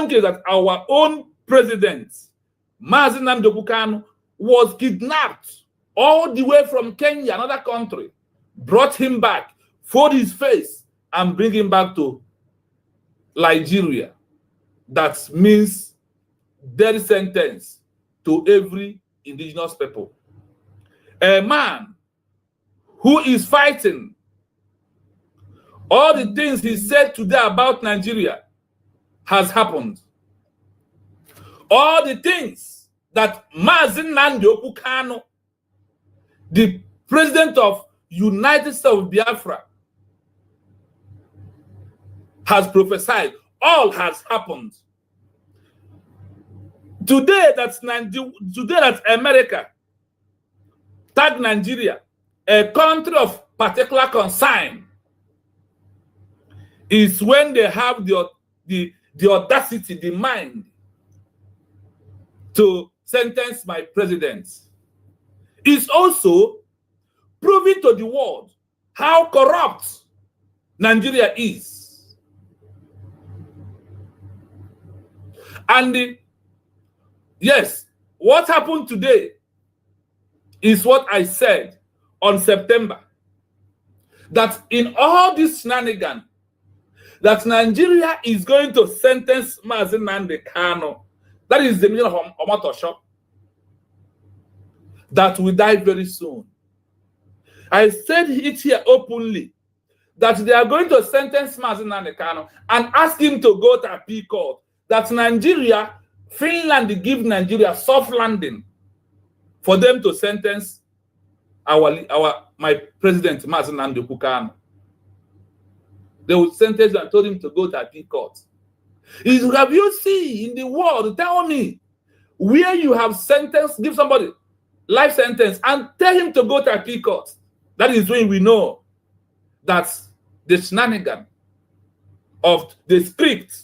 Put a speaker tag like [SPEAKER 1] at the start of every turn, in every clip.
[SPEAKER 1] own case that our own president, Mazi Nnamdi Kanu, was kidnapped all the way from Kenya, another country, brought him back, fold his face, and bring him back to Nigeria. That means death sentence to every indigenous people. A man who is fighting all the things he said today about Nigeria has happened. All the things that Mazi Nnamdi Kanu, the president of United States of Biafra, has prophesied, all has happened. Today that America tagged Nigeria a country of particular concern is when they have the audacity, the mind to sentence my president. It's also proving to the world how corrupt Nigeria is. And yes, what happened today is what I said on September, that in all this shenanigans, that Nigeria is going to sentence Mazi Nnamdi Kanu, that is the meaning of Omotosho, that will die very soon. I said it here openly, that they are going to sentence Mazi Nnamdi Kanu and ask him to go to appeal court, that Nigeria, Finland give Nigeria soft landing for them to sentence my president, Mazi Nnamdi Kanu. They would sentence him and told him to go to appeal court. Have you seen in the world, tell me, where you have sentenced, give somebody life sentence and tell him to go to appeal court? That is when we know that the shenanigan of the script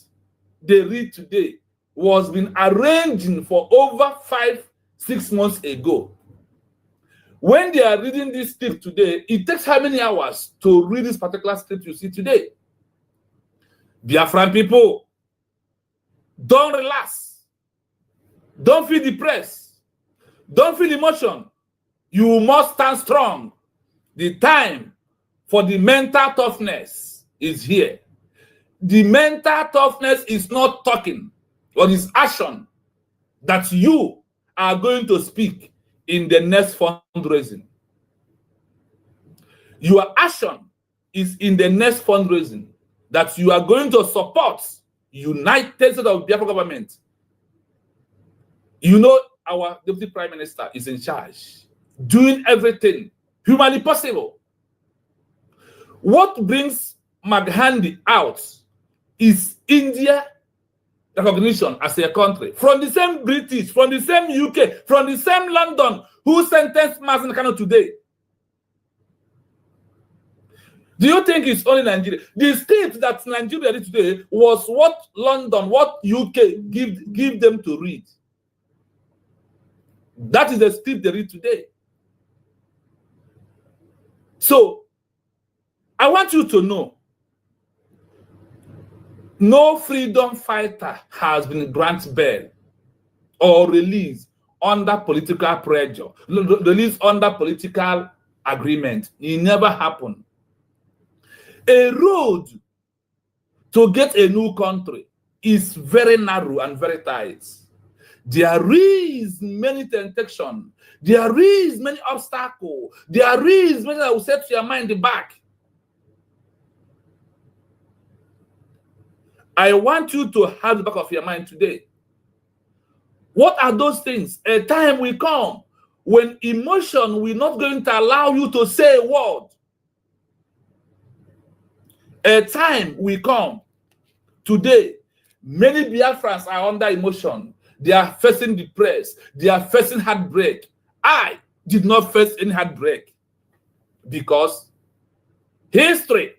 [SPEAKER 1] they read today was been arranging for over 5-6 months ago. When they are reading this script today, it takes how many hours to read this particular script you see today? Biafran people, don't relax. Don't feel depressed. Don't feel emotion. You must stand strong. The time for the mental toughness is here. The mental toughness is not talking, but is action that you are going to speak in the next fundraising. Your action is in the next fundraising that you are going to support United States of Biafra government. You know our Deputy Prime Minister is in charge, doing everything humanly possible. What brings Maghandi out is India recognition as a country. From the same British, from the same UK, from the same London, who sentenced Mazi Nnamdi Kanu today. Do you think it's only Nigeria? The script that Nigeria did today was what London, what UK give them to read. That is the script they read today. So, I want you to know, no freedom fighter has been granted bail or released under political pressure, released under political agreement. It never happened. A road to get a new country is very narrow and very tight. There is many temptation. There is many obstacles. There is many that will set your mind back. I want you to have the back of your mind today. What are those things? A time will come when emotion will not going to allow you to say a word. A time will come. Today, many Biafrans are under emotion. They are facing depressed. They are facing heartbreak. I did not face any heartbreak because history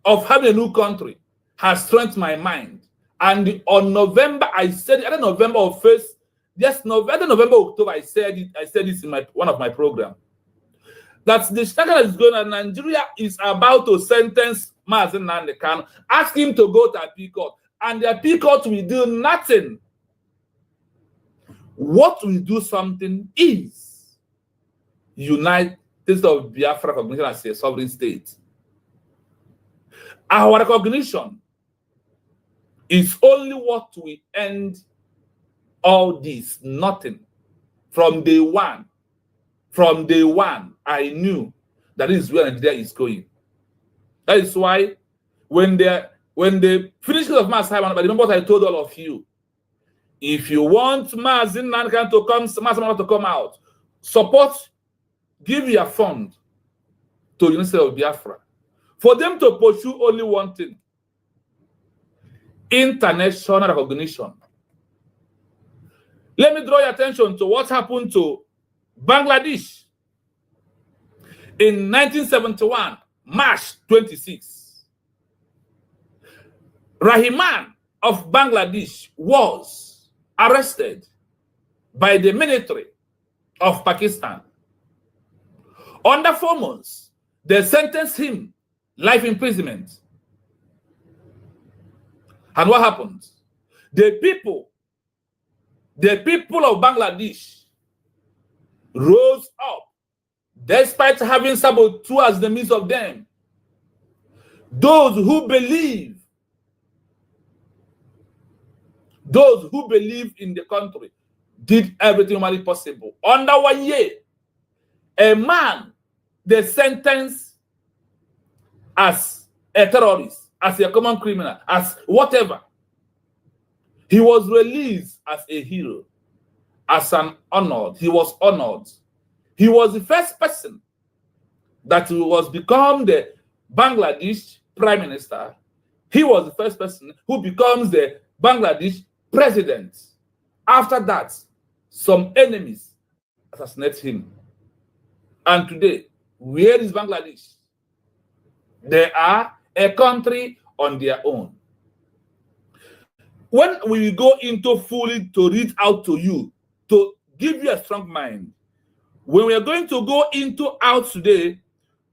[SPEAKER 1] of having a new country has strengthened my mind. And on November, I said, I don't know, November or first, yes, November, October, I said this in one of my programs. That the struggle is going on. Nigeria is about to sentence Mazi Nnamdi Kanu, ask him to go to appeal court, and their peacock will do nothing. What will do something is United States of Biafra recognition as a sovereign state. Our recognition is only what will end all this. Nothing. From day one, I knew that this is where Nigeria is going. That is why when they finish of Mass Simon, but remember what I told all of you. If you want Mazi Nnamdi Kanu to come, Mazi to come out, support, give your fund to the University of Biafra. For them to pursue only one thing: international recognition. Let me draw your attention to what happened to Bangladesh in 1971, March 26. Rahman of Bangladesh was arrested by the military of Pakistan. Under 4 months, they sentenced him life imprisonment. And what happened? The people of Bangladesh rose up despite having saboteurs in the midst of them. Those who believe in the country did everything humanly possible. Under 1 year, a man they sentenced as a terrorist, as a common criminal, as whatever. He was released as a hero, as an honored. He was honored. He was the first person that was become the Bangladesh Prime Minister. He was the first person who becomes the Bangladesh President. After that, some enemies assassinate him. And today, where is Bangladesh? They are a country on their own. When we go into fully to read out to you, to give you a strong mind, when we are going to go into out today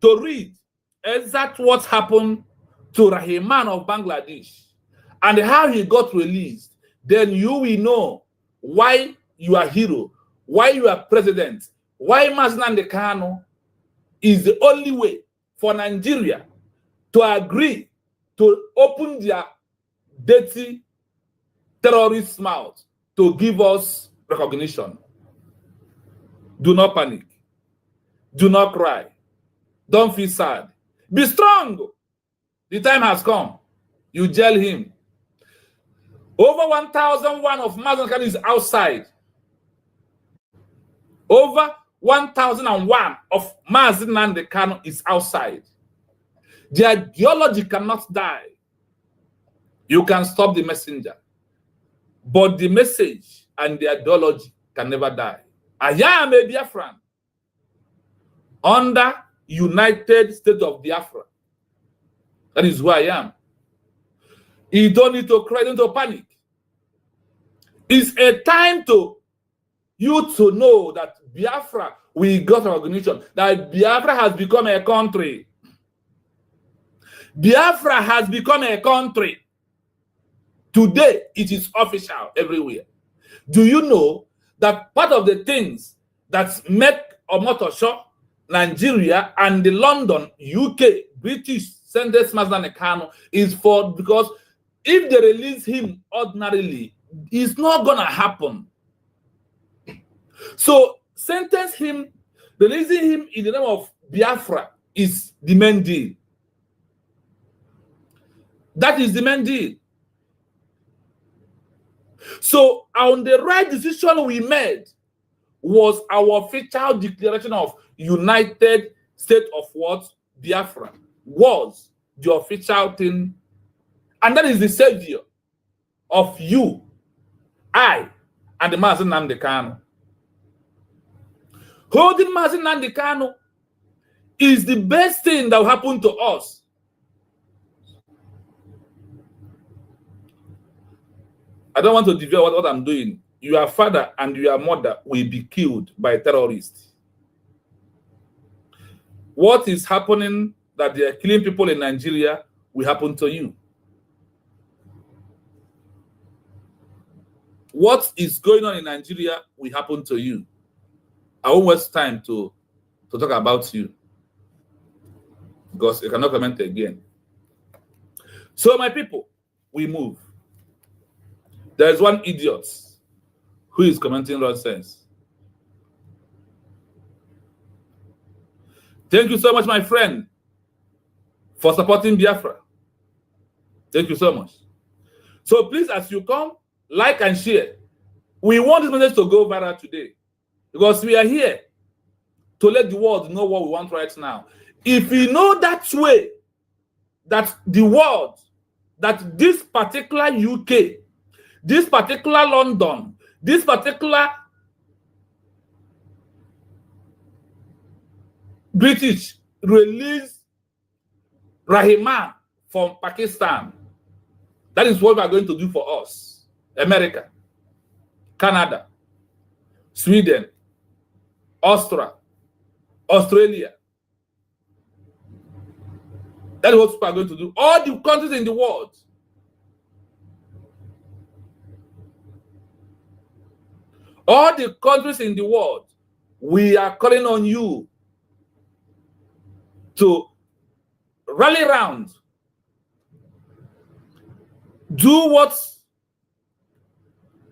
[SPEAKER 1] to read exactly what happened to Rahman of Bangladesh and how he got released, then you will know why you are hero, why you are president, why Rus Nnamdi Kanu is the only way for Nigeria to agree to open their dirty terrorist mouth to give us recognition. Do not panic. Do not cry. Don't feel sad. Be strong. The time has come. You jail him. Over 1,001 of Rus Nnamdi Kanu is outside. Over 1,001 of Rus Nnamdi Kanu is outside. Their ideology cannot die. You can stop the messenger, but the message and the ideology can never die. I am a Biafran under United States of Biafra. That is who I am. You don't need to cry, don't need to panic. It's a time to you to know that Biafra, we got recognition, that Biafra has become a country. Biafra has become a country. Today, it is official everywhere. Do you know that part of the things that make Omotosho, Nigeria, and the London, UK, British sentence Rus Nnamdi Kanu is for because if they release him ordinarily, it's not gonna happen. So sentence him, releasing him in the name of Biafra is the main deal. That is the main deal. So on the right decision we made was our official declaration of United States of what? Biafra was the official thing. And that is the savior of you, I, and the Rus Nnamdi Kanu. Holding Rus Nnamdi Kanu is the best thing that will happen to us. I don't want to develop what I'm doing. Your father and your mother will be killed by terrorists. What is happening that they are killing people in Nigeria will happen to you. what is going on in Nigeria will happen to you. I won't waste time to talk about you, because you cannot comment again. So, my people, we move. There is one idiot who is commenting nonsense. Thank you so much, my friend, for supporting Biafra. Thank you so much. So please, as you come, like and share. We want this message to go viral today, because we are here to let the world know what we want right now. If we know that way, that the world, that this particular UK, this particular London, this particular British release Rahman from Pakistan, that is what we are going to do for us. America, Canada, Sweden, Australia. That is what we are going to do. All the countries in the world. All the countries in the world, we are calling on you to rally around. Do what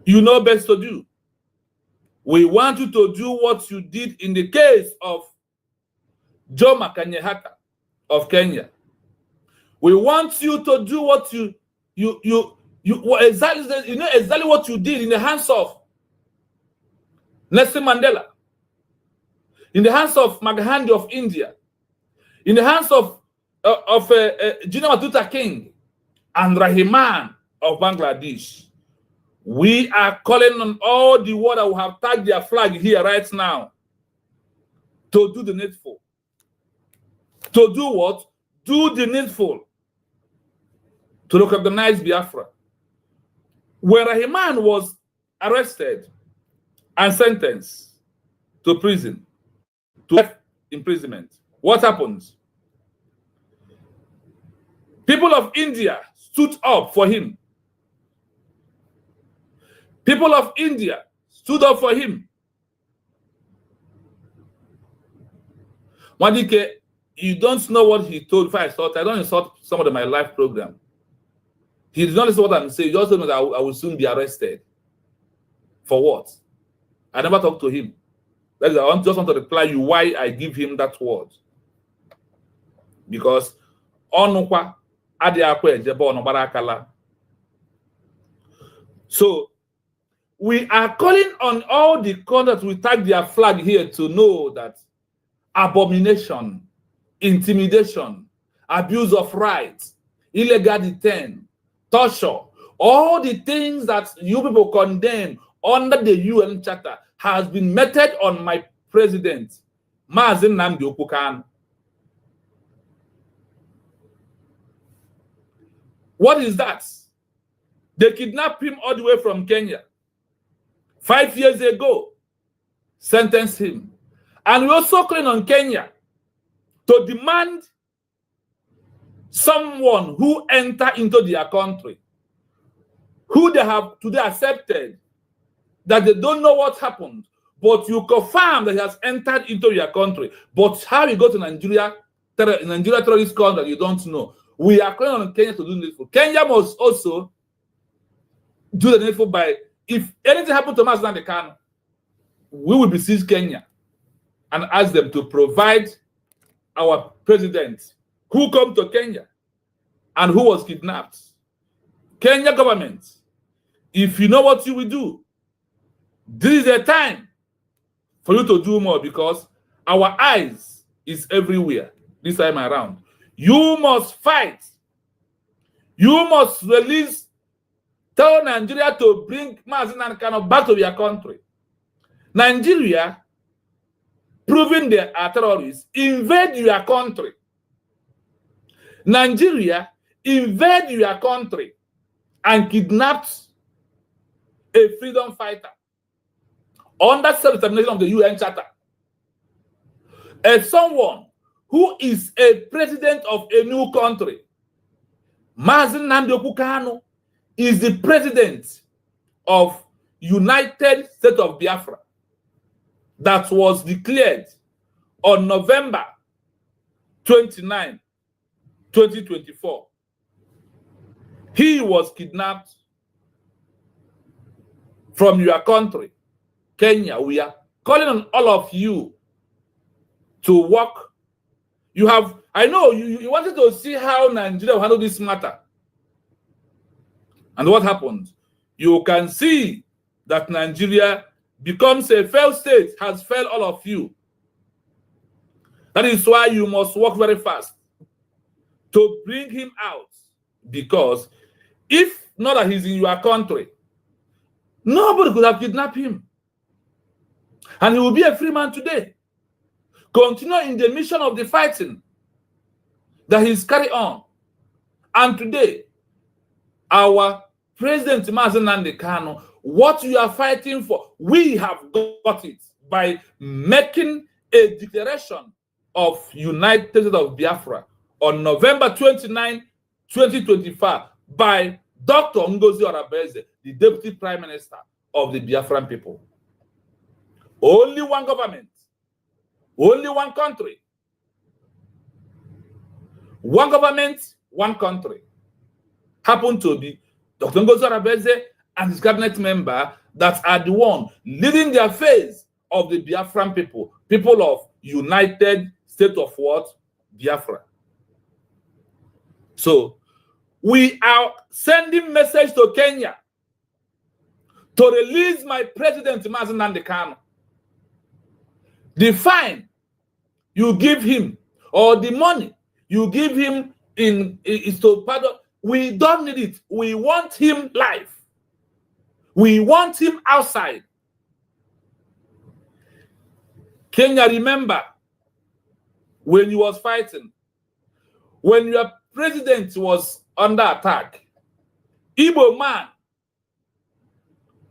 [SPEAKER 1] you know best to do. We want you to do what you did in the case of Jomo Kenyatta of Kenya. We want you to do what you exactly what you did in the hands of Nelson Mandela, in the hands of Mahatma of India, in the hands of General Luther King and Rahman of Bangladesh. We are calling on all the world that will have tagged their flag here right now to do the needful. To do what? Do the needful. To recognize Biafra. When Rahman was arrested and sentenced to prison, to life imprisonment, what happens? People of India stood up for him. People of India stood up for him. Madike, you don't know what he told. If I don't insult someone in my live program. He did not listen to what I'm saying. He just told me that I will soon be arrested. For what? I never talked to him. That is, I just want to reply you why I give him that word. Because so we are calling on all the countries we tag their flag here to know that abomination, intimidation, abuse of rights, illegal detention, torture, all the things that you people condemn under the UN Charter has been meted on my president, Rus Nnamdi Kanu. What is that? They kidnapped him all the way from Kenya. 5 years ago, sentenced him. And we also calling on Kenya to demand someone who enter into their country, who they have today accepted that they don't know what happened, but you confirm that he has entered into your country. But how he got to Nigeria terrorist country, you don't know. We are calling on Kenya to do the needful. Kenya must also do the needful by, if anything happened to Rus Nnamdi Kanu, we will besiege Kenya and ask them to provide our president who come to Kenya and who was kidnapped. Kenya government, if you know what you will do, this is the time for you to do more, because our eyes is everywhere this time around. You must fight. You must release, tell Nigeria to bring Rus Nnamdi Kanu back to their country. Nigeria, proving they are terrorists, invade your country. Nigeria invade your country and kidnapped a freedom fighter under self-determination of the UN Charter. As someone who is a president of a new country, Rus Nnamdi Kanu is the president of United State of Biafra that was declared on November 29, 2024. He was kidnapped from your country, Kenya. We are calling on all of you to work. You have, I know you wanted to see how Nigeria will handle this matter. And what happened? You can see that Nigeria becomes a failed state, has failed all of you. That is why you must work very fast to bring him out. Because if not that he's in your country, nobody could have kidnapped him. And he will be a free man today. Continue in the mission of the fighting that he's carried on. And today, our President Rus Nnamdi Kanu, what you are fighting for, we have got it by making a declaration of United States of Biafra on November 29, 2025 by Dr. Ngozi Orebeze, the Deputy Prime Minister of the Biafran people. Only one government, only one country. One government, one country. Happened to be Dr. Ngozi Orebeze and his cabinet member that are the one leading the affairs of the Biafran people, people of United State of what? Biafra. So, we are sending message to Kenya to release my president, Rus Nnamdi Kanu. The fine you give him or the money you give him is to pardon. We don't need it. We want him live. We want him outside. Kenya, remember when you was fighting, when your president was under attack, Igbo man,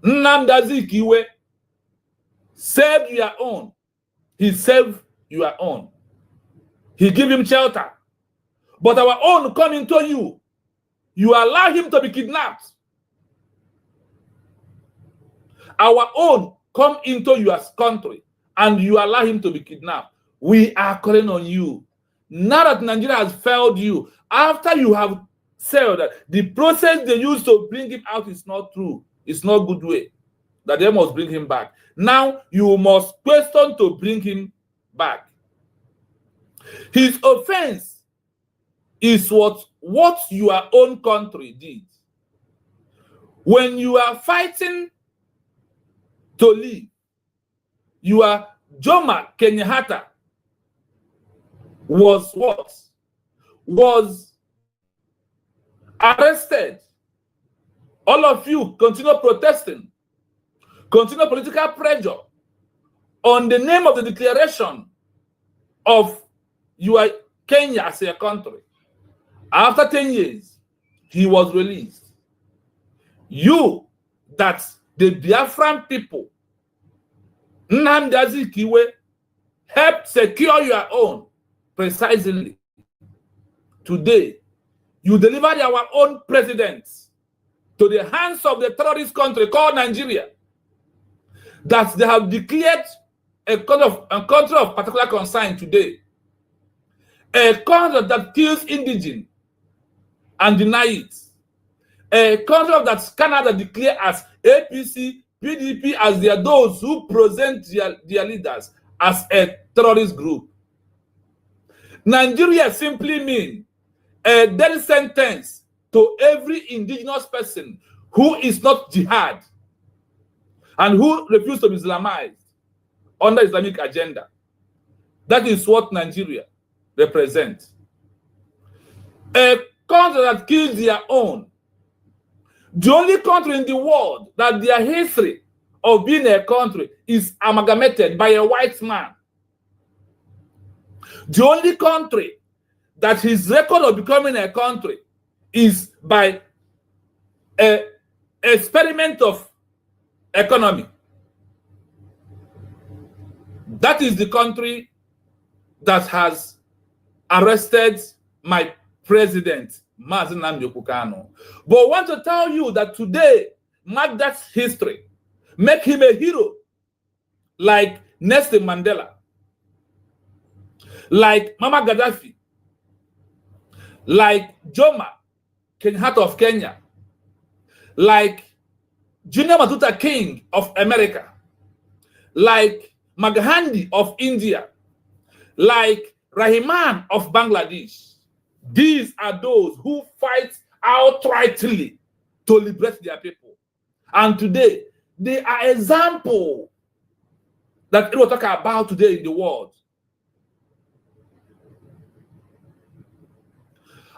[SPEAKER 1] Nnamdi Kanu, saved your own. He saved your own. He gave him shelter. But our own coming to you, you allow him to be kidnapped. Our own come into your country and you allow him to be kidnapped. We are calling on you. Now that Nigeria has failed you, after you have said that the process they used to bring him out is not true, it's not good way, that they must bring him back. Now you must question to bring him back. His offense is what your own country did. When you are fighting to leave, your Jomo Kenyatta was what? Was arrested. All of you continue protesting, continue political pressure on the name of the declaration of your Kenya as a country. After 10 years, he was released. You, that the Biafran people, Nnamdi Kanu, helped secure your own precisely. Today, you delivered our own president to the hands of the terrorist country called Nigeria, that they have declared a country of particular concern today, a country that kills indigenous and deny it, a country that Canada declare as APC, PDP as they are those who present their leaders as a terrorist group. Nigeria simply means a death sentence to every indigenous person who is not jihad and who refuse to be Islamized under Islamic agenda. That is what Nigeria represents. A country that kills their own. The only country in the world that their history of being a country is amalgamated by a white man. The only country that his record of becoming a country is by an experiment of economy. That is the country that has arrested my president, Rus Nnamdi Kanu. But I want to tell you that today, mark that history. make him a hero, like Nelson Mandela, like Mama Gaddafi, like Jomo Kenyatta of Kenya, like Junior Matuta King of America, like Maghandi of India, like Rahman of Bangladesh. These are those who fight outrightly to liberate their people. And today, they are example that we will talk about today in the world.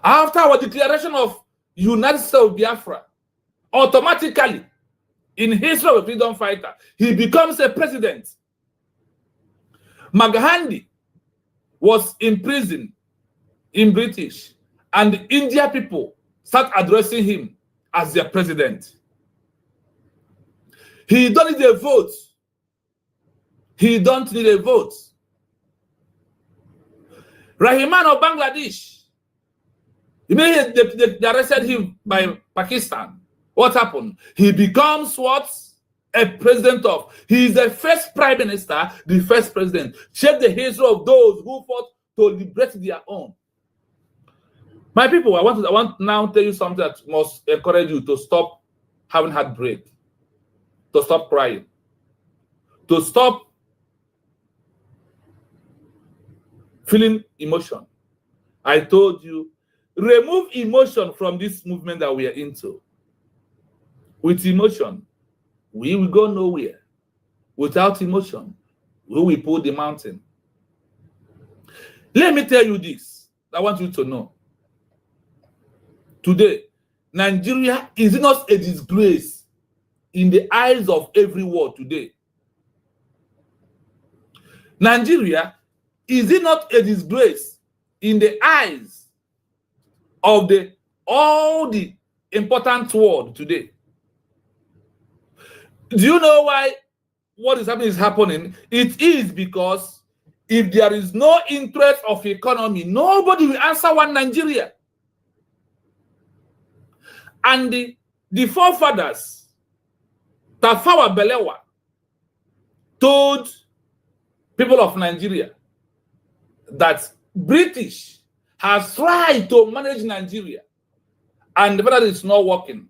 [SPEAKER 1] After our declaration of United States of Biafra, automatically, in history of a freedom fighter, he becomes a president. Maghandi was imprisoned in British, and the India people start addressing him as their president. He don't need a vote. He don't need a vote. Rahman of Bangladesh, immediately they arrested him by Pakistan. What happened? He becomes what? A president of. He is the first prime minister, the first president. Check the history of those who fought to liberate their own. My people, I want now to tell you something that must encourage you to stop having heartbreak, to stop crying, to stop feeling emotion. I told you, remove emotion from this movement that we are into. With emotion, we will go nowhere. Without emotion, we will pull the mountain. Let me tell you this. I want you to know. Today, Nigeria is not a disgrace in the eyes of everyone today. Nigeria is it not a disgrace in the eyes of all the important world today? Do you know why what is happening? It is because if there is no interest of economy, nobody will answer one Nigeria. And the forefathers, Tafawa Balewa, told people of Nigeria that British has tried to manage Nigeria and that is not working.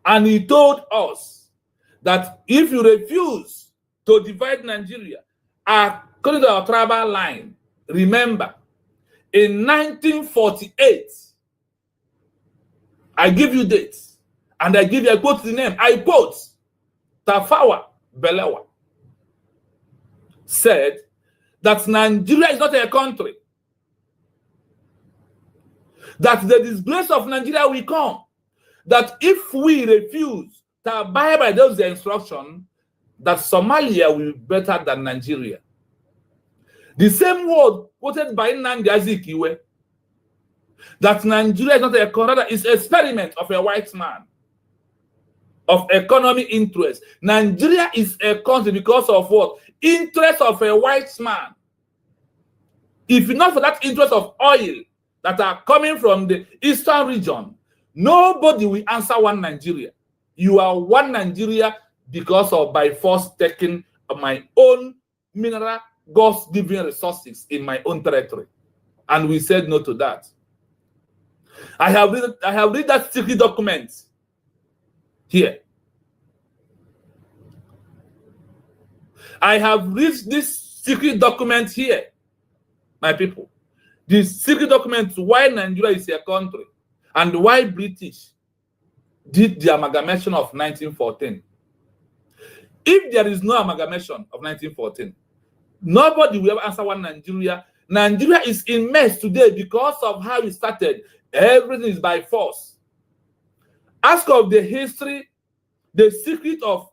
[SPEAKER 1] And he told us that if you refuse to divide Nigeria according to our tribal line, remember, in 1948, I give you dates, and I quote the name, I quote, Tafawa Balewa said that Nigeria is not a country, that the disgrace of Nigeria will come, that if we refuse to abide by those instructions, that Somalia will be better than Nigeria. The same word quoted by Nnamdi Azikiwe, that Nigeria is not a country, it's an experiment of a white man, of economic interest. Nigeria is a country because of what? Interest of a white man. If not for that interest of oil that are coming from the eastern region, nobody will answer one Nigeria. You are one Nigeria because of by force taking my own mineral, God's given resources in my own territory. And we said no to that. I have read that secret document here. I have read this secret document here, my people. This secret document, why Nigeria is a country and why British did the amalgamation of 1914. If there is no amalgamation of 1914, nobody will ever answer one Nigeria. Nigeria is in mess today because of how it started. Everything is by force. Ask of the history, the secret of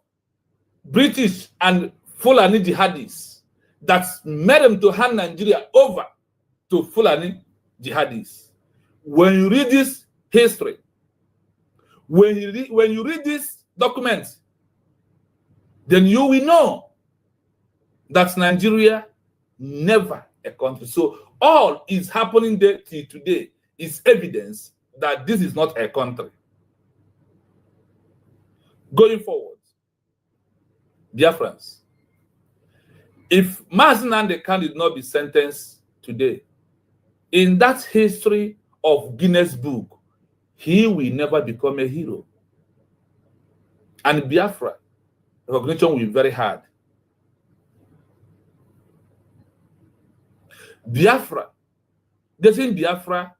[SPEAKER 1] British and Fulani jihadis that made them to hand Nigeria over to Fulani jihadis. When you read this history, when you read this document, then you will know that Nigeria never a country. So all is happening there till today is evidence that this is not a country. Going forward, Biafrans, if Rus Nnamdi Kanu did not be sentenced today, in that history of Guinness Book, he will never become a hero. And Biafra, recognition will be very hard. Biafra, getting Biafra,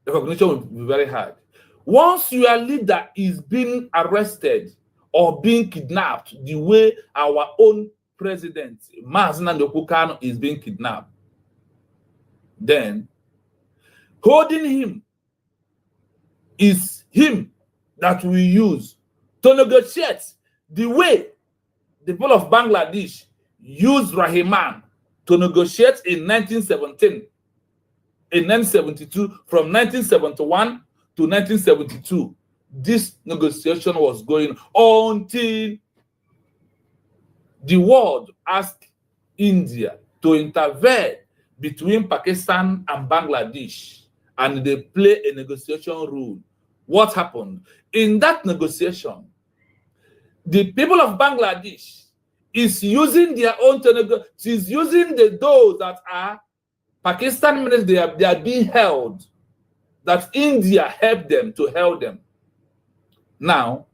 [SPEAKER 1] recognition will be very hard. Once your leader is being arrested or being kidnapped the way our own president, Rus Nnamdi Kanu, is being kidnapped, then holding him is him that we use to negotiate the way the people of Bangladesh used Rahman to negotiate in 1917, in 1972, from 1971 to 1972. This negotiation was going until the world asked India to intervene between Pakistan and Bangladesh, and they play a negotiation rule. What happened? In that negotiation, the people of Bangladesh is using their own is using those that are Pakistan military, they are being held, that India helped them to hold them. Now,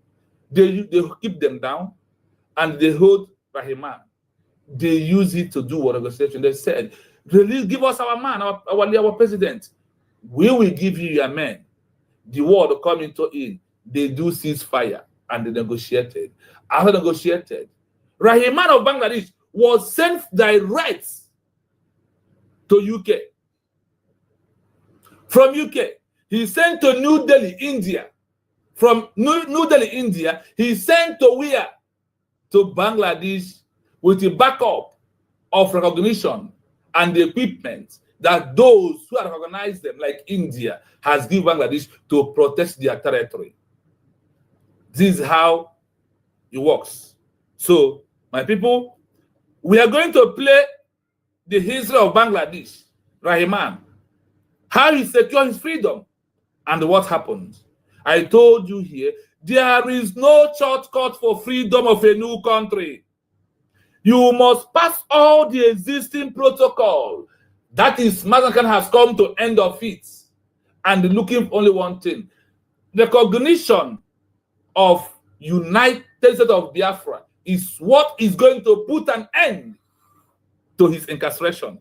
[SPEAKER 1] they keep them down and they hold Rahman. They use it to do what negotiation. They said, release, give us our man, our president. We will give you your men. The war come into it. They do ceasefire and they negotiated. After negotiated, Rahman of Bangladesh was sent direct to UK. From UK, he sent to New Delhi, India. From New Delhi, India, he sent to where? To Bangladesh with the backup of recognition and the equipment that those who have recognized them, like India, has given Bangladesh to protect their territory. This is how it works. So, my people, we are going to play the history of Bangladesh, Rahman, how he secured his freedom, and what happened. I told you here, there is no shortcut for freedom of a new country. You must pass all the existing protocol. That is, Rus Nnamdi Kanu has come to end of it, and looking for only one thing: recognition of United States of Biafra is what is going to put an end to his incarceration.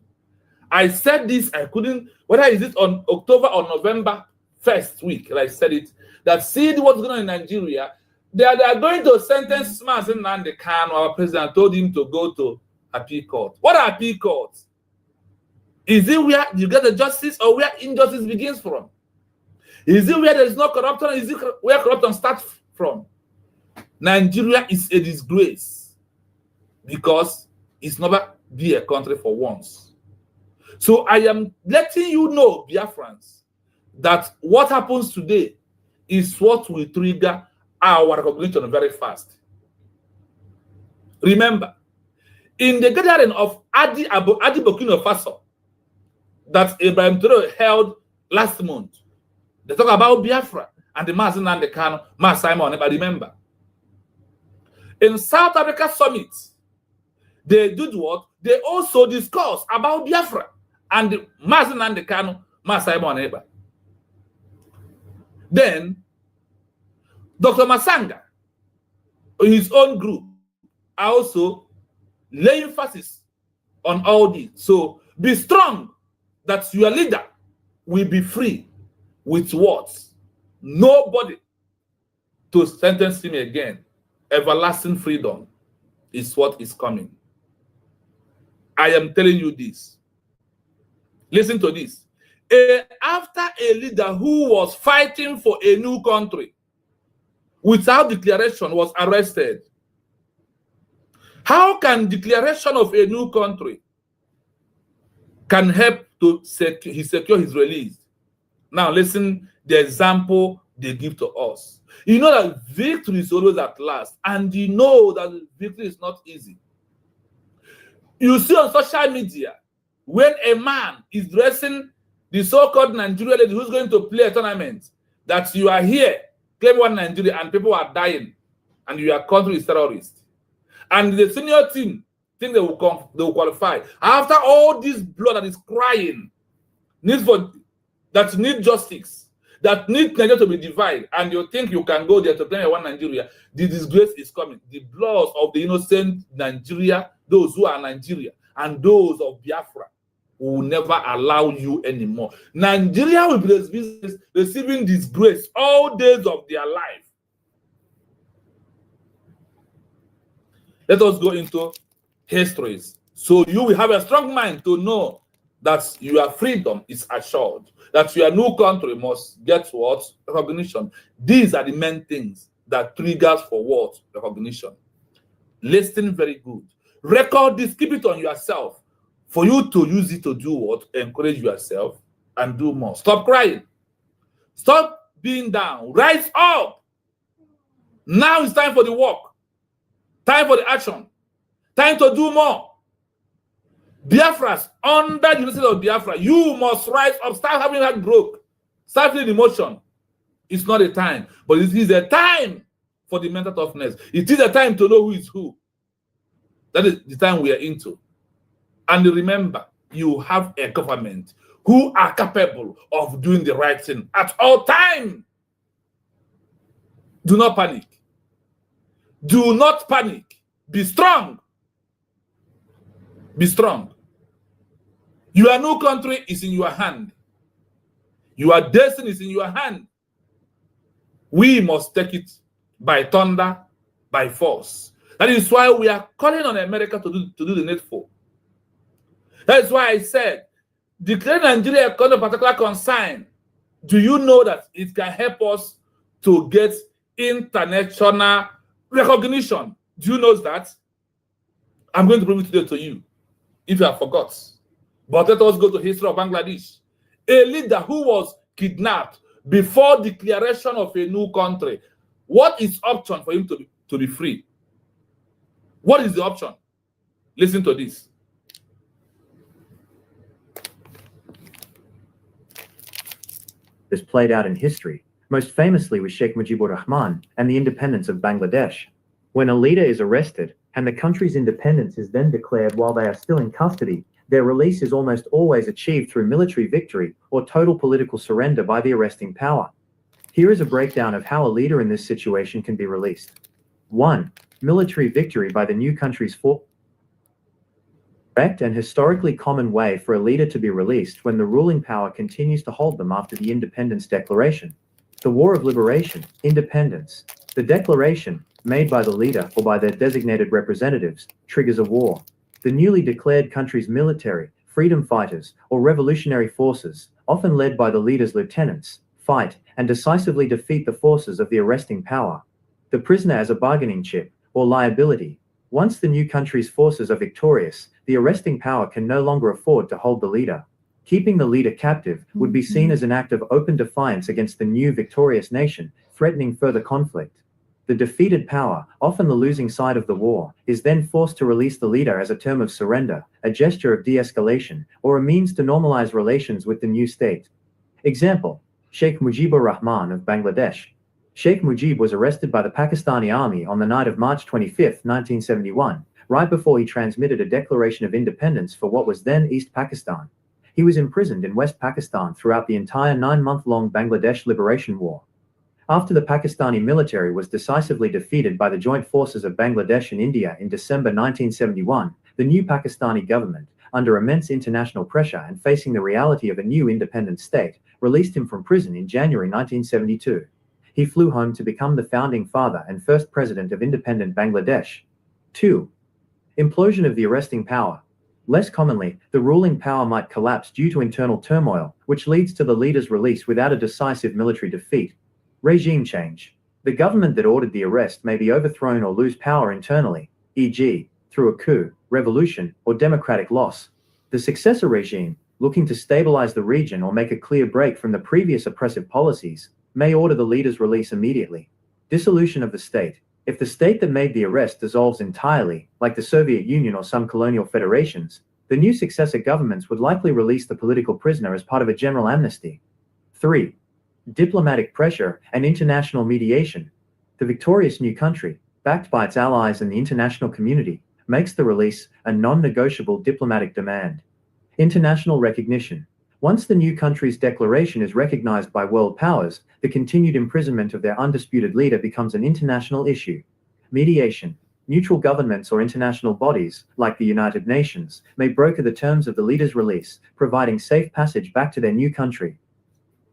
[SPEAKER 1] I said this, I couldn't, whether is it on October or November 1st week, I said it, that see what's going on in Nigeria, they are going to sentence Rus Nnamdi Kanu. Our president told him to go to appeal court. What are appeal courts? Is it where you get the justice or where injustice begins from? Is it where there is no corruption? Is it where corruption starts from? Nigeria is a disgrace because it's never be a country for once. So I am letting you know, Biafrans, that what happens today is what will trigger our recognition very fast. Remember, in the gathering of Adi Burkina Faso that Ibrahim Traoré held last month, they talk about Biafra and the Rus Nnamdi Kanu, Simon, but remember, in South Africa summit, they did what? They also discussed about Biafra and the Rus Nnamdi Kanu, Simon. Then, Dr. Masanga, in his own group, are also laying emphasis on all this. So, be strong that your leader will be free with words. Nobody to sentence him again. Everlasting freedom is what is coming. I am telling you this. Listen to this. After a leader who was fighting for a new country without declaration was arrested, how can declaration of a new country can help to secure his release? Now listen, the example they give to us. You know that victory is always at last, and you know that victory is not easy. You see on social media, when a man is dressing the so-called Nigerian lady who's going to play a tournament, that you are here, claim one Nigeria, and people are dying, and your country is terrorist. and the senior team think they will qualify. After all this blood that is crying, that need justice, that need Nigeria to be divided, and you think you can go there to claim one Nigeria, the disgrace is coming. The blood of the innocent Nigeria, those who are Nigeria, and those of Biafra will never allow you anymore. Nigeria will be receiving disgrace all days of their life. Let us go into histories. So you will have a strong mind to know that your freedom is assured, that your new country must get what? Recognition. These are the main things that triggers for what? Recognition. Listen very good. Record this, keep it on yourself for you to use it to do what? Encourage yourself and do more. Stop crying. Stop being down. Rise up. Now it's time for the work. Time for the action. Time to do more. Biafras, under the leadership of Biafra, you must rise up. Start having that broke. Start feeling emotion. It's not a time, but it is a time for the mental toughness. It is a time to know who is who. That is the time we are into. And remember, you have a government who are capable of doing the right thing at all times. Do not panic. Do not panic. Be strong. Be strong. Your new country is in your hand. Your destiny is in your hand. We must take it by thunder, by force. That is why we are calling on America to do the needful. That is why I said, declare Nigeria a particular concern. Do you know that it can help us to get international recognition? Do you know that? I'm going to prove it today to you, if you have forgot. But let us go to history of Bangladesh. A leader who was kidnapped before declaration of a new country. What is option for him to be free? What is the option? Listen to this.
[SPEAKER 2] This played out in history, most famously with Sheikh Mujibur Rahman and the independence of Bangladesh. When a leader is arrested and the country's independence is then declared while they are still in custody, their release is almost always achieved through military victory or total political surrender by the arresting power. Here is a breakdown of how a leader in this situation can be released. 1. Military victory by the new country's force. Correct and historically common way for a leader to be released when the ruling power continues to hold them after the independence declaration. The War of Liberation, Independence. The declaration, made by the leader or by their designated representatives, triggers a war. The newly declared country's military, freedom fighters, or revolutionary forces, often led by the leader's lieutenants, fight and decisively defeat the forces of the arresting power. The prisoner as a bargaining chip, or liability. Once the new country's forces are victorious, the arresting power can no longer afford to hold the leader. Keeping the leader captive would be seen as an act of open defiance against the new victorious nation, threatening further conflict. The defeated power, often the losing side of the war, is then forced to release the leader as a term of surrender, a gesture of de-escalation, or a means to normalize relations with the new state. Example: Sheikh Mujibur Rahman of Bangladesh. Sheikh Mujib was arrested by the Pakistani army on the night of March 25, 1971, right before he transmitted a declaration of independence for what was then East Pakistan. He was imprisoned in West Pakistan throughout the entire 9-month-long Bangladesh Liberation War. After the Pakistani military was decisively defeated by the joint forces of Bangladesh and India in December 1971, the new Pakistani government, under immense international pressure and facing the reality of a new independent state, released him from prison in January 1972. He flew home to become the founding father and first president of independent Bangladesh. 2. Implosion of the arresting power. Less commonly, the ruling power might collapse due to internal turmoil, which leads to the leader's release without a decisive military defeat. Regime change. The government that ordered the arrest may be overthrown or lose power internally, e.g., through a coup, revolution, or democratic loss. The successor regime, looking to stabilize the region or make a clear break from the previous oppressive policies, may order the leader's release immediately. Dissolution of the state. If the state that made the arrest dissolves entirely, like the Soviet Union or some colonial federations, the new successor governments would likely release the political prisoner as part of a general amnesty. 3. Diplomatic pressure and international mediation. The victorious new country, backed by its allies and the international community, makes the release a non-negotiable diplomatic demand. International recognition. Once the new country's declaration is recognized by world powers, the continued imprisonment of their undisputed leader becomes an international issue. Mediation. Neutral governments or international bodies, like the United Nations, may broker the terms of the leader's release, providing safe passage back to their new country.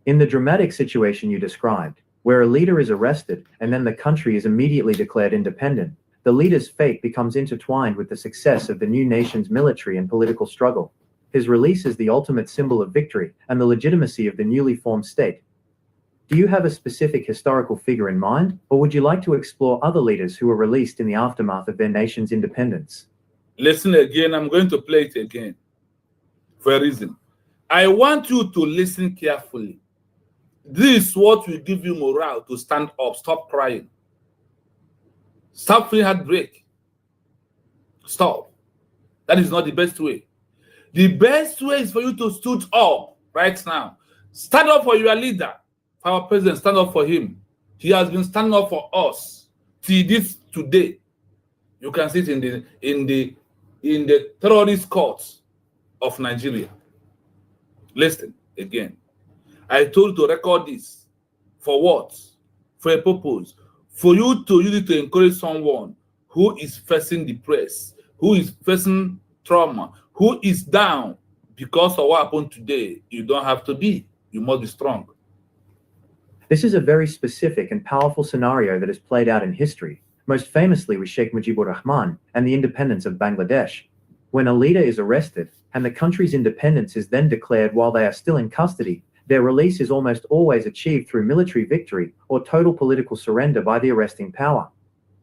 [SPEAKER 2] In the dramatic situation you described, where a leader is arrested and then the country is immediately declared independent, the leader's fate becomes intertwined with the success of the new nation's military and political struggle. His release is the ultimate symbol of victory and the legitimacy of the newly formed state. Do you have a specific historical figure in mind, or would you like to explore other leaders who were released in the aftermath of their nation's independence?
[SPEAKER 1] Listen again, I'm going to play it again for a reason. I want you to listen carefully. This is what will give you morale to stand up, stop crying. Stop feeling heartbreak. Stop. That is not the best way. The best way is for you to stood up right now. Stand up for your leader. For our president, stand up for him. He has been standing up for us till this today. You can see it in the terrorist courts of Nigeria. Listen again. I told you to record this. For what? For a purpose. For you to use it to encourage someone who is facing depressed, who is facing trauma, who is down because of what happened today. You don't have to be. You must be strong.
[SPEAKER 2] This is a very specific and powerful scenario that has played out in history, most famously with Sheikh Mujibur Rahman and the independence of Bangladesh. When a leader is arrested and the country's independence is then declared while they are still in custody, their release is almost always achieved through military victory or total political surrender by the arresting power.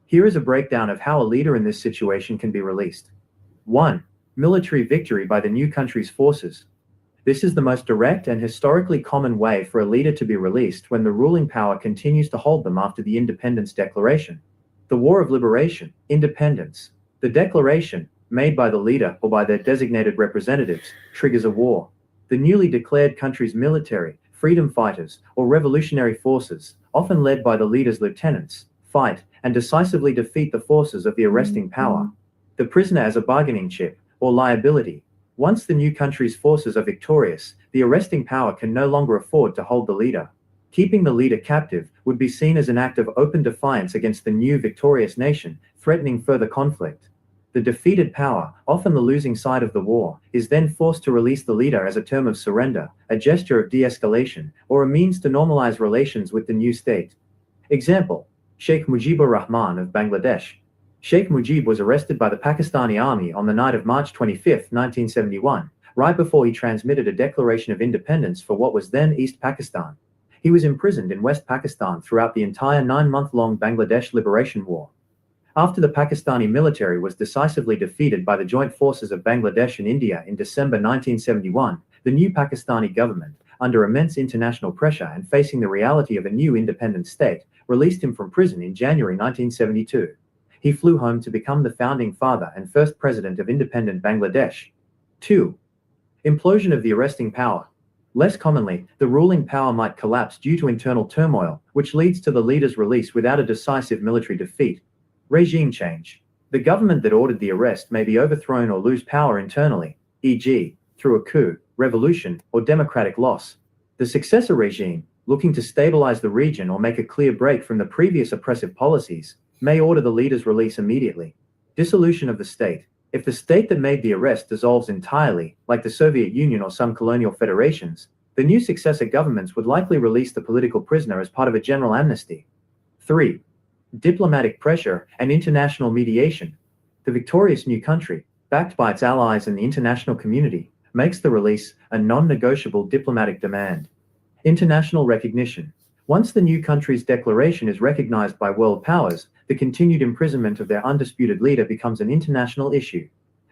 [SPEAKER 2] Here is a breakdown of how a leader in this situation can be released. 1. Military victory by the new country's forces. This is the most direct and historically common way for a leader to be released when the ruling power continues to hold them after the independence declaration. The War of Liberation, independence. The declaration, made by the leader or by their designated representatives, triggers a war. The newly declared country's military, freedom fighters, or revolutionary forces, often led by the leader's lieutenants, fight and decisively defeat the forces of the arresting power. The prisoner as a bargaining chip, or liability. Once the new country's forces are victorious, the arresting power can no longer afford to hold the leader. Keeping the leader captive would be seen as an act of open defiance against the new victorious nation, threatening further conflict. The defeated power, often the losing side of the war, is then forced to release the leader as a term of surrender, a gesture of de-escalation, or a means to normalize relations with the new state. Example: Sheikh Mujibur Rahman of Bangladesh. Sheikh Mujib was arrested by the Pakistani army on the night of March 25, 1971, right before he transmitted a declaration of independence for what was then East Pakistan. He was imprisoned in West Pakistan throughout the entire 9-month-long Bangladesh Liberation War. After the Pakistani military was decisively defeated by the joint forces of Bangladesh and India in December 1971, the new Pakistani government, under immense international pressure and facing the reality of a new independent state, released him from prison in January 1972. He flew home to become the founding father and first president of independent Bangladesh. 2. Implosion of the arresting power. Less commonly, the ruling power might collapse due to internal turmoil, which leads to the leader's release without a decisive military defeat. Regime change. The government that ordered the arrest may be overthrown or lose power internally, e.g., through a coup, revolution, or democratic loss. The successor regime, looking to stabilize the region or make a clear break from the previous oppressive policies, may order the leader's release immediately. Dissolution of the state. If the state that made the arrest dissolves entirely, like the Soviet Union or some colonial federations, the new successor governments would likely release the political prisoner as part of a general amnesty. 3. Diplomatic pressure and international mediation. The victorious new country, backed by its allies and the international community, makes the release a non-negotiable diplomatic demand. International recognition. Once the new country's declaration is recognized by world powers, the continued imprisonment of their undisputed leader becomes an international issue.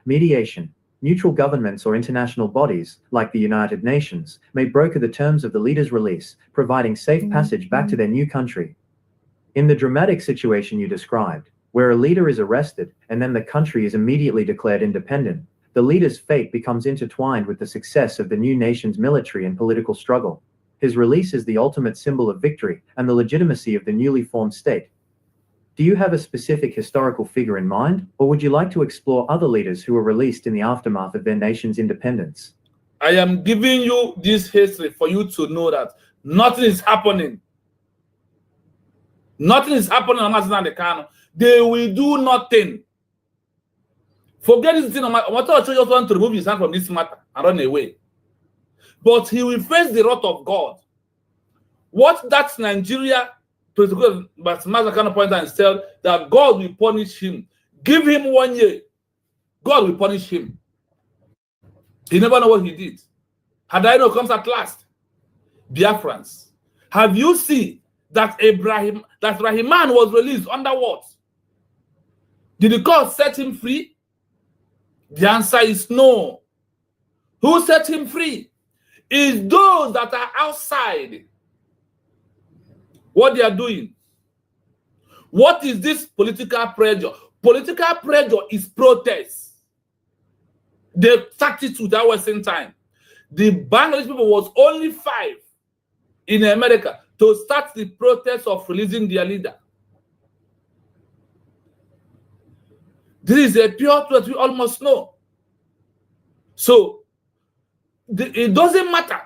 [SPEAKER 2] Mediation. Neutral governments or international bodies, like the United Nations, may broker the terms of the leader's release, providing safe passage back to their new country. In the dramatic situation you described, where a leader is arrested and then the country is immediately declared independent, the leader's fate becomes intertwined with the success of the new nation's military and political struggle. His release is the ultimate symbol of victory and the legitimacy of the newly formed state. Do you have a specific historical figure in mind, or would you like to explore other leaders who were released in the aftermath of their nation's independence?
[SPEAKER 1] I am giving you this history for you to know that nothing is happening. Nothing is happening on Rus Nnamdi Kanu. They will do nothing. Forget this thing. Omoto just want to remove his hand from this matter and run away. But he will face the wrath of God. What that Nigeria President Rus Nnamdi Kanu pointed and said that God will punish him. Give him 1 year. God will punish him. He never know what he did. Had I know comes at last. Biafrans. Have you seen that Rahman was released under what? Did the court set him free? The answer is no. Who set him free? Is those that are outside. What they are doing. What is this political pressure? Political pressure is protest. They stacked it to that Western time. The Bangladesh people was only 5 in America to start the protest of releasing their leader. This is a pure truth we almost know. So it doesn't matter.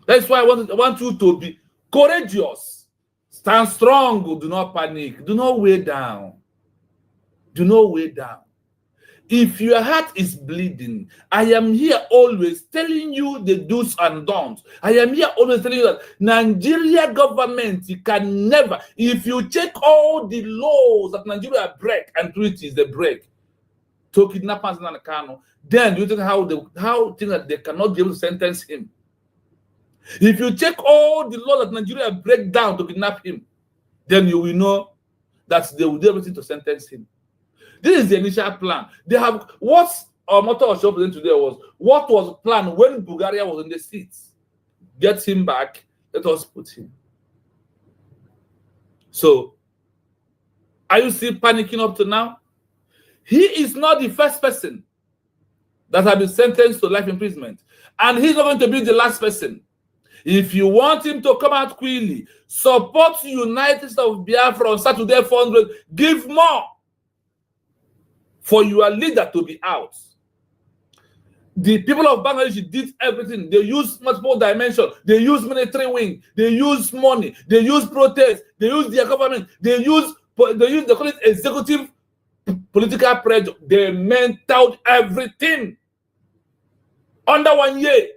[SPEAKER 1] That's why I want you to be courageous. Stand strong. Do not panic. Do not weigh down. Do not weigh down. If your heart is bleeding, I am here always telling you the do's and don'ts. I am here always telling you that Nigeria government can never, if you check all the laws that Nigeria break and treaties they break to kidnap Rus Nnamdi Kanu, then you think how think that they cannot be able to sentence him. If you check all the laws that Nigeria break down to kidnap him, then you will know that they will do everything to sentence him. This is the initial plan. They have what our motto of show today was what was planned when Bulgaria was in the seats. Get him back, let us put him. So, are you still panicking up to now? He is not the first person that has been sentenced to life imprisonment, and he's not going to be the last person. If you want him to come out quickly, support United States of Biafra on Saturday 400, give more for your leader to be out. The people of Bangladesh did everything. They used multiple dimensions. They used military wing. They used money. They used protest. They used their government. They call it executive political pressure. They meant out everything. Under 1 year,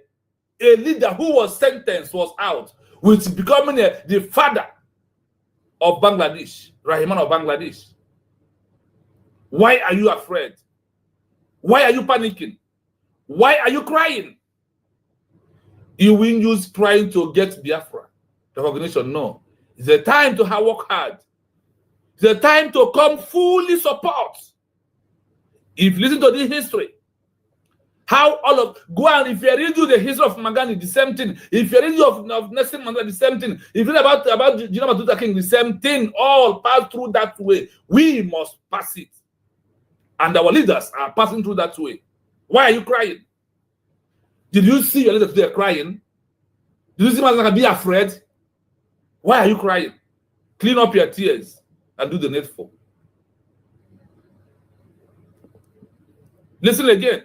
[SPEAKER 1] a leader who was sentenced was out, with becoming the father of Bangladesh, Rahman of Bangladesh. Why are you afraid? Why are you panicking? Why are you crying? You will use crying to get Biafra recognition. No. It's a time to work hard. It's a time to come fully support. If you listen to this history, how all of go and if you read the history of Magani, the same thing. If you read of Nelson Mandela, the same thing. If you read about General Luther King, the same thing. All pass through that way. We must pass it. And our leaders are passing through that way. Why are you crying? Did you see your leaders today crying? Did you see Mazaka be afraid? Why are you crying? Clean up your tears and do the needful. Listen again.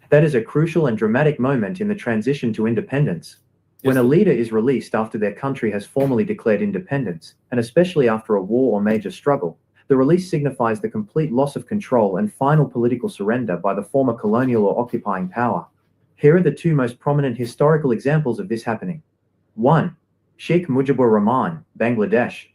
[SPEAKER 2] That is a crucial and dramatic moment in the transition to independence. When a leader is released after their country has formally declared independence, and especially after a war or major struggle, the release signifies the complete loss of control and final political surrender by the former colonial or occupying power. Here are the 2 most prominent historical examples of this happening. 1. Sheikh Mujibur Rahman, Bangladesh.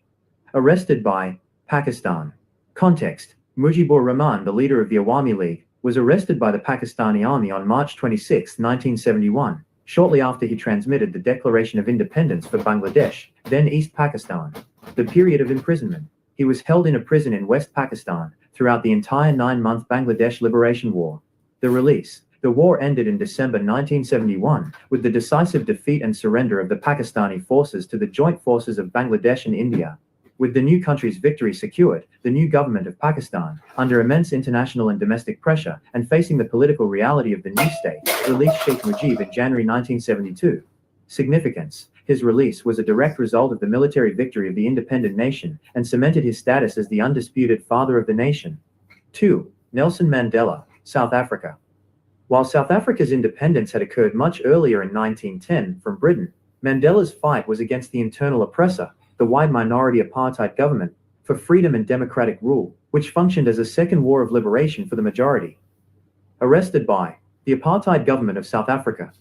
[SPEAKER 2] Arrested by Pakistan. Context: Mujibur Rahman, the leader of the Awami League, was arrested by the Pakistani army on March 26, 1971, shortly after he transmitted the Declaration of Independence for Bangladesh, then East Pakistan. The period of imprisonment: he was held in a prison in West Pakistan throughout the entire 9-month Bangladesh Liberation War. The release: the war ended in December 1971 with the decisive defeat and surrender of the Pakistani forces to the joint forces of Bangladesh and India. With the new country's victory secured, the new government of Pakistan, under immense international and domestic pressure and facing the political reality of the new state, released Sheikh Mujib in January 1972. Significance: His release was a direct result of the military victory of the independent nation and cemented his status as the undisputed father of the nation. 2. Nelson Mandela, South Africa. While South Africa's independence had occurred much earlier in 1910 from Britain, Mandela's fight was against the internal oppressor, the white minority apartheid government, for freedom and democratic rule, which functioned as a second war of liberation for the majority. Arrested by the apartheid government of South Africa.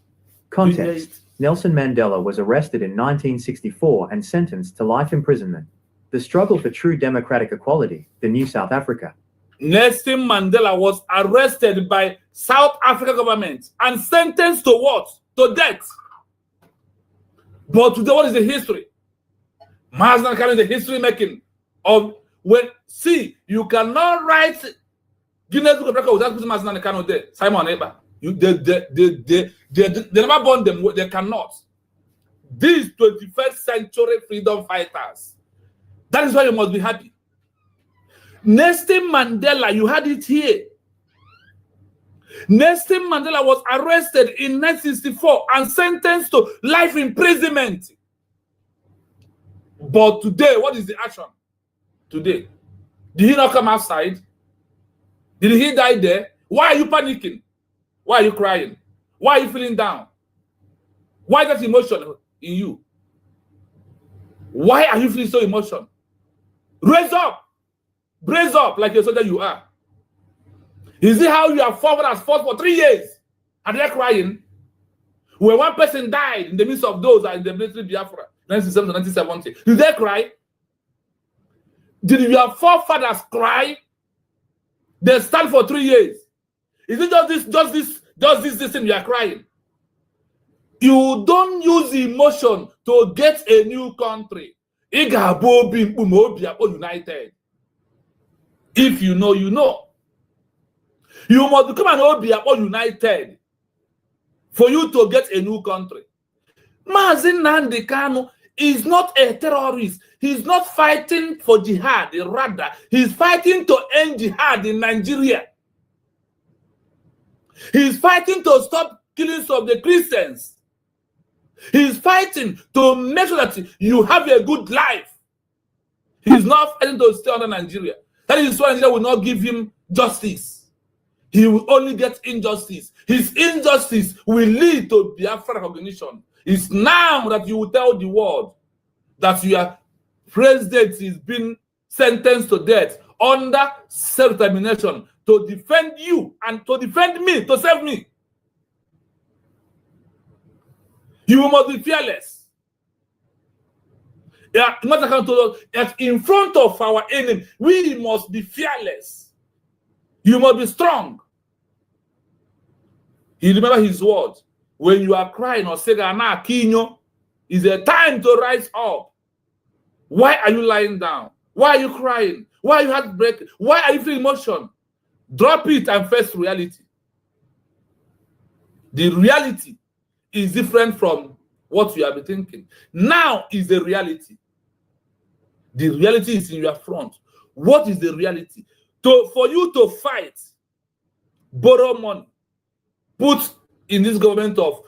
[SPEAKER 2] Context: Nelson Mandela was arrested in 1964 and sentenced to life imprisonment. The struggle for true democratic equality, the new South Africa.
[SPEAKER 1] Nelson Mandela was arrested by South Africa government and sentenced to what? To death. But today, what is the history? Mazen Kanu is the history making of when, see, you cannot write Guinness Book of Records without putting Mazen Kanu there. Simon Eba. They never born them, they cannot. These 21st century freedom fighters. That is why you must be happy. Nelson Mandela, you had it here. Nelson Mandela was arrested in 1964 and sentenced to life imprisonment. But today, what is the action? Today, did he not come outside? Did he die there? Why are you panicking? Why are you crying? Why are you feeling down? Why that emotion in you? Why are you feeling so emotional? Raise up. Brace up like a soldier you are. Is it how your father has fought for 3 years and they're crying? When one person died in the midst of those in the military Biafra, 1970 to 1970, did they cry? Did your forefathers cry? They stand for 3 years. Is it just this thing you are crying? You don't use emotion to get a new country. United. If you know, you know. You must become an Obiakpo United for you to get a new country. Mazen Nnamdi Kanu is not a terrorist. He's not fighting for jihad. Rather, he's fighting to end jihad in Nigeria. He's fighting to stop killings of the Christians. He's fighting to make sure that you have a good life. He's not fighting to stay under Nigeria. That is why Nigeria will not give him justice. He will only get injustice. His injustice will lead to Biafra recognition. It's now that you will tell the world that your president is being sentenced to death under self-determination to defend you and to defend me, to save me. You must be fearless. Yeah, in front of our enemy, we must be fearless. You must be strong. He remember his words. When you are crying or saying, is a time to rise up. Why are you lying down? Why are you crying? Why are you heartbreaking? Why are you feeling emotion? Drop it and face reality. The reality is different from what you have been thinking. Now is the reality. The reality is in your front. What is the reality? For you to fight, borrow money, put in this government of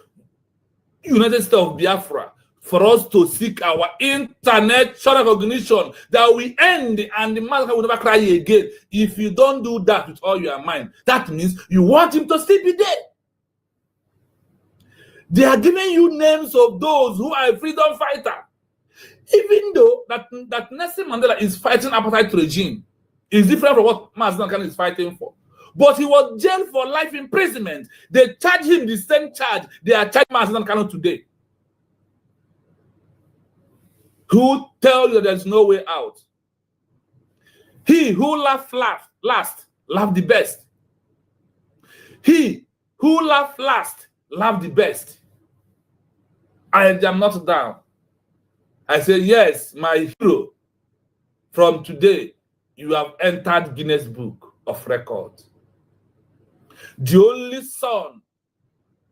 [SPEAKER 1] United States of Biafra, for us to seek our international recognition that we end and the man will never cry again. If you don't do that with all your mind, that means you want him to still be there. They are giving you names of those who are a freedom fighter. Even though that Nelson Mandela is fighting apartheid regime, is different from what Mazen Kanu is fighting for. But he was jailed for life imprisonment. They charge him the same charge they are charging Mazen Kanu today. Who tell you there's no way out? He who laughed last, laughed the best. He who laughed last, laughed the best. I am not down. I say, yes, my hero, from today, you have entered Guinness Book of Records. The only son,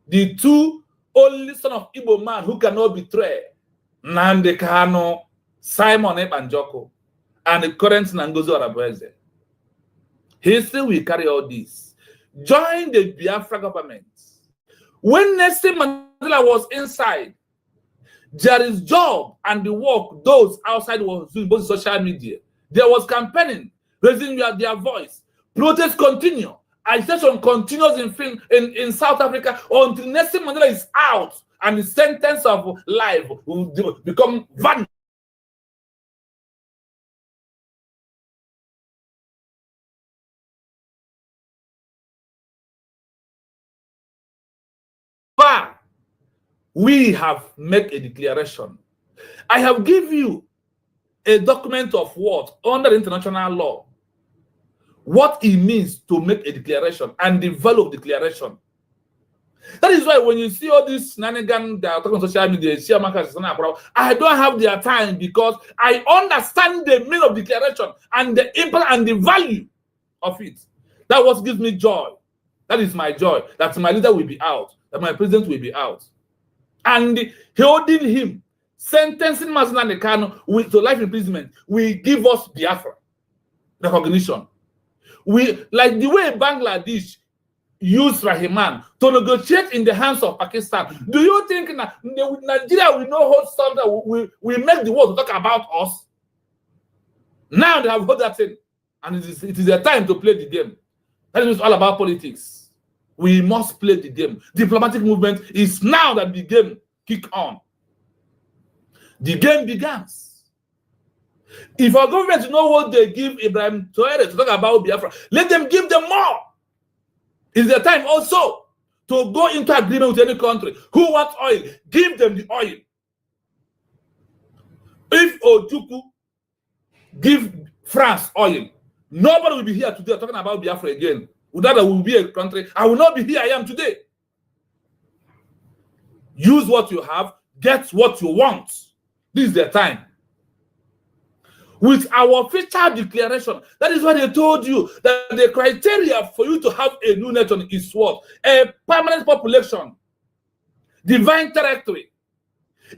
[SPEAKER 1] the two only son of Igbo man who cannot betray, Nnamdi Kanu, Simon Ebanjoko, and the current Nangozo Arabweze. History will carry all this. Join the Biafra government. When Nelson Mandela was inside, There is job and the work those outside was doing, both social media. There was campaigning, raising their voice. Protests continue. Agitation continues in South Africa until Nelson Mandela is out and the sentence of life will become valid. But we have made a declaration. I have given you a document of what under international law, what it means to make a declaration and the value of declaration. That is why when you see all this shenanigans that are talking on social media, I don't have their time because I understand the meaning of declaration and the impact and the value of it. That what gives me joy. That is my joy. That my leader will be out. That my president will be out. And holding him, sentencing Rus Nnamdi Kanu to life imprisonment will give us Biafra recognition. We like the way Bangladesh used Rahman to negotiate in the hands of Pakistan. Do you think Nigeria will not hold something we make the world talk about us? Now they have heard that thing, and it is their time to play the game. That is all about politics. We must play the game. Diplomatic movement is now that the game kick on. The game begins. If our government know what they give Ibrahim Traoré to talk about Biafra, let them give them more. It's the time also to go into agreement with any country who wants oil. Give them the oil. If Ojukwu give France oil, nobody will be here today talking about Biafra again. Without that will be a country, I will not be here I am today. Use what you have, get what you want. This is the time. With our official declaration, that is why they told you that the criteria for you to have a new nation is what? A permanent population, divine territory,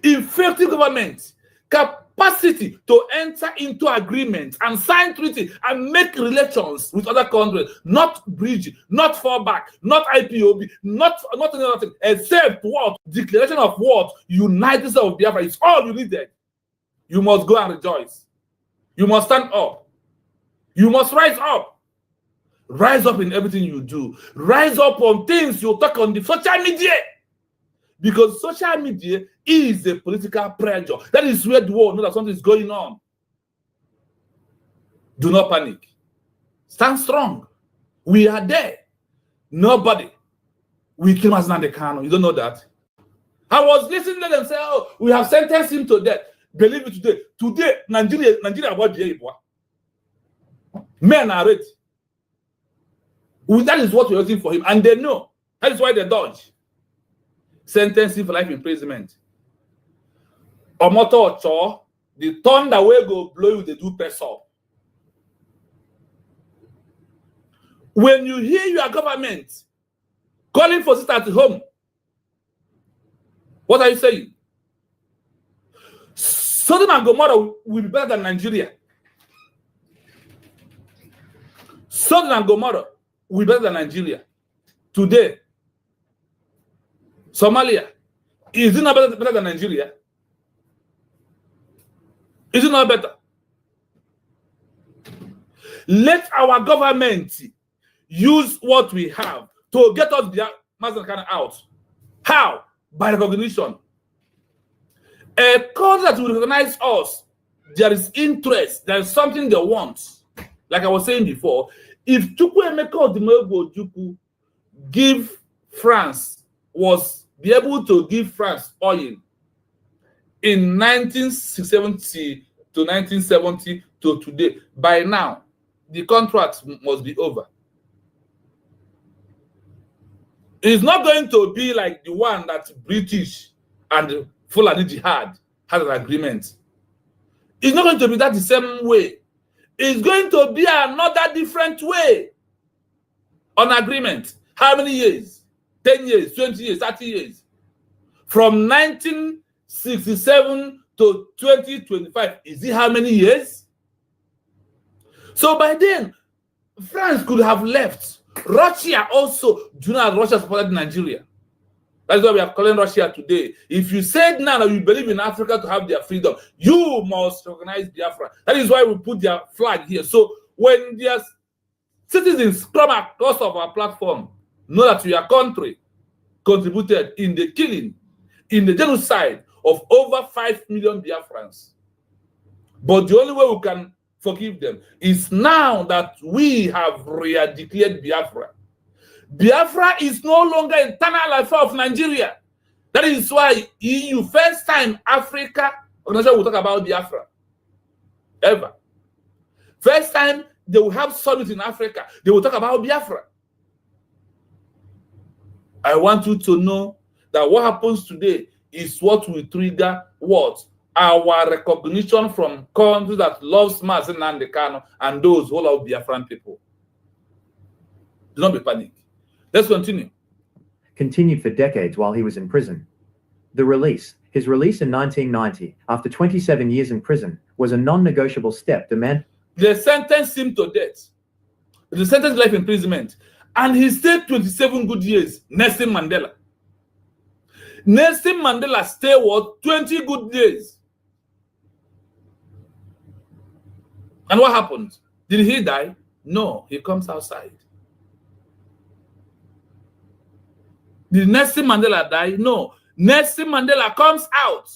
[SPEAKER 1] effective government, capacity to enter into agreement and sign treaty and make relations with other countries, not bridge, not fallback, not IPOB, not anything except what? Declaration of what? United States of Biafra is all you needed. You must go and rejoice. You must stand up. You must rise up. Rise up in everything you do. Rise up on things you talk on the social media. Because social media is a political pressure. That is where the world knows that something is going on. Do not panic. Stand strong. We are there. Nobody will kill Rus Nnamdi Kanu. You don't know that. I was listening to them say, oh, we have sentenced him to death. Believe it today. Today, Nigeria what the men are ready. That is what we're waiting for him. And they know. That is why they dodge. Sentence him for life imprisonment. Omoto Ocho, the thunder will go blow you, they do press up. When you hear your government calling for sit at home, what are you saying? Sodom and Gomorrah will be better than Nigeria. Sodom and Gomorrah will be better than Nigeria. Today, Somalia, is it not better than Nigeria? Is it not better? Let our government use what we have to get us the Rus Nnamdi Kanu out. How? By recognition. A country that will recognize us, there is interest, there is something they want. Like I was saying before, if Chukwuemeka Odumegwu Ojukwu give France, be able to give France oil in 1970 to 1970 to today, by now, the contract must be over. It's not going to be like the one that British and Fulani Jihad had an agreement. It's not going to be that the same way. It's going to be another different way on agreement. How many years? 10 years, 20 years, 30 years. From 1967 to 2025. Is it how many years? So by then, France could have left. Russia also, do you know Russia supported Nigeria? That's why we are calling Russia today. If you said now that you believe in Africa to have their freedom, you must recognize Biafra. That is why we put their flag here. So when their citizens come across of our platform, know that your country contributed in the killing, in the genocide of over 5 million Biafrans. But the only way we can forgive them is now that we have declared Biafra. Biafra is no longer internal affair of Nigeria. That is why EU, first time Africa organization will talk about Biafra. Ever. First time they will have summit in Africa, they will talk about Biafra. I want you to know that what happens today is what will trigger what? Our recognition from countries that love Rus Nnamdi Kanu and those who love Biafran people. Do not be panicked. Let's continue.
[SPEAKER 2] Continued for decades while he was in prison. His release in 1990, after 27 years in prison, was a non-negotiable step demand.
[SPEAKER 1] They sentenced him to death. They sentenced life imprisonment. And he stayed 27 good years. Nelson Mandela. Nelson Mandela stayed what? 20 good days. And what happened? Did he die? No, he comes outside. Did Nelson Mandela die? No. Nelson Mandela comes out.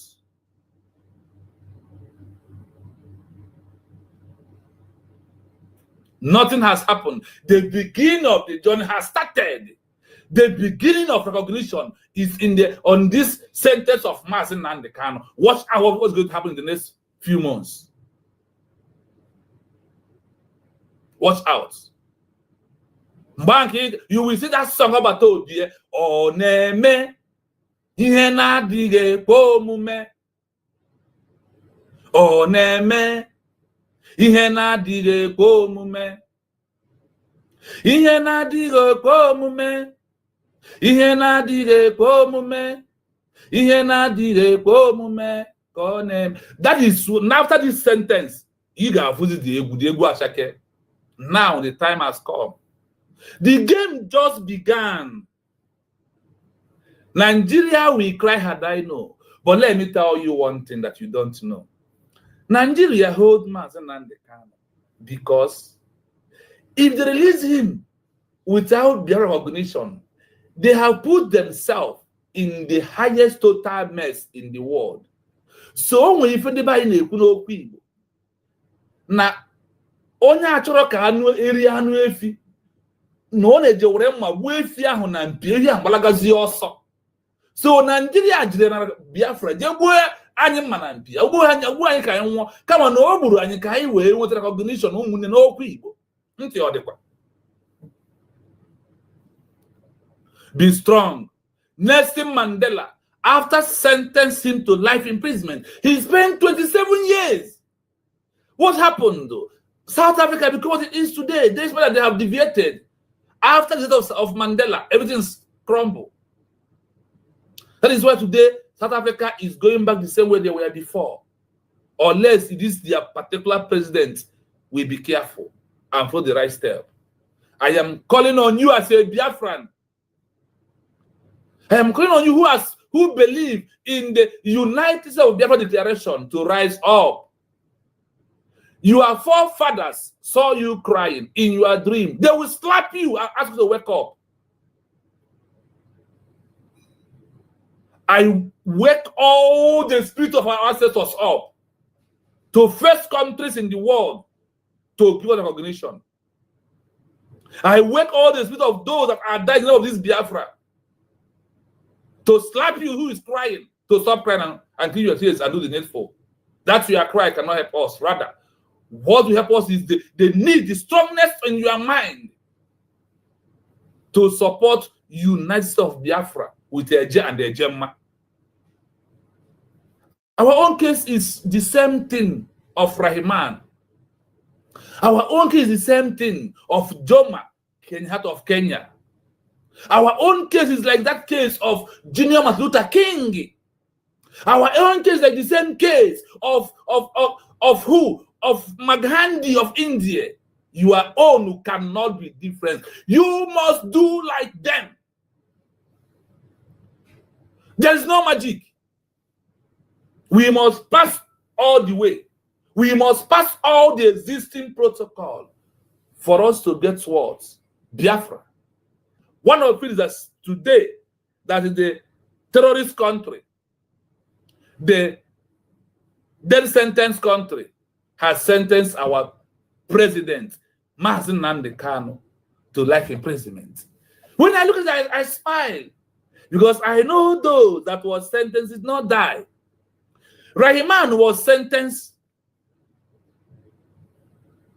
[SPEAKER 1] Nothing has happened. The beginning of the journey has started. The beginning of recognition is on this sentence of Rus Nnamdi Kanu. Watch out what's going to happen in the next few months. Watch out. You will see that song about Odie. Oh, neme. Ihe na-adịghị ekwe omume. Oh, neme. Ihe na-adịghị ekwe omume. Ihe na-adịghị ekwe omume. Ihe na-adịghị ekwe omume. Ihe na-adịghị ekwe omume. That is, after this sentence, you got to visit the Egwu Ashake. Now the time has come. The game just began. Nigeria will cry had I know. But let me tell you one thing that you don't know. Nigeria hold Rus Nnamdi Kanu because if they release him without their recognition, they have put themselves in the highest total mess in the world. So when you find anybody in na onye achọrọ ka anu eri anu efi no na-eje were mma gbuo efi ahụ na mpi ehi agbalagazi ọsọ. So Nigeria jide na Biafra je gbuo anyị mma na mpi gbuo anyị ka anyị nwụọ kama na o gburu anyị ka anyị wee nweta recognition ụmụnne n'okwu Igbo. Ntị ọ dịkwa. Be strong. Nelson Mandela, after sentencing him to life imprisonment, he spent 27 years. What happened though? South Africa became what it is today. Despite that they have deviated. After the death of Mandela, everything's crumbled. That is why today South Africa is going back the same way they were before. Unless it is their particular president, will be careful and follow the right step. I am calling on you as a Biafran. I am calling on you who believe in the United States of Biafra Declaration to rise up. Your forefathers saw you crying in your dream. They will slap you and ask you to wake up. I wake all the spirits of our ancestors up to first countries in the world to give us recognition. I wake all the spirits of those that are dying of this Biafra to slap you who is crying, to stop crying and clean your tears and do the needful. That your cry cannot help us. Rather, what will help us is the need, the strongness in your mind to support United States of Biafra with the Eje and the Ejema. Our own case is the same thing of Rahiman. Our own case is the same thing of Joma, Kenyatta of Kenya. Our own case is like that case of Junior Martin Luther King. Our own case is like the same case of who? Of Maghandi of India. Your own cannot be different. You must do like them. There's no magic. We must pass all the way. We must pass all the existing protocol for us to get towards Biafra. One of it is that today, that is the terrorist country, the death sentence country, has sentenced our president, Rus Nnamdi Kanu, to life imprisonment. When I look at that, I smile, because I know those that was sentenced did not die. Rahman was sentenced.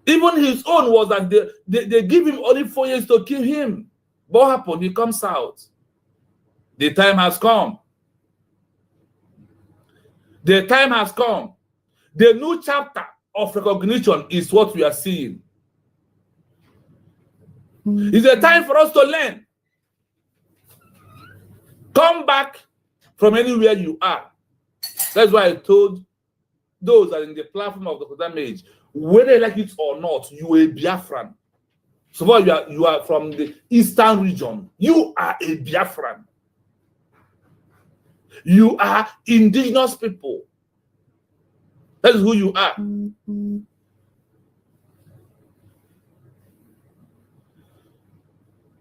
[SPEAKER 1] Even his own was that they give him only 4 years to kill him. But what happened? He comes out. The time has come. The time has come. The new chapter of recognition is what we are seeing. It's a time for us to learn. Come back from anywhere you are. That's why I told those that are in the platform of the damage, whether you like it or not, you are a Biafran. So far you are from the eastern region. You are a Biafran. You are indigenous people. That is who you are.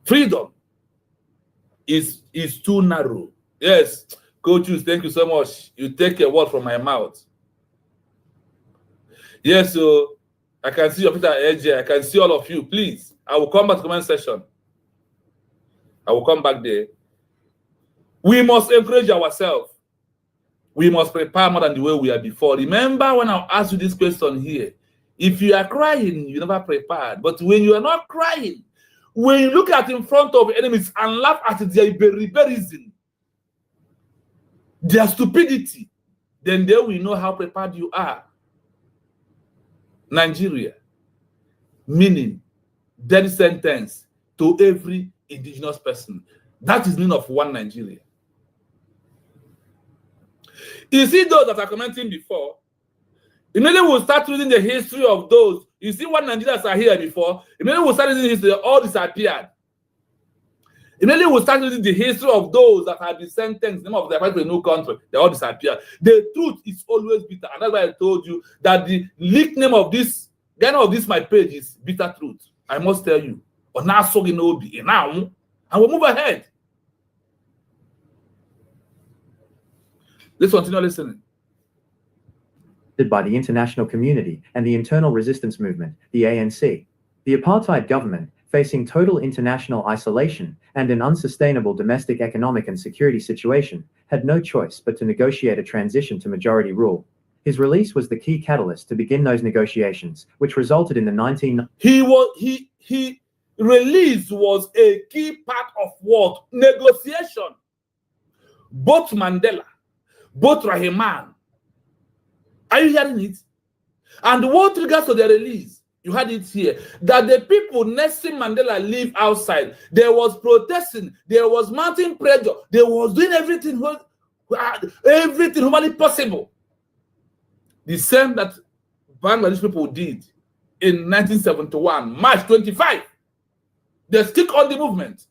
[SPEAKER 1] Freedom is too narrow. Yes, coaches, thank you so much. You take a word from my mouth. Yes, so I can see your Peter AJ. I can see all of you. Please, I will come back to the comment section. I will come back there. We must encourage ourselves. We must prepare more than the way we are before. Remember when I asked you this question here, if you are crying, you never prepared. But when you are not crying, when you look at in front of enemies and laugh at their barbarism, their stupidity, then there we know how prepared you are. Nigeria, meaning death sentence to every indigenous person. That is the meaning of one Nigeria. You see those that are commenting before, immediately we'll start reading the history of those. You see what Nigerians are here before, immediately we'll start reading the history, all disappeared. Immediately we'll start reading the history of those that have been sentenced in the name of their country to a new country, they all disappeared. The truth is always bitter, and that's why I told you that the leak name of this, the name of this my page is Bitter Truth. I must tell you. And we'll move ahead. Let's continue listening.
[SPEAKER 2] By the international community and the internal resistance movement, the ANC. The apartheid government, facing total international isolation and an unsustainable domestic economic and security situation, had no choice but to negotiate a transition to majority rule. His release was the key catalyst to begin those negotiations, which resulted in the
[SPEAKER 1] He release was a key part of what? Negotiation. Both Mandela, both Rahman. Are you hearing it? And what regards to the release, you had it here, that the people Nelson Mandela live outside. There was protesting, there was mounting pressure, they was doing everything humanly possible. The same that Bangladesh people did in 1971, March 25. They stick on the movement.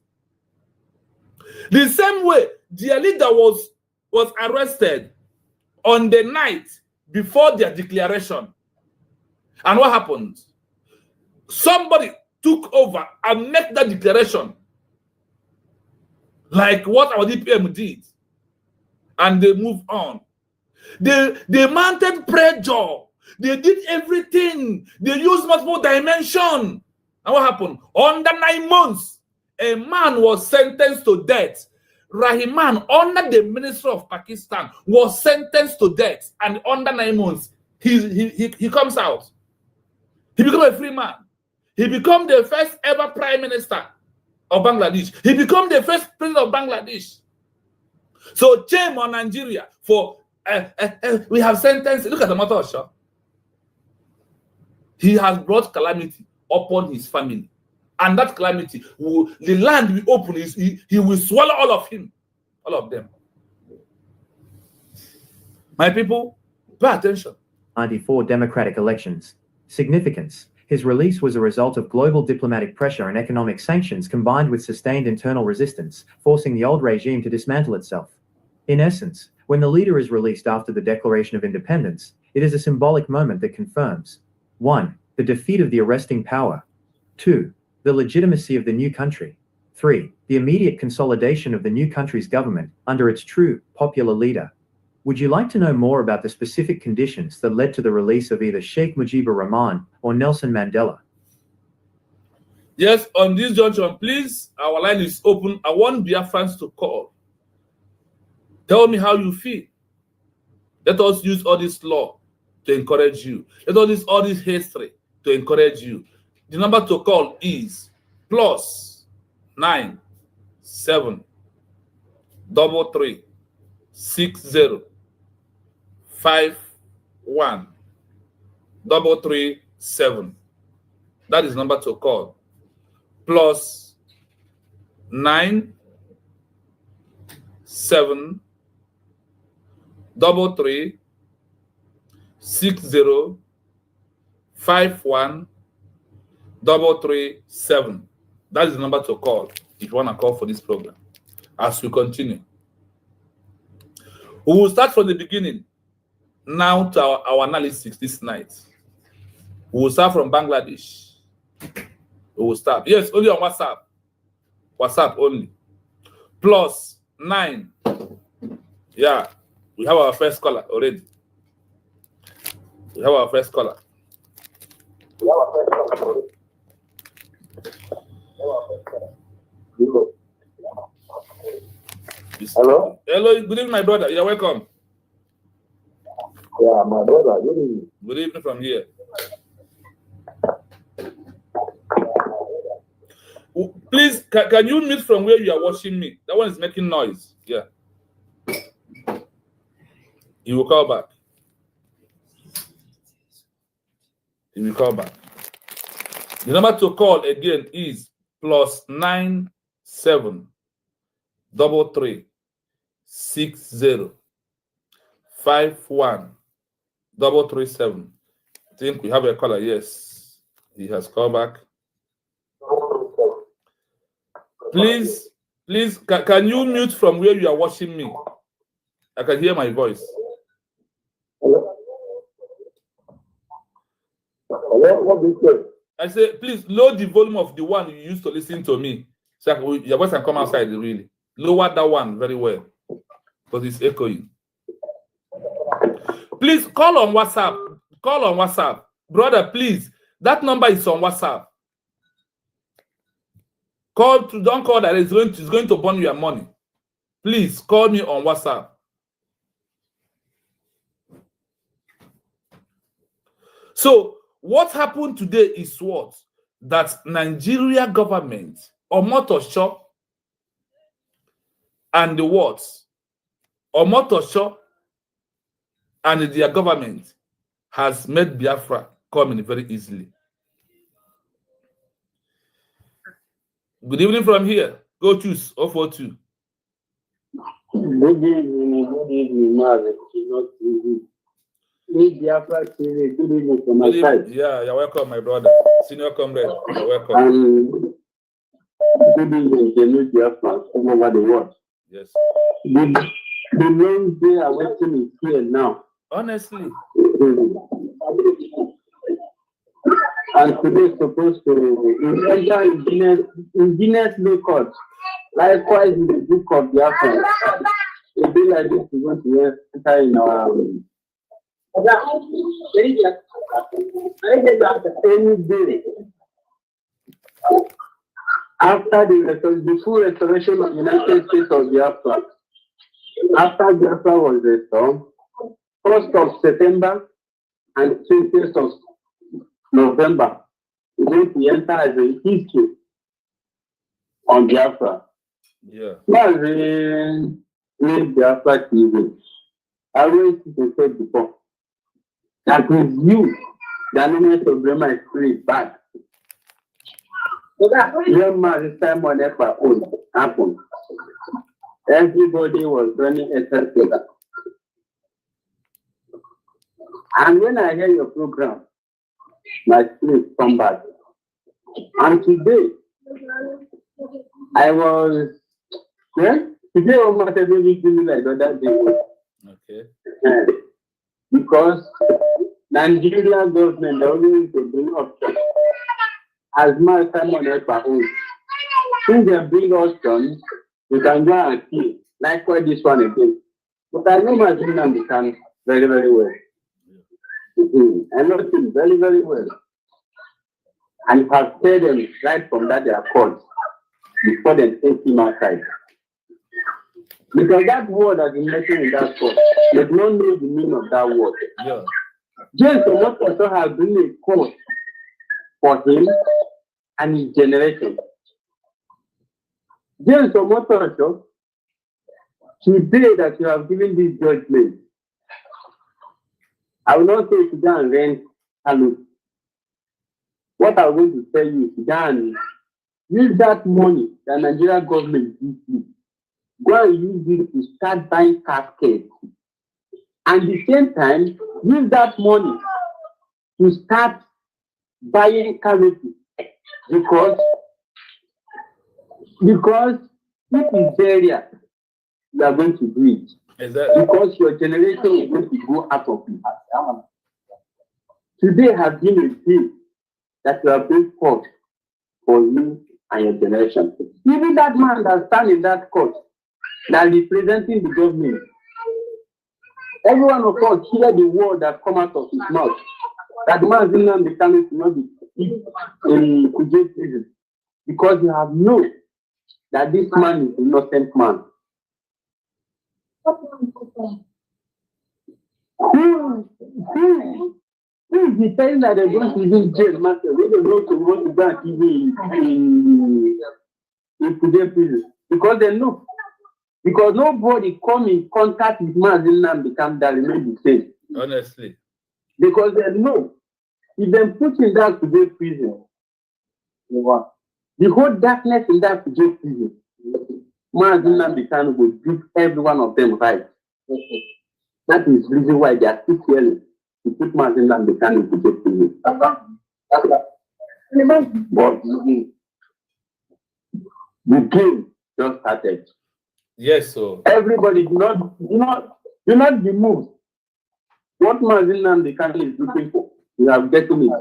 [SPEAKER 1] The same way, their leader was arrested on the night before their declaration. And what happened? Somebody took over and made that declaration, like what our DPM did, and they moved on. They mounted pressure. They did everything. They used multiple dimensions. And what happened? Under 9 months, a man was sentenced to death. Rahman, under the Ministry of Pakistan, was sentenced to death. And under 9 months, he comes out. He becomes a free man. He becomes the first ever Prime Minister of Bangladesh. He becomes the first President of Bangladesh. So shame on Nigeria for we have sentenced. Look at the matter of Shah. He has brought calamity upon his family. And that calamity, the land we open, he will swallow all of him. All of them. My people, pay attention.
[SPEAKER 2] 94 democratic elections. Significance. His release was a result of global diplomatic pressure and economic sanctions combined with sustained internal resistance, forcing the old regime to dismantle itself. In essence, when the leader is released after the Declaration of Independence, it is a symbolic moment that confirms 1. The defeat of the arresting power, 2. The legitimacy of the new country, 3. The immediate consolidation of the new country's government under its true, popular leader. Would you like to know more about the specific conditions that led to the release of either Sheikh Mujibur Rahman or Nelson Mandela?
[SPEAKER 1] Yes, on this junction, please, our line is open. I want Biafrans to call. Tell me how you feel. Let us use all this law to encourage you. Let us use all this history to encourage you. The number to call is +9 7 3 60 51 337. That is number to call. +9 7 3 60 51 337. That is the number to call if you want to call for this program. As we continue, we will start from the beginning now to our analysis this night. We will start from Bangladesh. We will start. Yes, only on WhatsApp. WhatsApp only. +9. Yeah, we have our first caller already. We have our first caller.
[SPEAKER 3] Hello?
[SPEAKER 1] Hello, good evening, my brother. You're welcome.
[SPEAKER 3] Yeah, my brother, good evening.
[SPEAKER 1] Good evening from here. Please, can you mute from where you are watching me? That one is making noise. Yeah. You will call back. You will call back. The number to call again is +9 7 3 60 51 337. I think we have a caller. Yes, he has called back. Please, can you mute from where you are watching me? I can hear my voice.
[SPEAKER 3] Hello? Hello? What do you say?
[SPEAKER 1] I say, please lower the volume of the one you used to listen to me. So your voice can come outside, really. Lower that one very well. Because it's echoing. Please call on WhatsApp. Call on WhatsApp. Brother, please. That number is on WhatsApp. Don't call that. It's going to burn your money. Please call me on WhatsApp. So what happened today is what? That Nigeria government, Omotosho, and the what? Omotosho and their government has made Biafra come in very easily. Good evening from here. Go choose 042.
[SPEAKER 3] Good evening, Mark. Biafra, good evening from my side.
[SPEAKER 1] Yeah, you're welcome, my brother. Senior comrade, you're welcome.
[SPEAKER 3] Good evening, the new Biafra all over the world.
[SPEAKER 1] Yes.
[SPEAKER 3] The long day awaiting is here now.
[SPEAKER 1] Honestly.
[SPEAKER 3] And today is supposed to enter in Guinness record. Likewise, in the book of Biafra, a day like this is going to enter in our any day. After the full restoration of the United States of Biafra, after Biafra was restored, 1st of September and 20th of November, is going to enter as a history on Biafra.
[SPEAKER 1] Yeah.
[SPEAKER 3] That's the Biafra TV. I always said before that with you, the element of Brahma is free back. Young man, this time on EPA happened. Everybody was running a together. And when I hear your program, my spirit come back. And today, I was Today, almost everything like that day.
[SPEAKER 1] Okay.
[SPEAKER 3] Because Nigeria government always to bring options as much time on their own. Since they bring options, you can go and see. Likewise, this one again. But I know my Nnamdi Kanu very, very well. I know him very, very well. And have paid them right from that their court before they take him outside. Because that word that he mentioned in that court, they don't know the meaning of that word.
[SPEAKER 1] Yeah.
[SPEAKER 3] James also has been a court for him and his generation. James Omotorosho, today that you have given this judgment, I will not say to go and rent Kanu. What I'm going to tell you is go and use that money that Nigeria government gives you. Go and use it to start buying caskets. And at the same time, use that money to start buying canopy. Because if it's area, you are going to do it.
[SPEAKER 1] Exactly.
[SPEAKER 3] Because your generation is going to go out of it. Today has been a day that you have been fought for you and your generation. Even that man that stands in that court, that is representing the government, every one of us hear the word that come out of his mouth. That the man Nnamdi Kanu to not be in Kuje prison. Because you have known that this man is an innocent man. Who is the person that they're going to use jail master? We don't know to want to go and TV in Kuje prison. Because they know. Because nobody come in contact with man Nnamdi Kanu that remain the same.
[SPEAKER 1] Honestly.
[SPEAKER 3] Because they know if they put in that Kuje prison, the whole darkness in that Kuje prison, man Nnamdi Kanu will give every one of them right. That is the reason why they are still failing to put man Nnamdi Kanu in Kuje prison. But the game just started.
[SPEAKER 1] Yes, so
[SPEAKER 3] Everybody do not be moved. What man Nnamdi Kanu is looking for, you have gotten it.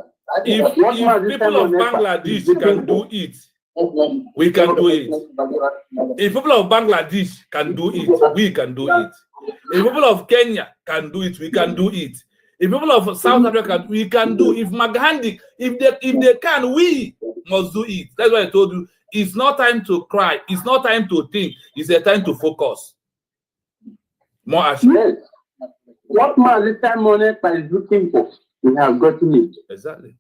[SPEAKER 1] if people of Bangladesh can do it, we can do it. If people of Bangladesh can do it, we can do it. If people of Kenya can do it, we can do it. If people of South Africa, we can do. If Maghandik, if they can, we must do it. That's why I told you. It's not time to cry. It's not time to think. It's a time to focus. More action.
[SPEAKER 3] Yes. What man this time Monepa is looking for, we have gotten it.
[SPEAKER 1] Exactly.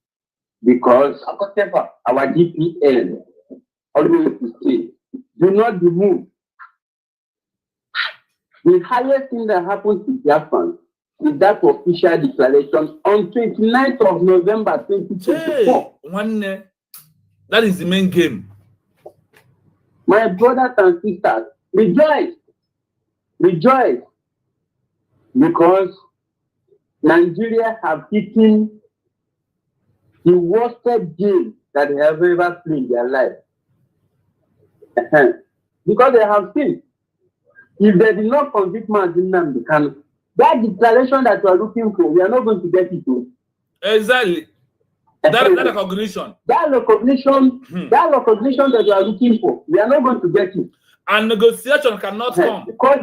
[SPEAKER 3] Because our DPL always say, do not be moved. The highest thing that happens to Japan is that official declaration on 29th of November 2024.
[SPEAKER 1] Hey, that is the main game.
[SPEAKER 3] My brothers and sisters, rejoice. Rejoice. Because Nigeria have eaten the worst game that they have ever played in their life. Because they have seen, if they did not convict Nnamdi Kanu, that declaration that we are looking for, we are not going to get it.
[SPEAKER 1] Exactly. That recognition.
[SPEAKER 3] That recognition that you are looking for, we are not going to get it.
[SPEAKER 1] And negotiation cannot come.
[SPEAKER 3] Because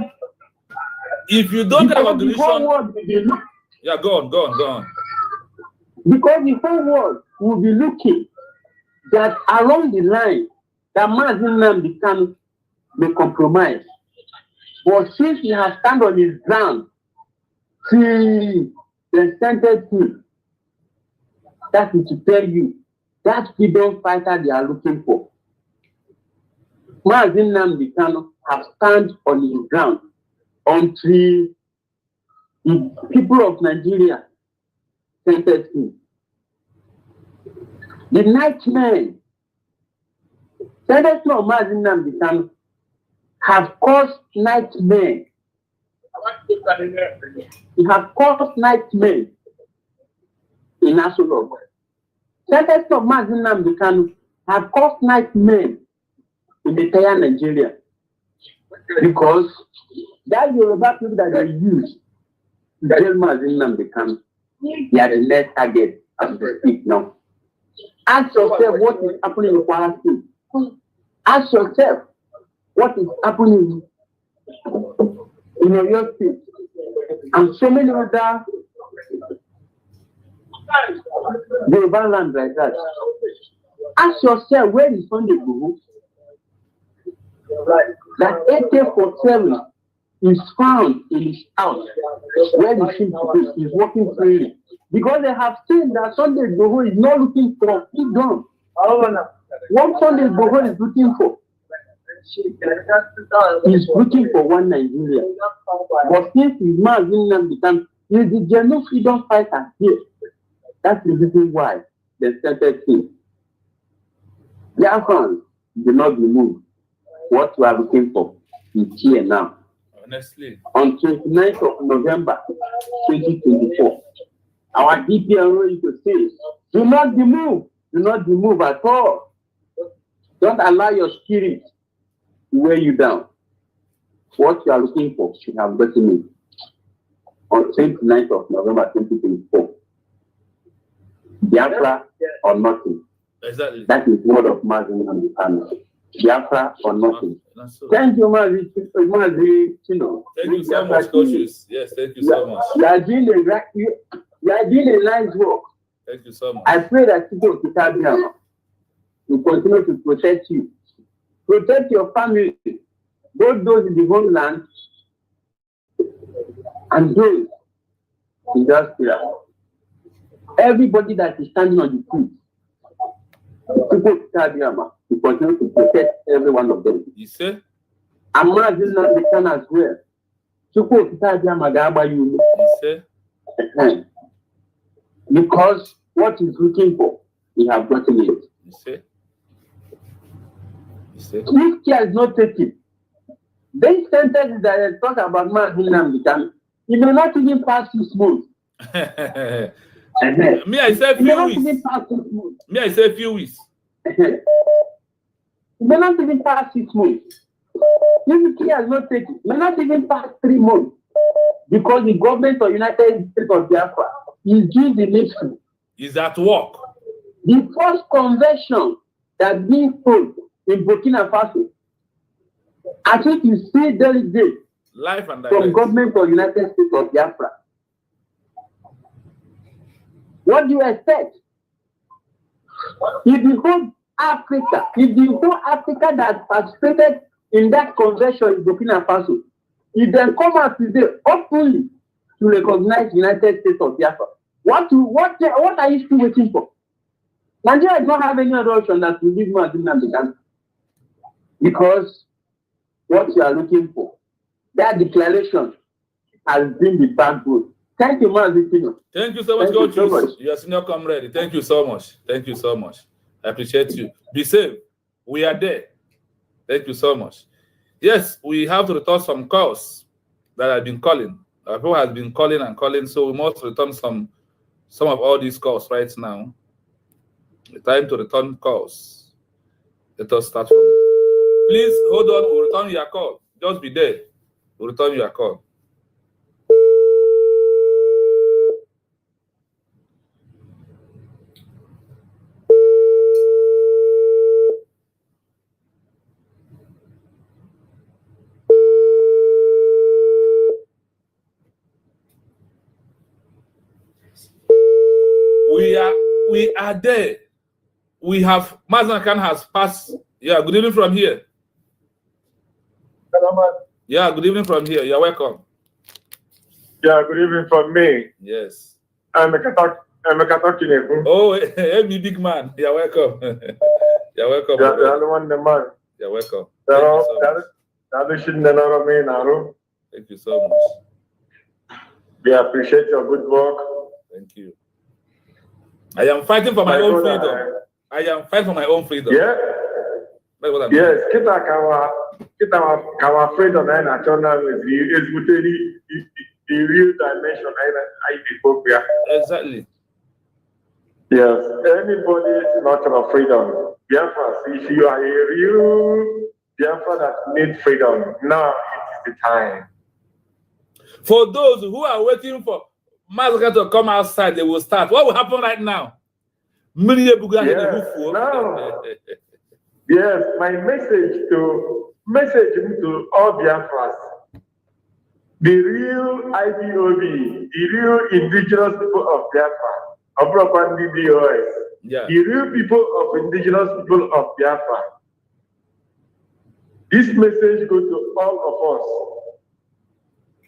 [SPEAKER 1] if you don't get recognition, yeah, go on.
[SPEAKER 3] Because the whole world will be looking that along the line, that man Nnamdi Kanu may compromise. But since he has stand on his ground, see the sentence him. That is to tell you that freedom fighter they are looking for. Man Nnamdi Kanu have stand on his ground until the people of Nigeria sentenced him. The nightmen, sentencing of Man Nnamdi Kanu have caused nightmen. It has caused nightmen in Asolog. Sentencing of Man Nnamdi Kanu have caused nightmen in the entire Nigeria. Because that Yoruba people that they use to tell Mazi Nnamdi Kanu, they are the next target as they speak now. Ask yourself what is happening in Kwara State. Ask yourself what is happening in your state and so many other Yoruba land like that. Ask yourself where is Sunday Igboho? That AK-47 is found in his house where the ship is working freely. Because they have seen that Sunday Igboho is not looking for freedom. What Sunday Igboho is looking for? He's looking for one Nigeria. But since he's not Nnamdi Kanu, he's the genuine freedom fighter here. That's the reason why they started him. Biafrans do not be moved. What you are looking for is here now.
[SPEAKER 1] Honestly.
[SPEAKER 3] On 29th of November 2024, our DPRO is to say, do not be moved. Do not be moved at all. Don't allow your spirit to weigh you down. What you are looking for should have gotten it. On 29th of November 2024. Biafra or nothing.
[SPEAKER 1] Exactly.
[SPEAKER 3] That is word of Mazi Nnamdi Kanu. Biafra or nothing.
[SPEAKER 1] So.
[SPEAKER 3] Thank you, Mazi.
[SPEAKER 1] Thank you so much, coaches. Yes, thank you so much.
[SPEAKER 3] You are doing a nice work.
[SPEAKER 1] Thank you so much.
[SPEAKER 3] I pray that people of Kitabiam will continue to protect you. Protect your family, both those in the homeland and those in diaspora. Everybody that is standing on the street, people of Kitabiam will continue to protect every one of them.
[SPEAKER 1] You see?
[SPEAKER 3] I'm not doing the can as well. People of Kitabiam are you.
[SPEAKER 1] You
[SPEAKER 3] see? Because what he's looking for, he has gotten it.
[SPEAKER 1] You see? You see?
[SPEAKER 3] If care is not taken, they sentence that they talk about Mazi Nnamdi Kanu, he may not even pass 6 months.
[SPEAKER 1] Me, I say few weeks. Me, I say few weeks.
[SPEAKER 3] He may not even pass 6 months. If care is not taken, he may not even pass 3 months. Because the government of United States of Biafra is doing the nation.
[SPEAKER 1] Is at work.
[SPEAKER 3] The first convention that being held in Burkina Faso, I think you see delegates
[SPEAKER 1] Life and
[SPEAKER 3] from government of United States of Biafra. What do you expect? If the whole Africa that participated in that convention in Burkina Faso, if they come out today openly to recognize United States of Biafra, what are you still waiting for? Nigeria does not have any other option than to leave Mazi Nnamdi Kanu. Because what you are looking for, that declaration has been the backbone. Thank you, Mazi Kanu.
[SPEAKER 1] Thank you so much, Coach. You are senior comrade. Thank you so much. Thank you so much. I appreciate you. Be safe. We are there. Thank you so much. Yes, we have to return some calls that I've been calling. People have been calling and calling, so we must return some of all these calls right now. The time to return calls. Let us start from. Please hold on. We'll return your call. Just be there. We'll return your call. We are there. We have Mazi Nnamdi Kanu has passed. Yeah, good evening from here.
[SPEAKER 4] Hello,
[SPEAKER 1] yeah, good evening from here. You're welcome.
[SPEAKER 4] Yeah, good evening from me.
[SPEAKER 1] Yes.
[SPEAKER 4] I'm a Catholic.
[SPEAKER 1] Oh, hey, big man. You're welcome. You're welcome.
[SPEAKER 4] Yeah, man.
[SPEAKER 1] You're welcome. Thank you so much.
[SPEAKER 4] We appreciate your good work.
[SPEAKER 1] Thank you. I am fighting for my own freedom. I am fighting for my own freedom.
[SPEAKER 4] Yeah.
[SPEAKER 1] That's what I'm
[SPEAKER 4] yes, our freedom and national is the real dimension I
[SPEAKER 1] exactly.
[SPEAKER 4] Yes. Anybody is not of freedom. Yes, if you are a real Biafra that need freedom. Now it is the time.
[SPEAKER 1] For those who are waiting for Massacre to come outside, they will start. What will happen right now?
[SPEAKER 4] Yes, now, yes, my message to all Biafras, the real IBOB, the real indigenous people of Biafra, of Propandi DOS, the real people of indigenous people of Biafra. This message goes to all of us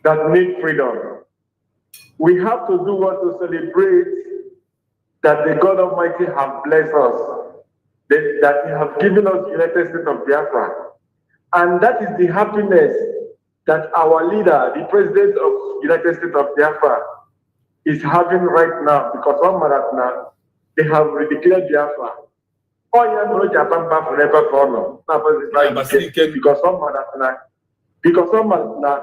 [SPEAKER 4] that need freedom. We have to do what to celebrate that the God Almighty has blessed us, that He has given us the United States of Biafra. And that is the happiness that our leader, the President of the United States of Biafra, is having right now, because one month now, they have redeclared Biafra. Oh, yeah, no, Japan forever for because one month now,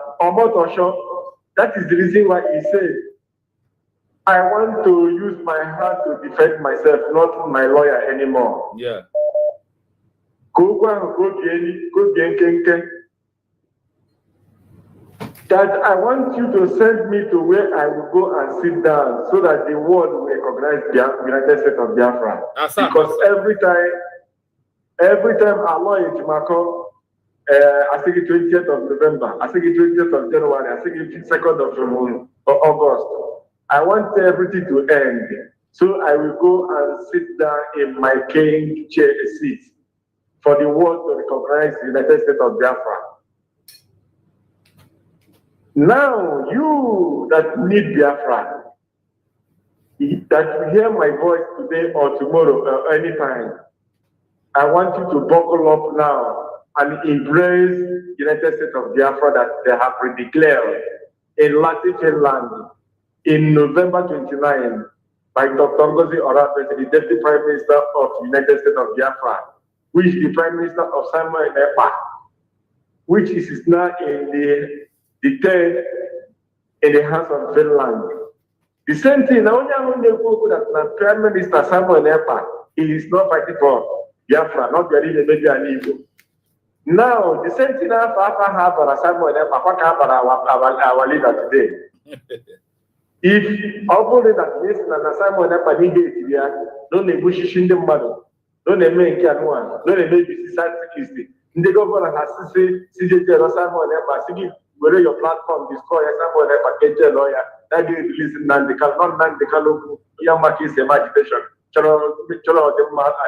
[SPEAKER 4] that is the reason why he said, I want to use my hand to defend myself, not my lawyer anymore.
[SPEAKER 1] Yeah.
[SPEAKER 4] That I want you to send me to where I will go and sit down so that the world will recognize the United States of Biafra. Because every time our lawyer Jimako, I think it's 20th of November, I think it's 20th of January, I think it's 2nd of August. I want everything to end. So I will go and sit down in my king chair seat for the world to recognize the United States of Biafra. Now, you that need Biafra, that you hear my voice today or tomorrow or anytime, I want you to buckle up now and embrace the United States of Biafra that they have declared in Latin Finland in November 29 by Dr. Ngozi Oratwe, the Deputy Prime Minister of the United States of Biafra, which is the Prime Minister of Samuel Epa, which is now in the third in the hands of Finland. The same thing, now that Prime Minister Samuel Epa, he is not fighting for Biafra, not getting the media and evil. Now, the same thing have Samuel Epa, our leader today. If all that listen and Samuel Epa needed no negotiation the model, no name no maybe society. The government has to say, CJJ Samuel Epa, where your platform destroy Samuel Epa, get lawyer, that is releasing Nnamdi Kanu, not Nnamdi Kanu, Yamaki is agitation, Cholo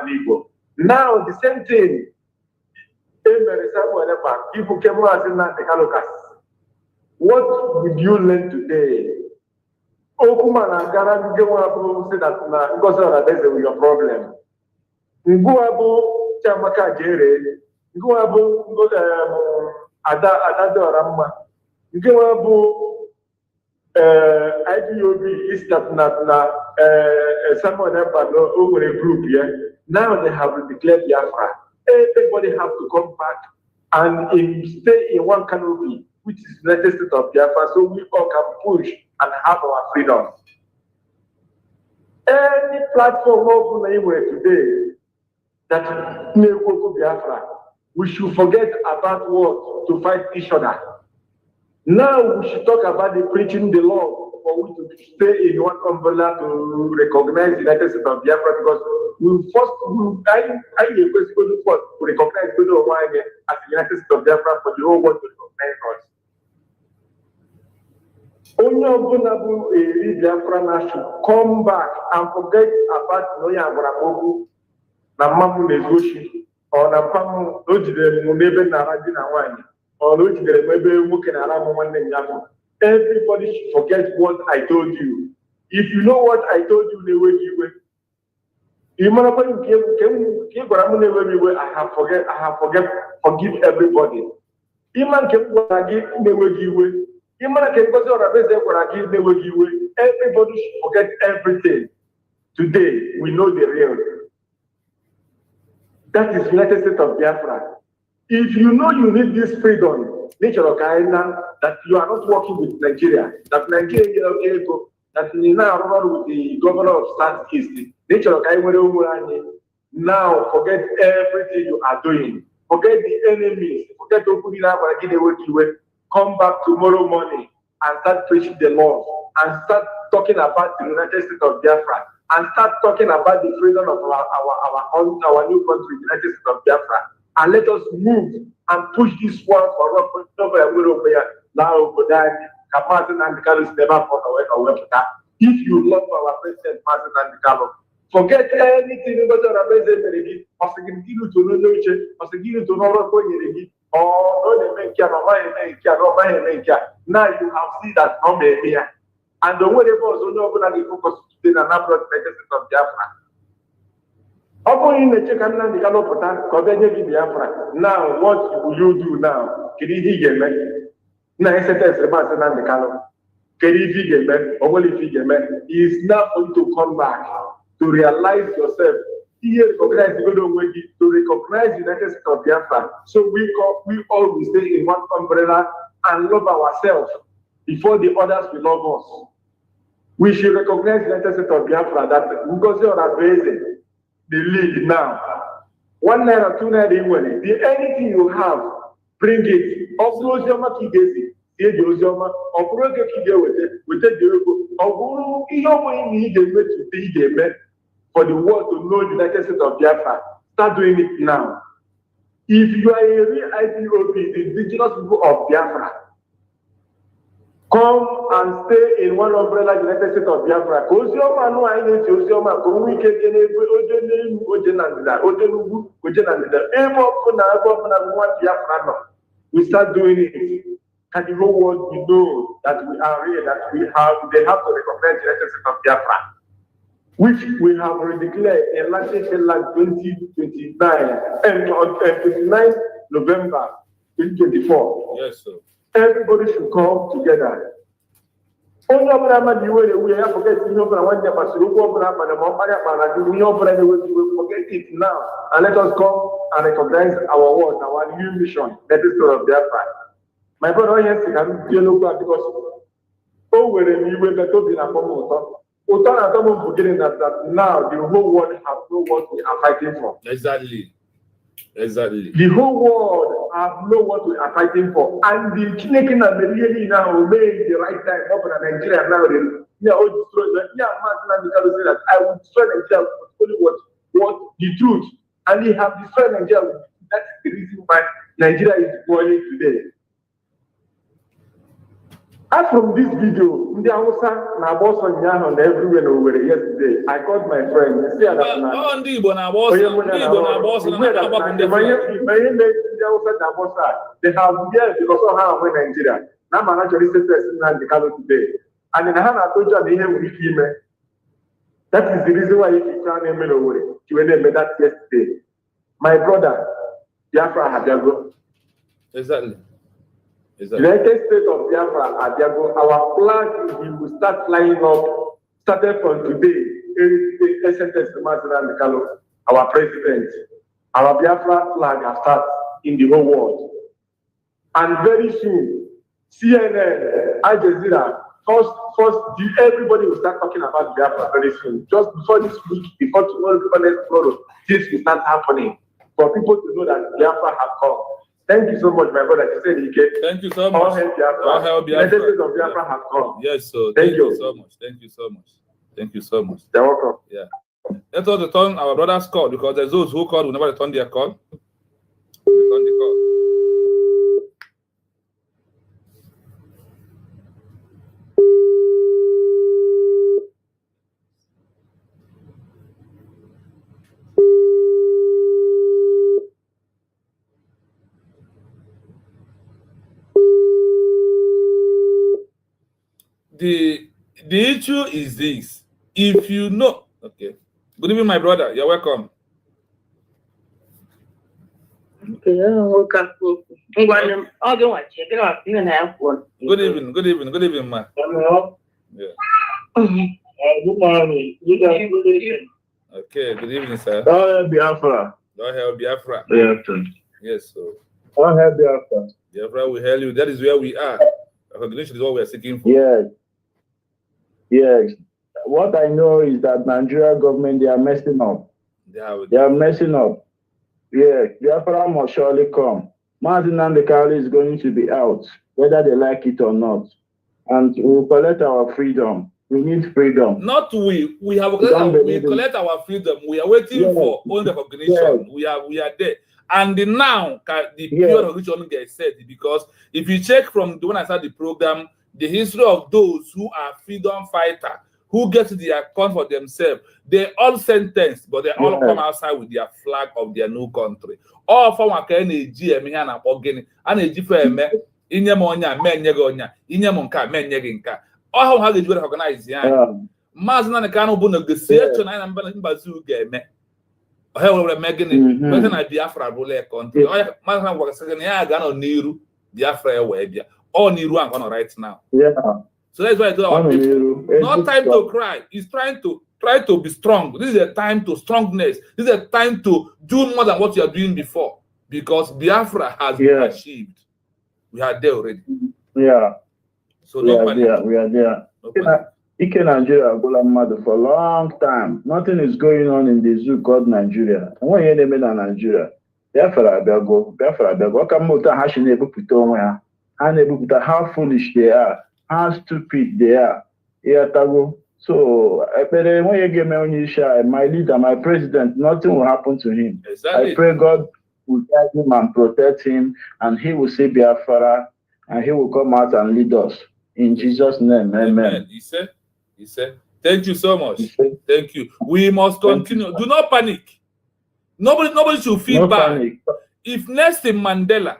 [SPEAKER 4] and Igbo. Now, the same thing, Samuel Epa, people came out in Nnamdi Kanu. What did you learn today? Okuma and Gara, you want to say that because that's your problem. Nguabu Chamaka Jere, Nguabu Ada Ramma, Nguabu IPOB is that someone over a group here. Now they have declared Biafra. Everybody have to come back and stay in one canopy, which is the United States of Biafra, so we all can push and have our freedom. Any platform open anywhere today that may go to Biafra, we should forget about what to fight each other. Now we should talk about the preaching the law for we to stay in one umbrella to recognize the United States of Biafra, because I to recognize the as the United States of Biafra for the whole world to recognize us. Only Obunabu Biafra should come back and forget about Noya Waramogu, Namamu Negoshi, or Napamu Ojide Munebe Narajina Wani, or Ojide Mebe Mukenaramu Yamu. Everybody should forget what I told you. If you know what I told you, the way you were. I have forgive everybody. Everybody should forget everything. Today, we know the real. That is United States of Biafra. If you know you need this freedom, nature of that you are not working with Nigeria, that Nigeria that you now run with the governor of Southeast, nature of now forget everything you are doing forget the enemies, forget come back tomorrow morning and start preaching the law and start talking about the United States of Biafra and start talking about the freedom of our new country, the United States of Biafra. And let us move and push this one for us. If you love our president, Martin and Kano, forget anything about our president, now you have seen that from here. And the way it was only open the focus today and not brought the United States of Biafra. Now, what will you do now? Can you hear me? Now, I said, he is now going to come back to realize yourself. Here, to recognize the United States of Biafra. So we all will stay in one umbrella and love ourselves before the others will love us. We should recognize the United States of Biafra that because you are raising the league now. 1 naira, 2 naira, anything you have, bring it. Upload your market. For the world to know the United States of Biafra, start doing it now. If you are a real IPOB, the indigenous people of Biafra, come and stay in one umbrella, United States of Biafra. We start doing it. And the whole world will know that we are real, that they have to recognize the United States of Biafra, which we have already declared in last 2029 and on 29 November 2024.
[SPEAKER 1] Yes, sir.
[SPEAKER 4] Everybody should come together. Forget it now and let us come and recognize our world, our new mission, that is of Biafra. My brother, yes, I can because that now the whole world has know what we are fighting for.
[SPEAKER 1] Exactly.
[SPEAKER 4] The whole world have know what we are fighting for. And the Chineke and the really now made the right time up in Nigeria now. I will destroy Nigeria only what the truth. And they have destroyed Nigeria. That's the reason why Nigeria is boiling today. As from this video, everywhere over yesterday, I called my friend. They have yes, because of how we Nigeria. Now man actually says the Kanu today. And in Hana told you that is the reason why you can't name it over. You made that yesterday. My brother, Biafra Hadiago.
[SPEAKER 1] Exactly.
[SPEAKER 4] United States of Biafra, our flag we will start flying up, started from today. Our president, our Biafra flag has started in the whole world. And very soon, CNN, Al Jazeera, everybody will start talking about Biafra very soon. Just before this week, before tomorrow, this will start happening for people to know that Biafra has come. Thank you so much, my brother.
[SPEAKER 1] Thank you so much.
[SPEAKER 4] All help Biafra. United States of Biafra has come.
[SPEAKER 1] Yes, sir. Thank you so much. Thank you so much. Thank you so much.
[SPEAKER 4] You're welcome.
[SPEAKER 1] Yeah. Let us return our brother's call because there's those who call will never return their call. Return the call. The issue is this. If you know, okay. Good evening, my brother. You're welcome.
[SPEAKER 5] Okay,
[SPEAKER 1] Good evening, man. Yeah.
[SPEAKER 3] Good morning.
[SPEAKER 1] Okay, good evening, sir.
[SPEAKER 3] Biafra.
[SPEAKER 1] Biafra. Yes, so.
[SPEAKER 3] Biafra.
[SPEAKER 1] Biafra will hail you. That is where we are. Recognition is what we are seeking for.
[SPEAKER 3] Yes. What I know is that Nigeria government, they are messing up. They are messing up. Yeah, Biafra must surely come. Mazi Nnamdi Kanu is going to be out, whether they like it or not. And we will collect our freedom. We need freedom.
[SPEAKER 1] Not we. We have we collect our freedom. We are waiting for own recognition.
[SPEAKER 3] Yes.
[SPEAKER 1] We are there. And now the period of which one gets said, because if you check from the when I started the program, the history of those who are freedom fighters, who get their account for themselves, they all sentenced, but they all come outside with their flag of their new country. All from a kind of GM and organic and a different inyamonya, men yagonya, inyamonka, men yaginka. All how they organize the Mazna Kanu Buno Gesier, and I'm going to bazoo game. However, Megan, better I Biafra Bole country. Mazna was second year, Gano Niru, Biafra Webia, or Niru right now.
[SPEAKER 3] Yeah.
[SPEAKER 1] So that's why I tell our people, not time to cry. It's trying to be strong. This is a time to strongness. This is a time to do more than what you are doing before. Because Biafra has been achieved. We are there already.
[SPEAKER 3] Yeah.
[SPEAKER 1] So no panic.
[SPEAKER 3] We are there. Ike Nigeria Gola for a long time. Nothing is going on in the zoo called Nigeria. And when you name it Nigeria, Biafra Bego. Kamuta Hashine Buputonga. How foolish they are. How stupid they are. So, when you give me my leader, my president, nothing will happen to him.
[SPEAKER 1] Exactly.
[SPEAKER 3] I pray God will guide him and protect him, and he will see Biafra, and he will come out and lead us. In Jesus' name, amen.
[SPEAKER 1] He said, thank you so much. Thank you. We must continue. Do not panic. Nobody should feel bad.
[SPEAKER 3] Panic.
[SPEAKER 1] If Nelson Mandela,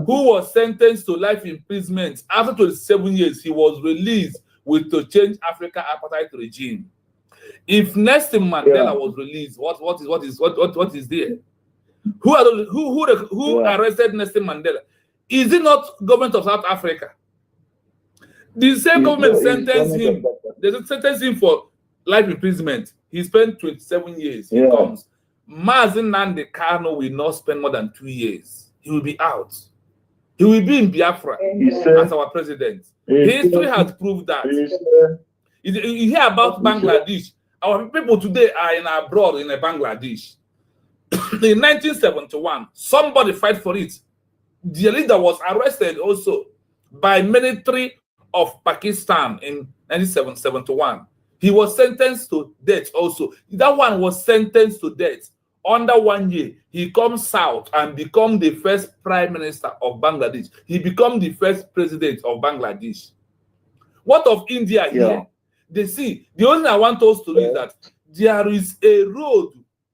[SPEAKER 1] who was sentenced to life imprisonment after 27 years, he was released with to change Africa apartheid regime. If Nelson Mandela was released, what is there? Who arrested Nelson Mandela? Is it not government of South Africa? The same government sentenced him. They sentenced him for life imprisonment. He spent 27 years. He comes. Mazi Nnamdi Kanu will not spend more than 2 years. He will be out. He will be in Biafra as our president. History has proved that. You hear about Bangladesh. Our people today are in abroad in Bangladesh. In 1971, somebody fight for it. The leader was arrested also by military of Pakistan in 1971. He was sentenced to death also. That one was sentenced to death. Under 1 year, he comes south and becomes the first prime minister of Bangladesh. He becomes the first president of Bangladesh. What of India here? They see, the only thing I want us to know is that there is a road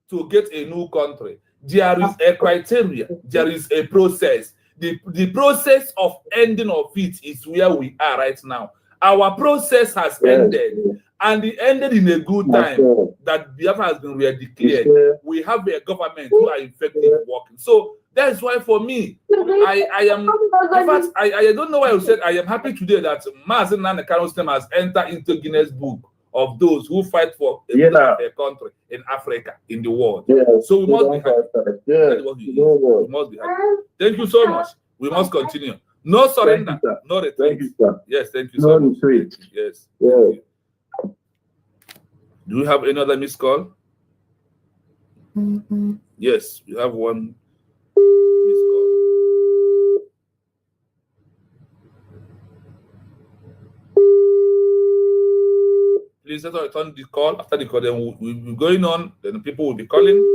[SPEAKER 1] to get a new country. There is a criteria. There is a process. The process of ending of it is where we are right now. Our process has ended, and it ended in a good time that Biafra has been declared. We have a government who are effective working. So that's why for me, I am, in fact, I don't know why I said I am happy today that Mazi Nnamdi Kanu's name has entered into Guinness Book of those who fight for a country in Africa, in the world. So we must be happy. We must be happy. Thank you so much. We must continue. No surrender, no retreat.
[SPEAKER 3] Thank you, sir.
[SPEAKER 1] Yes, thank you so much.
[SPEAKER 3] Retreat.
[SPEAKER 1] Yes. Do we have another missed call? Yes, we have one missed call. Please let us return the call. After the call, then we'll be going on. Then people will be calling.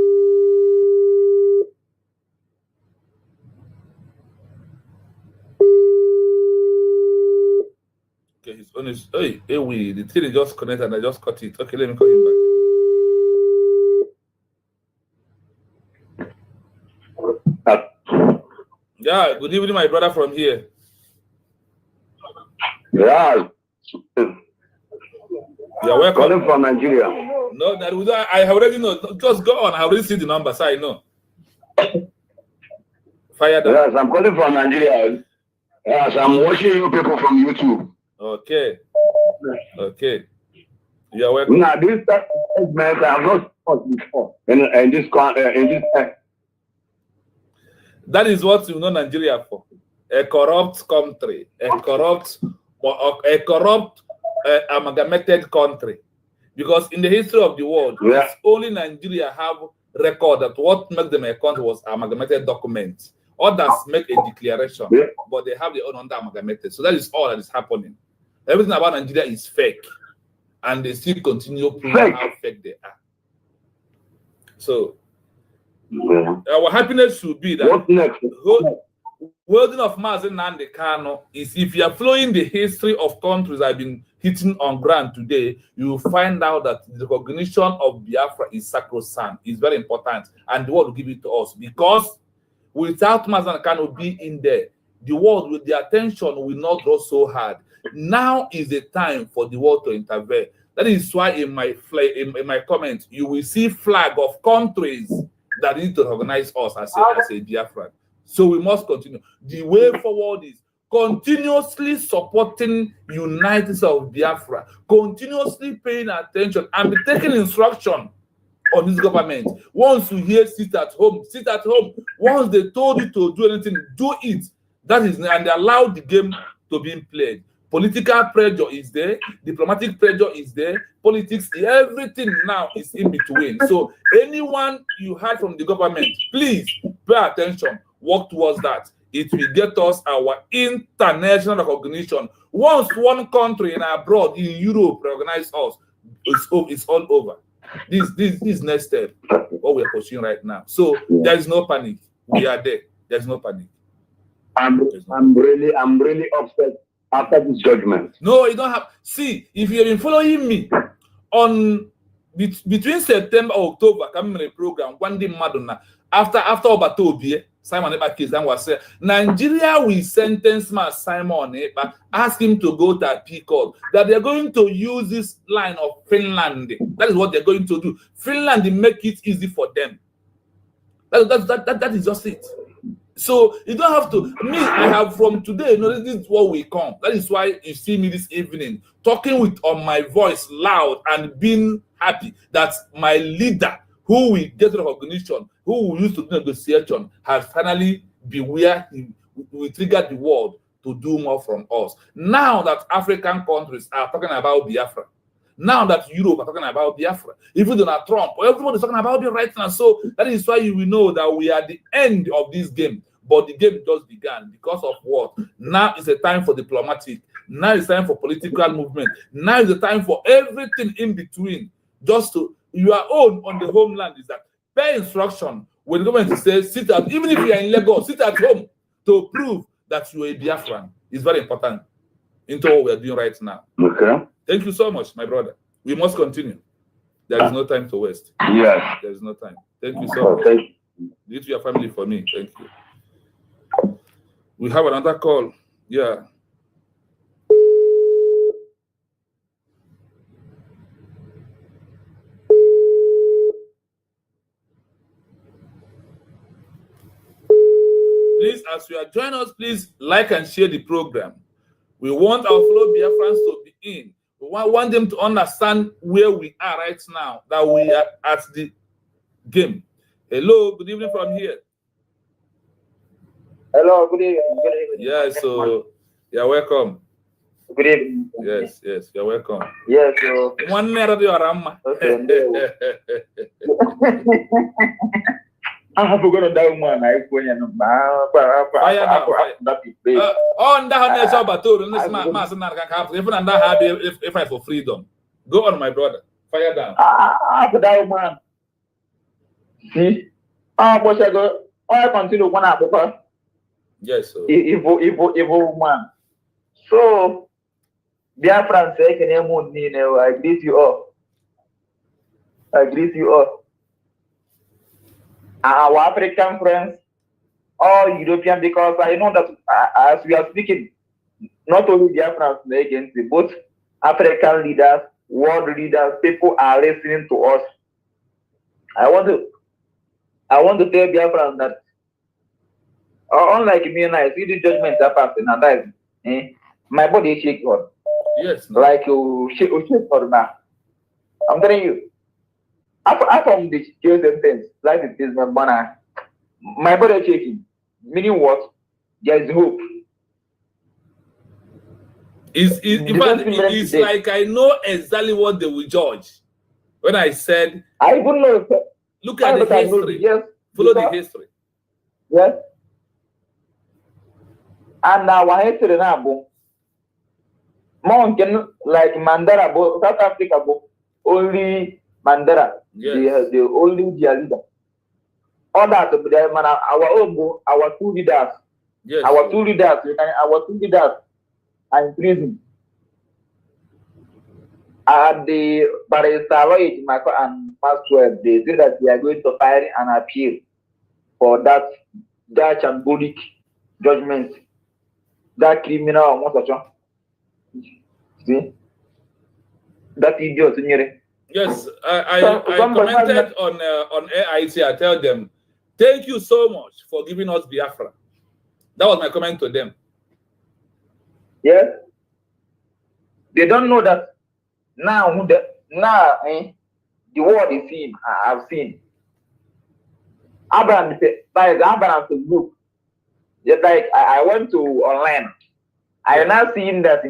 [SPEAKER 1] Okay, he's on his. Hey, the thing is just connected and I just cut it. Okay, let me call him back. Yeah, good evening, my brother from here.
[SPEAKER 3] Yeah.
[SPEAKER 1] You're welcome.
[SPEAKER 3] Calling from Nigeria.
[SPEAKER 1] No, I already know. Just go on. I already see the number, so I know. Fire down.
[SPEAKER 3] Yes, I'm calling from Nigeria. Yes, I'm watching you people from YouTube.
[SPEAKER 1] Okay. Okay. You're welcome.
[SPEAKER 3] Now, this segment I have not spoken before in this.
[SPEAKER 1] That is what you know Nigeria for. A corrupt country. A corrupt amalgamated country. Because in the history of the world, it's only Nigeria have record that what makes them a country was amalgamated document. Others make a declaration, but they have their own under amalgamated. So that is all that is happening. Everything about Nigeria is fake, and they still continue proving how fake they are. So our happiness should be that
[SPEAKER 3] what next?
[SPEAKER 1] holding of Rus Nnamdi Kanu is, if you are following the history of countries that have been hitting on ground today, you will find out that the recognition of Biafra is sacrosanct. It's very important, and the world will give it to us, because without Rus Nnamdi Kanu being in there, the world with the attention will not grow so hard. Now is the time for the world to intervene. That is why in my comment you will see flag of countries that need to recognize us as a Biafran. So we must continue. The way forward is continuously supporting united of Biafra, continuously paying attention and be taking instruction on this government. Once you hear sit at home, sit at home. Once they told you to do anything, do it. That is, and they allow the game to be played. Political pressure is there, diplomatic pressure is there, politics, everything now is in between. So anyone you heard from the government, please pay attention, work towards that. It will get us our international recognition. Once one country in abroad, in Europe, recognize us, it's all over. This next step, what we are pursuing right now. So there is no panic. We are there. There's no panic.
[SPEAKER 3] I'm really upset after this judgment.
[SPEAKER 1] No, you don't have. See, if you have been following me on between September and October, coming in a program, one day Madonna, after Obatobie, Simon Ekpa case, then was said, Nigeria will sentence Simon Ekpa, ask him to go to appeal court, that they're going to use this line of Finland. That is what they're going to do. Finland, they make it easy for them. That is just it. So you don't have to. Me, I have from today. You know, this is what we come. That is why you see me this evening talking with on my voice loud and being happy that my leader, who we get recognition, who we used to do negotiation, has finally be where we triggered the world to do more from us. Now that African countries are talking about Biafra, now that Europe are talking about Biafra, even Donald Trump, everyone is talking about it right now. So that is why you will know that we are at the end of this game. But the game just began because of what? Now is the time for diplomatic. Now is time for political movement. Now is the time for everything in between. Just to your own on the homeland is that pay instruction when the government says sit at, even if you are in Lagos, sit at home to prove that you are a Biafran. It's very important into what we are doing right now.
[SPEAKER 3] Okay.
[SPEAKER 1] Thank you so much, my brother. We must continue. There is no time to waste.
[SPEAKER 3] Yes.
[SPEAKER 1] There is no time. Thank you so much. You to your family for me. Thank you. We have another call. Yeah. Please, as you are joining us, please like and share the program. We want our fellow Biafrans to be in. We want them to understand where we are right now, that we are at the game. Hello, good evening from here.
[SPEAKER 5] Hello, good evening. Good evening.
[SPEAKER 1] Yeah, so you're welcome.
[SPEAKER 5] Good evening.
[SPEAKER 1] Yes, you're welcome.
[SPEAKER 5] Yes, so.
[SPEAKER 1] One minute, you are
[SPEAKER 5] Okay. I'm going to die, man. I go in and
[SPEAKER 1] on that, if I for freedom. Go on, my brother. Fire down.
[SPEAKER 5] Man. See? What's I go? I continue one up because.
[SPEAKER 1] Yes, sir.
[SPEAKER 5] Evil man. So, Biafran say, can you I greet you all. I greet you all. Our African friends, all European, because I know that as we are speaking, not only Biafrans against both African leaders, world leaders, people are listening to us. I want to tell Biafrans that unlike me and I see the judgment that person and that my body shake on.
[SPEAKER 1] Yes.
[SPEAKER 5] No. Like you shake on now. I'm telling you. From the jail sentence, like it is my body shaking. Meaning what? There is hope.
[SPEAKER 1] It's like I know exactly what they will judge. When I said
[SPEAKER 5] I wouldn't know.
[SPEAKER 1] Look at the history.
[SPEAKER 5] Yes.
[SPEAKER 1] Follow the history.
[SPEAKER 5] Yes. And our history now, Mountain like Mandara, South Africa, only Mandara,
[SPEAKER 1] Yes.
[SPEAKER 5] the only their leader. Others, our own, our two leaders,
[SPEAKER 1] Yes.
[SPEAKER 5] our two leaders are in prison. And the barrister Lloyd Michael and Maxwell, they say that they are going to file an appeal for that shambolic judgment, that criminal see that idiot.
[SPEAKER 1] Yes, I commented on AIT. I tell them, thank you so much for giving us Biafra. That was my comment to them.
[SPEAKER 5] Yes, they don't know that now. The world is seen. I've seen. Abraham said, Abraham to group. Just like I went to online, I now seen that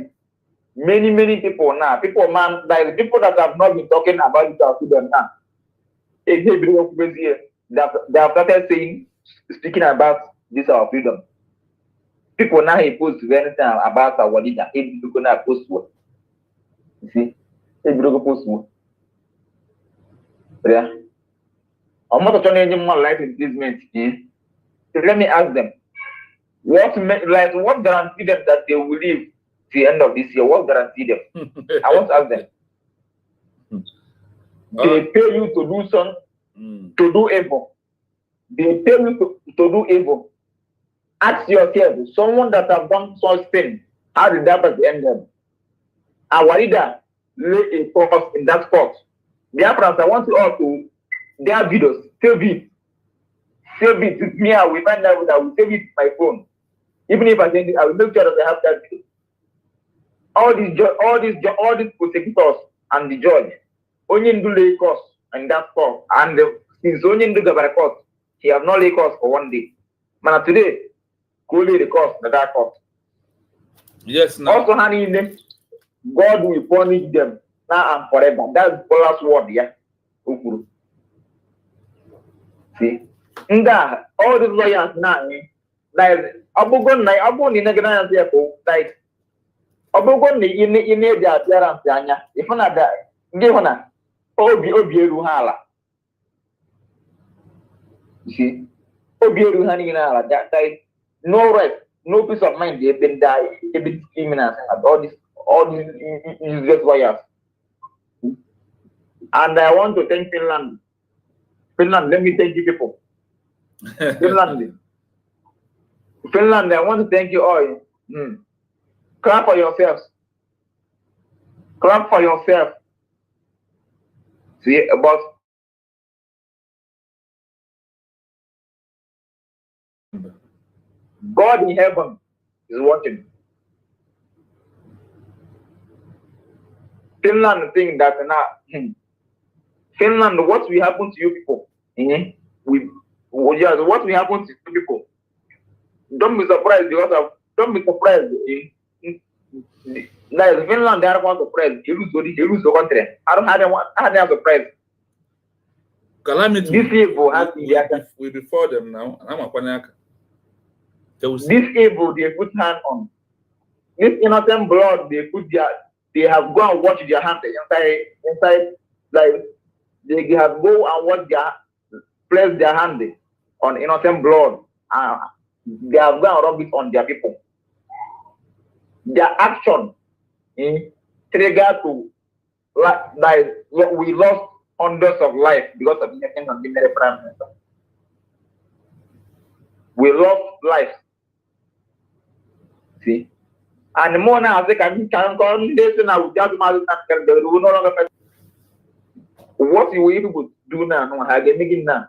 [SPEAKER 5] many people now, people that have not been talking about it to them now. They have started speaking about this our freedom. People now post anything about our leader. People now post what. You see, people post what. Yeah. I'm not turning any more life improvement. So let me ask them, what guarantee them that they will live to the end of this year? What guarantee them? I want to ask them. They pay you to do something, to do evil. They pay you to do evil. Ask yourself, someone that have done such thing, how did that end them? Our leader lay a course in that court. Therefore, I want you all to their videos, save it with me. I will find out that I will save it with my phone. Even if I send it, I will make sure that I have that video. All these prosecutors and the judge, only do lay course in that court, and since only do the court, he have not lay course for one day. Man, today, go lay the course in that court.
[SPEAKER 1] Yes, now.
[SPEAKER 5] Also, honey, God will punish them now and forever. That's the last word, yeah. See, all these lawyers now, like Abugon, like Abugon in their appearance, if not that, give on Obiruhala. You see, Obiruhanina, that no rest, no peace of mind, they've been criminals and all these useless lawyers. And I want to thank Finland. Finland, let me thank you people. Finland, I want to thank you all. Clap for yourselves. Clap for yourself. See, about God in heaven is watching. Finland think that now, Finland, what will happen to you people? What will happen to you people? Don't be surprised don't be surprised. Like Finland, they are not surprised. They lose the country. I don't have surprise.
[SPEAKER 1] Calamity.
[SPEAKER 5] This evil has
[SPEAKER 1] we before them now.
[SPEAKER 5] This evil they put hand on. This innocent blood they have gone and washed their hands inside like they have go and place their hand on innocent blood. They have gone and rub it on their people. Their action trigger to like we lost hundreds of lives because of the Prime Minister. We lost lives. See? And more now, they can come this now. What you will do now? No, I get making now.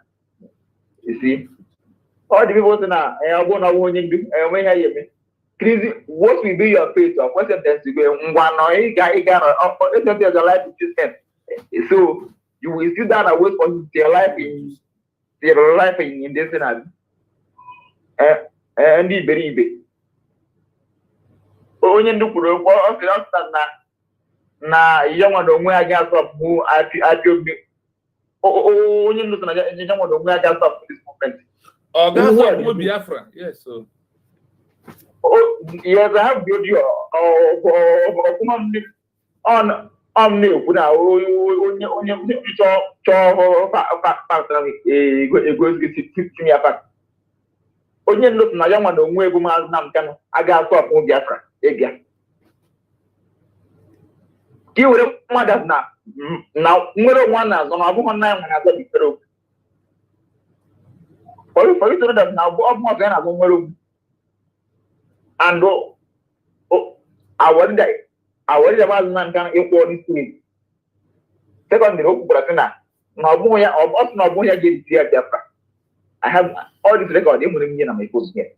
[SPEAKER 5] You see, all the people now. I want to do. I want to hear me. Crazy. What will be your face? Or what's the best to go? One there's a life system. So you will sit down and wait for their life in this scenario. And the very big. Onye ndukuru na young and onwe against of who I onye nnukwu na ya nwere onwe ya ga-stop this movement.
[SPEAKER 1] Oh, that's what Biafra. Yes, so.
[SPEAKER 5] Yes, I have video on na-ekwu na onye chọọ tinye ya pak. Onye nnukwu na ya nwa na onwe ego Maazị Nnamdi Kanu aga stop Biafra ịbịa. Ka i were mmadụ na nwere onwe na-azọ na ọ bụghị nna ya nwere azọ bifere okwu. For you to know that now, Bob Morgan has one and I worry about man can equal this thing. Second, the Oku Bratana, Nabuya or Bos Nabuya get here, Biafra. I have all this record, in my post here.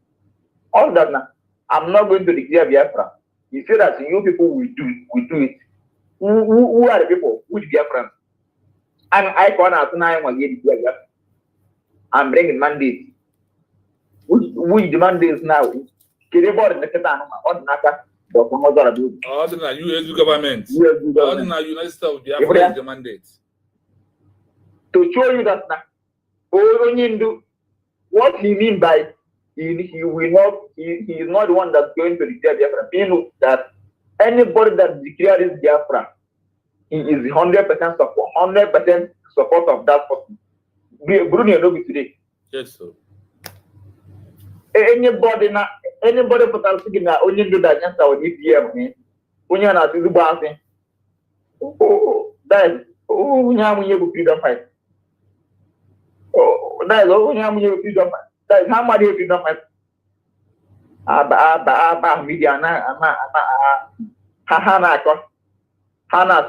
[SPEAKER 5] All that now, I'm not going to declare Biafra. You say that you people will do it. Who are the people? Who is Biafra? And I can't ask 9 1 year Biafra. I'm bringing mandates. We demand this now. Kiribor the Ketana, on Naka, but from other do.
[SPEAKER 1] Ordinary US government. Ordinary United States of Biafra is the mandate.
[SPEAKER 5] To show you that now, Onyindu, what he mean by he will not, he is not the one that's going to declare Biafra. He knows that anybody that declares Biafra, he is 100% support, 100% support of that person. Bruni Nobi today.
[SPEAKER 1] Yes, sir.
[SPEAKER 5] Anybody for talking na only do that against our EPM. When you're not to the bathing. Oh, that is you freedom fight. Oh, that is you freedom fight. That is how much you freedom fight. Media Hana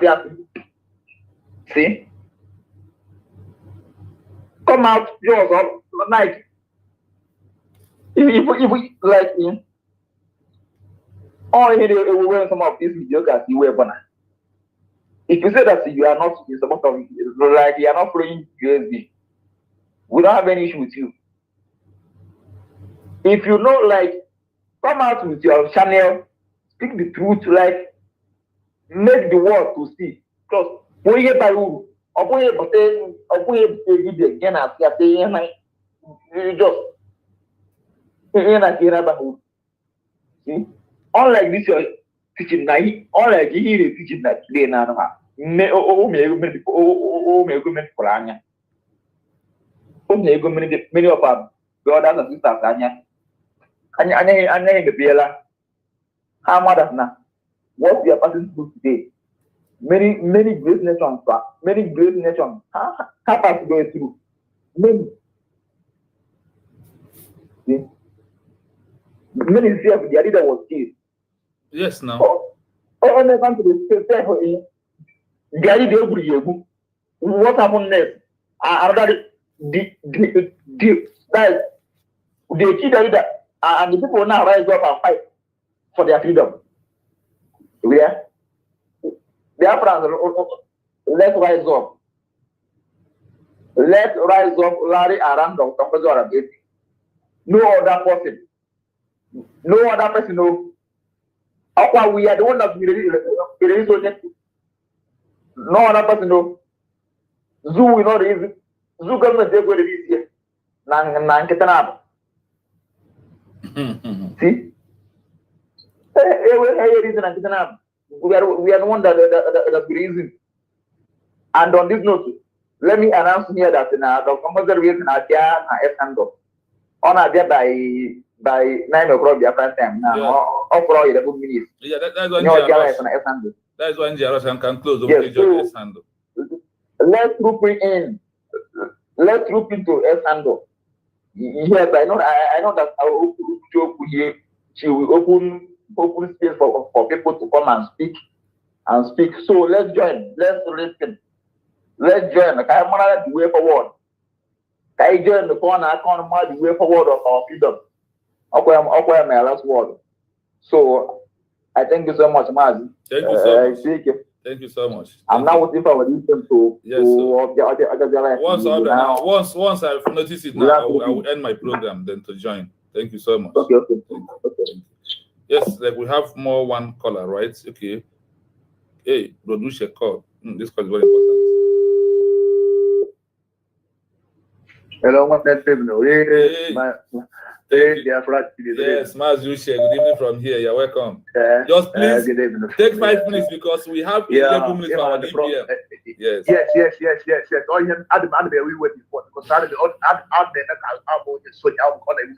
[SPEAKER 5] see. Come out yours all night. If we like him, all you wear some of these videos you wear banana. If you say that you are not in support of like you are not following USB, we don't have any issue with you. If you know, like, come out with your channel, speak the truth, like, make the world to see. Because we get by you. Just see, unlike this you're teaching now, unlike here teaching that today now, many of our brothers and sisters Anya how much now what we are passing through today. Many great nations, have us going through. Many see of the leader was killed.
[SPEAKER 1] Yes, now.
[SPEAKER 5] Oh, the country what happened next? Another the key leader and the people now rise up and fight for their freedom. Yeah. Let's rise up. Let's rise up, Larry around the no other person. No other person. No. We are the one that released. No other person. No. Zoo will not release. Zoo government they will release here. See? We are the one that reason. And on this note, let me announce here that the compulsory reason are there on a day by 9 o'clock Biafran time now. Overall, 11 minutes.
[SPEAKER 1] Yeah, that's one. That's when Jaros can close the S handle.
[SPEAKER 5] Let's group in. Let's group into S handle. Yes, I know that our joke here she will open space for people to come and speak. So let's join. Let's listen. Let's join. The way forward. I join the corner. The way forward of our freedom. Okay, my last word. So I thank you so much, Mazi.
[SPEAKER 1] Thank you so much. Thank you so much.
[SPEAKER 5] I'm now waiting for them to.
[SPEAKER 1] Yes, once I've noticed it now, I will end my program then to join. Thank you so much.
[SPEAKER 5] Okay.
[SPEAKER 1] Yes, like we have one caller, right? Okay. Hey, produce a call. This call is very important.
[SPEAKER 6] Hello, what that people know?
[SPEAKER 1] Hey.
[SPEAKER 6] Biafra.
[SPEAKER 1] Yes, Maz Yushe, good evening from here. You're welcome.
[SPEAKER 6] Yeah.
[SPEAKER 1] Just please
[SPEAKER 6] Good evening.
[SPEAKER 1] take 5 minutes because we have 11 minutes for our
[SPEAKER 6] the
[SPEAKER 1] DPM. Yes.
[SPEAKER 6] Yes. Oh, yeah, I'd be waiting for because I'd be so I'm going to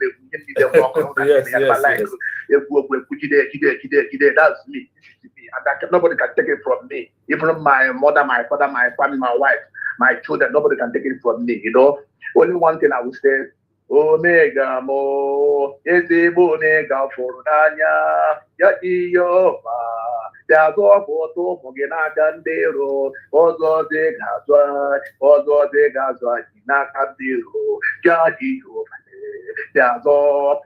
[SPEAKER 6] that's me. And nobody can take it from me. Even my mother, my father, my family, my wife, my children, nobody can take it from me, you know. Only one thing I would say, Omega mo, ezebo nega forunanya, ya iyoma, ya go boto mogena gandero, ozo de gazwa, na kandero, ya iyoma, ya go.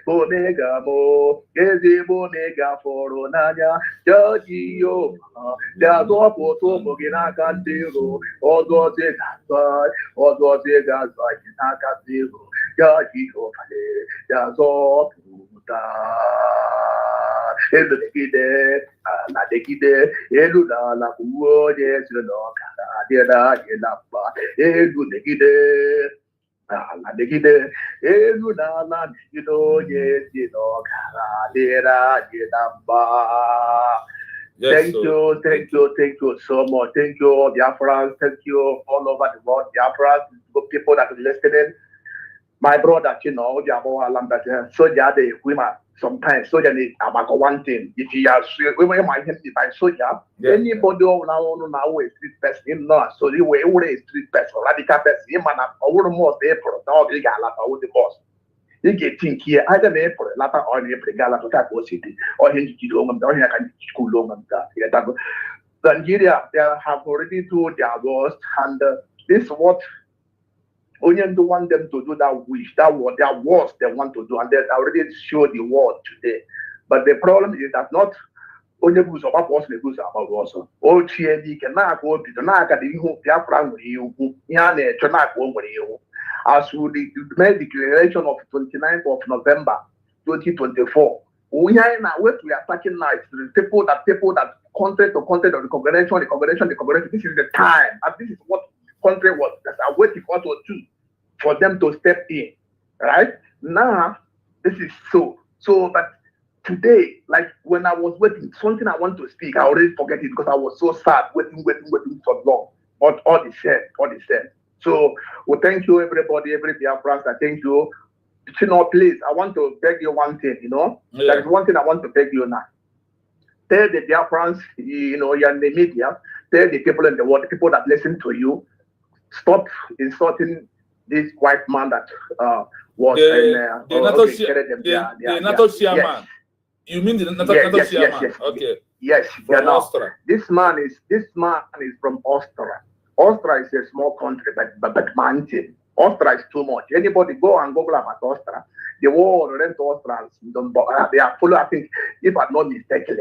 [SPEAKER 6] Omega mo, ezebo nega forunanya, ya iyoma, ya go boto mogena gandero, ozo de gazwa. Ozoze gaza inaka zero ya jihofale ya zoputa elu dekide la dekide elu la kuoje sino kara dera yelapa elu dekide la dekide elu la dikino ye sino kara dera yelapa.
[SPEAKER 1] Yes,
[SPEAKER 6] Thank you so much. Thank you, Biafrans. Thank you all over the world, Biafrans, people that are listening. My brother, you know, soldier, they women sometimes soldier need about one thing. If you are women might by soldier, anybody now is street person, no, so you were always street person, radical person, man, or more April, dog, you got the boss. You get think here either April, later on April, Gala to Taco City, or Hindi Long, or here can school long and Nigeria, they have already told their ghost, and this is what Onion don't want them to do that wish, that what their worst they want to do, and they already showed the world today. But the problem is that not only goes about what's the goes about also. Oh, TND cannot go to the Naka, the Biafra, you, Yane, Chanak, you. As we made the declaration of 29th of November 2024, we are now what we are attacking now is the people that content to content of the congregation. This is the time, and this is what country was that are waiting for to do for them to step in. Right now, this is so. But today, like when I was waiting, something I want to speak, I already forget it because I was so sad, waiting so long. But all is said. So, well, thank you, everybody, every Biafran. I thank you. You know, please, I want to beg you one thing, you know. Yeah. There is one thing I want to beg you now. Tell the Biafrans, you know, you're in the media, tell the people in the world, the people that listen to you, stop insulting this white man that was
[SPEAKER 1] the NATO chairman. You mean the NATO chairman?
[SPEAKER 6] Yes.
[SPEAKER 1] Okay.
[SPEAKER 6] Yes.
[SPEAKER 1] From Austria.
[SPEAKER 6] This man is from Austria. Austria is a small country, but mountain. Austria is too much. Anybody go and Google about Austria. The war rent Austrians, they are full. I think, if I'm not mistaken,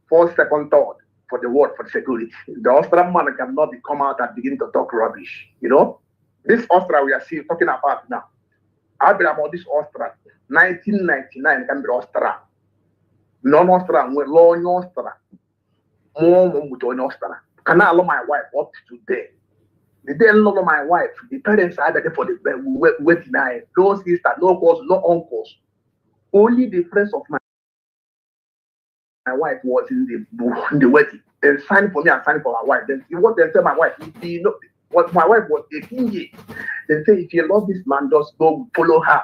[SPEAKER 6] first, second, third for the world for security. The Austrian man cannot come out and begin to talk rubbish. You know, this Austria we are talking about now. I've been about this Austria. 1999 can be Austria. Non-Austria, we law in Austria. More in Austria. Can I allow my wife up to today? The day I love my wife, the parents are there for the wedding night. No sister, no cause, no uncles. Only the friends of my wife was in the wedding. Then sign for me and sign for my wife. Then what they tell my wife, you know, what my wife was 18 years. They say, if you love this man, just go follow her.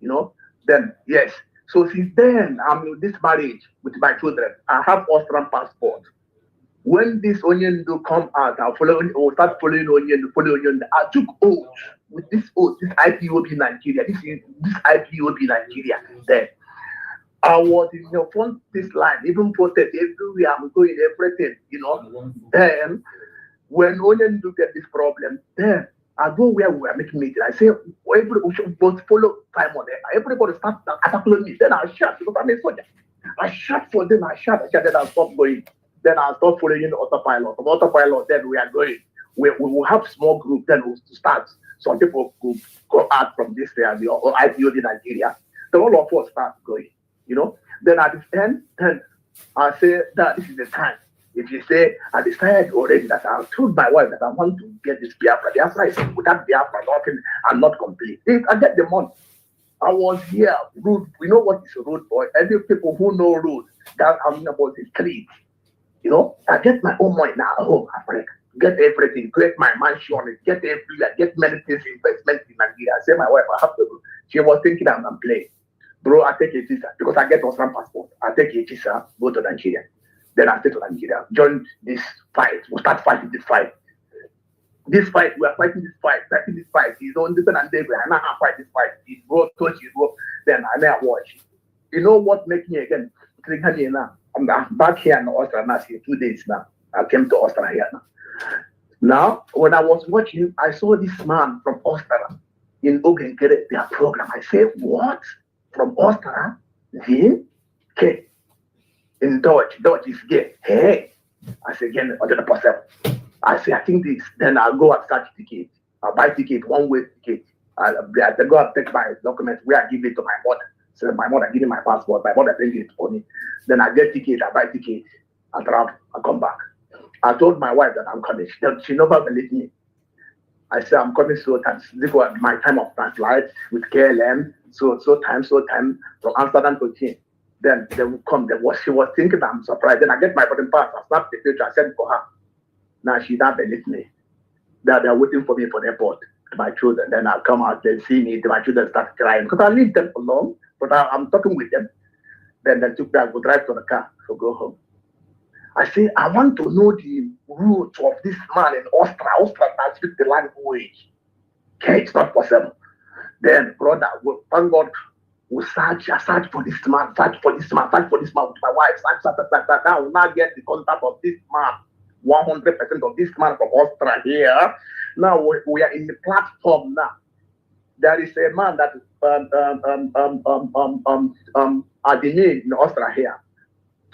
[SPEAKER 6] You know, then yes. So since then, I'm in this marriage with my children. I have Austrian passport. When this onion do come out, I'll start following onion. I took oath with this oath, this IPOB Nigeria. This IPOB Nigeria. Then I was in your front this line, even posted everywhere. I'm going everything, you know. Then when onion do get this problem, then I go where we are making meeting. I say everybody should follow time on there. Everybody start attacking me. Then I shout because I'm a soldier. I shout for them. I shout. Then I stop going. Then I'll start following autopilot. From autopilot, then we are going. We will have small group. Then we'll start. Some people will go out from this area or IPO in Nigeria. Then all of us start going. You know. Then at the end, then I say that this is the time. If you say, I decided already that I told my wife that I want to get this Biafra. Biafra is without Biafra, nothing, I'm not complete. If I get the money, I was here, road. We know what is a road, boy. Every people who know road, that I'm about the street. You know, I get my own money now. Oh, Africa, get everything, get my mansion, get everything, get many things, investment in Nigeria. I say, my wife, I have to go. She was thinking I'm playing. Bro, I take a visa because I get Australian passport. I take a visa, go to Nigeria. Then I stay to Nigeria, join this fight. We start fighting this fight. This fight, we are fighting this fight. He's on this and there. I now fight this fight. He's bro, touch, he's bro. Then I now watch. You know what makes me again? I'm back here in Australia now. 2 days now. I came to Australia now. Now, when I was watching, I saw this man from Australia in Ogenkere, their program. I said, what? From Australia? Okay. In Dutch is gay. Hey. I said, again, under the person. I say, I think this. Then I'll go and search ticket. I'll buy ticket, one-way ticket. I'll go and take my documents where I give it to my mother. So my mother give me my passport. My mother bring it for me. Then I get ticket. I buy ticket. I travel. I come back. I told my wife that I'm coming. She never believed me. I said, I'm coming so time. This was my time of my flight with KLM. So time from Amsterdam to Chile. Then they will come. She was thinking I'm surprised. Then I get my boarding pass. I snapped the picture. I sent for her. Now she don't believe me. They're waiting for me for the airport. My children. Then I come out. They see me. My children start crying because I leave them alone. But I'm talking with them. Then they took me. I go drive to the car to go home. I say, I want to know the root of this man in Austria. Austria that speak the language. Okay, it's not possible. Then, brother, thank God, we search for this man with my wife. Search. Now we now get the contact of this man. 100% of this man from Austria here. Now we are in the platform now. There is a man that at the name in Austria here.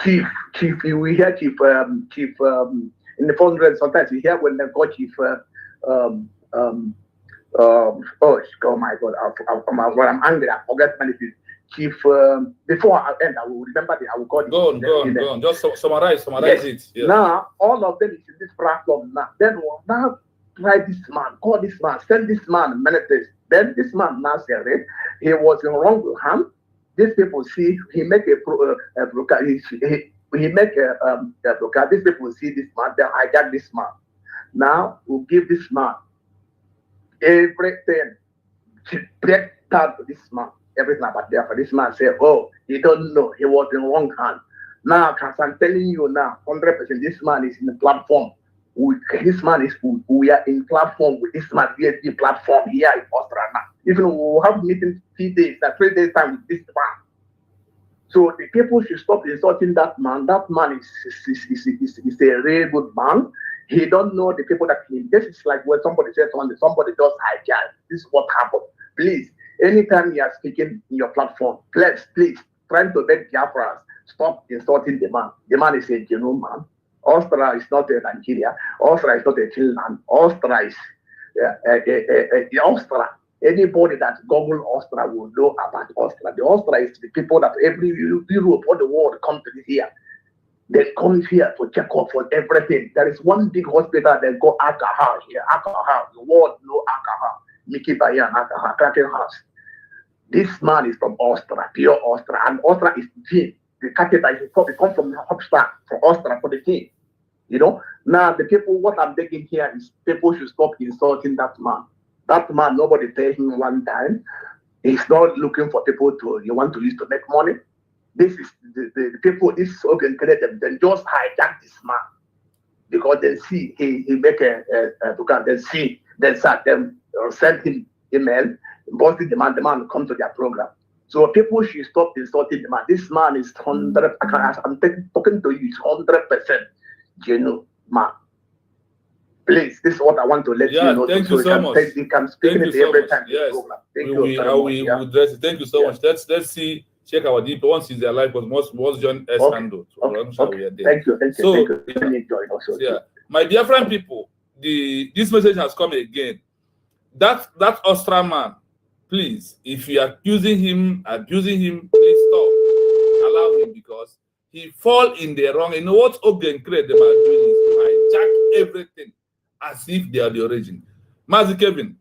[SPEAKER 6] Chief, we hear chief in the phone. Sometimes we hear when they call chief. Oh my God! When I'm angry, I forget many things. Chief. Before I end, I will remember I will call. Go on.
[SPEAKER 1] Just summarize yes. It. Yes.
[SPEAKER 6] Now all of them is in this platform now. Then we'll now try this man, call this man, send this man many things. Then this man now said he was in wrong with him. These people see he make a broker. He make a broker. These people see this man. They hijack this man. Now we'll give this man everything. Break down to this man. Everything about there. For this man say, oh, he don't know. He was in wrong hand. Now, as I'm telling you now, 100%. This man is in the platform. This man is. We are in platform with this man. VSD platform here in Austria now. Even we will have meetings 3 days, 3 days time with this man. So the people should stop insulting that man. That man is a really good man. He don't know the people that he. This is like when somebody says somebody does hijack. This is what happened. Please, anytime you are speaking in your platform, please, trying to beg Biafrans, stop insulting the man. The man is a genuine man. Austria is not a Nigeria. Austria is not a Finland. Austria is Austria. Anybody that Google Austria will know about Austria. The Austria is the people that every Europe or the world come to here. They come here to check up for everything. There is one big hospital. They go alcohol here. Alcohol. The world know alcohol. Mickey Bayan alcohol. Cracking house. This man is from Austria, pure Austria, and Austria is the team. The capital is come from Hofstadt, from Austria for the team. You know. Now the people. What I'm begging here is people should stop insulting that man. That man, nobody paid him one time. He's not looking for people you want to use to make money. This is the people, this organ created them, then just hijack this man. Because they see he make a then sat them or send him email, inviting the man come to their program. So people should stop insulting the man. This man is 100%, I'm talking to you, it's 100% genuine man. Please, this is what I want to let you know.
[SPEAKER 1] Thank you so much.
[SPEAKER 6] You can speak it every time. Yes.
[SPEAKER 1] Thank you so much. Let's see. Check our deep once he's alive, but most John S. handle.
[SPEAKER 6] Okay. Thank you.
[SPEAKER 1] So,
[SPEAKER 6] yeah.
[SPEAKER 1] My dear friend, people, this message has come again. That Austrian man, please, if you are accusing him, please stop. Allow him, because he fall in the wrong. You know what Ogen create them are doing is to hijack everything as if they are the origin. Mazi Kevin,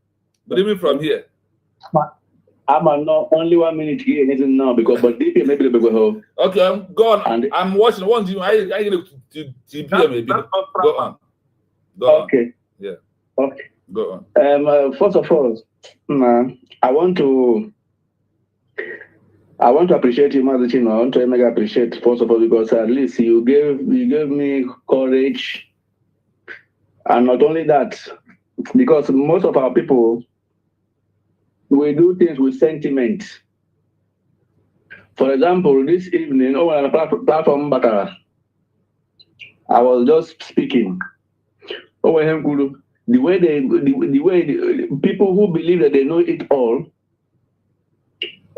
[SPEAKER 1] good evening from here.
[SPEAKER 7] I'm not only 1 minute here, anything now because but DP maybe they go home.
[SPEAKER 1] Okay, I'm gone. I'm watching. One you I get to DP maybe. Go on.
[SPEAKER 7] Okay.
[SPEAKER 1] Yeah.
[SPEAKER 7] Okay.
[SPEAKER 1] Go on.
[SPEAKER 7] First of all, I want to appreciate you, Mother Chino. I want to mega appreciate first of all because at least you gave me courage, and not only that, because most of our people we do things with sentiment. For example, this evening, on a platform, Bakara, I was just speaking. The way people who believe that they know it all,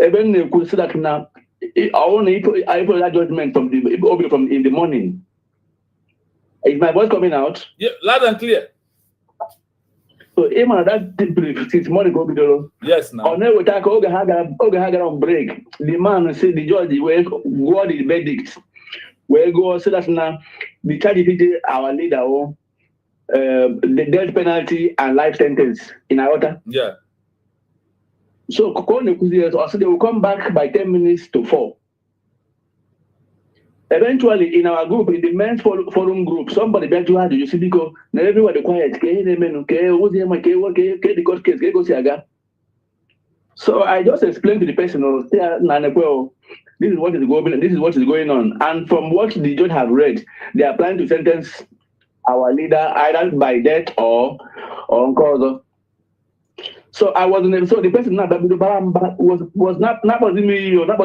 [SPEAKER 7] even they could say that now, I put that judgment from in the morning. Is my voice coming out?
[SPEAKER 1] Yeah, loud and clear.
[SPEAKER 7] So even that since morning go be
[SPEAKER 1] yes now.
[SPEAKER 7] On we talk Oga Haga on break. The man say the judge will go the verdict. We go so that now the charge our leader the death penalty and life sentence in our order.
[SPEAKER 1] Yeah.
[SPEAKER 7] So they will come back by 10 minutes to 4. Eventually, in our group, in the men's forum group, somebody began to add, you see, because everybody quiet. So I just explained to the person, this is what is going on, this is what is going on. And from what the judge have read, they are planning to sentence our leader either by death or on cause. So I wasn't. So the person was not me or not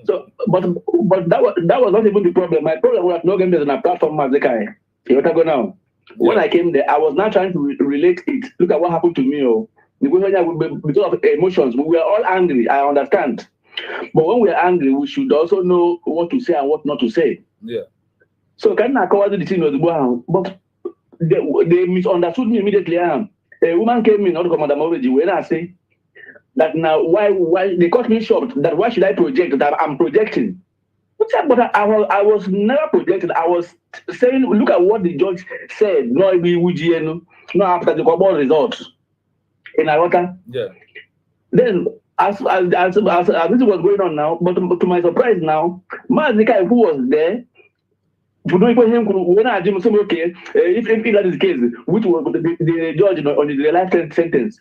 [SPEAKER 7] So, but that was not even the problem. My problem was not getting on a platform as you go now. When I came there, I was not trying to relate it. Look at what happened to me. Because of emotions, we were all angry. I understand, but when we are angry, we should also know what to say and what not to say.
[SPEAKER 1] Yeah. So
[SPEAKER 7] can I cover the thing was but they misunderstood me immediately. A woman came in, not Commander Moreji, when I say that now why they caught me short, that why should I project that I'm projecting? But I was never projected. I was saying, look at what the judge said, no after the Cobol results in Iota.
[SPEAKER 1] Yeah.
[SPEAKER 7] Then as this was going on now, but to my surprise now, Mazika, who was there, when I did okay, if that is the case, which was the judge on the life sentence.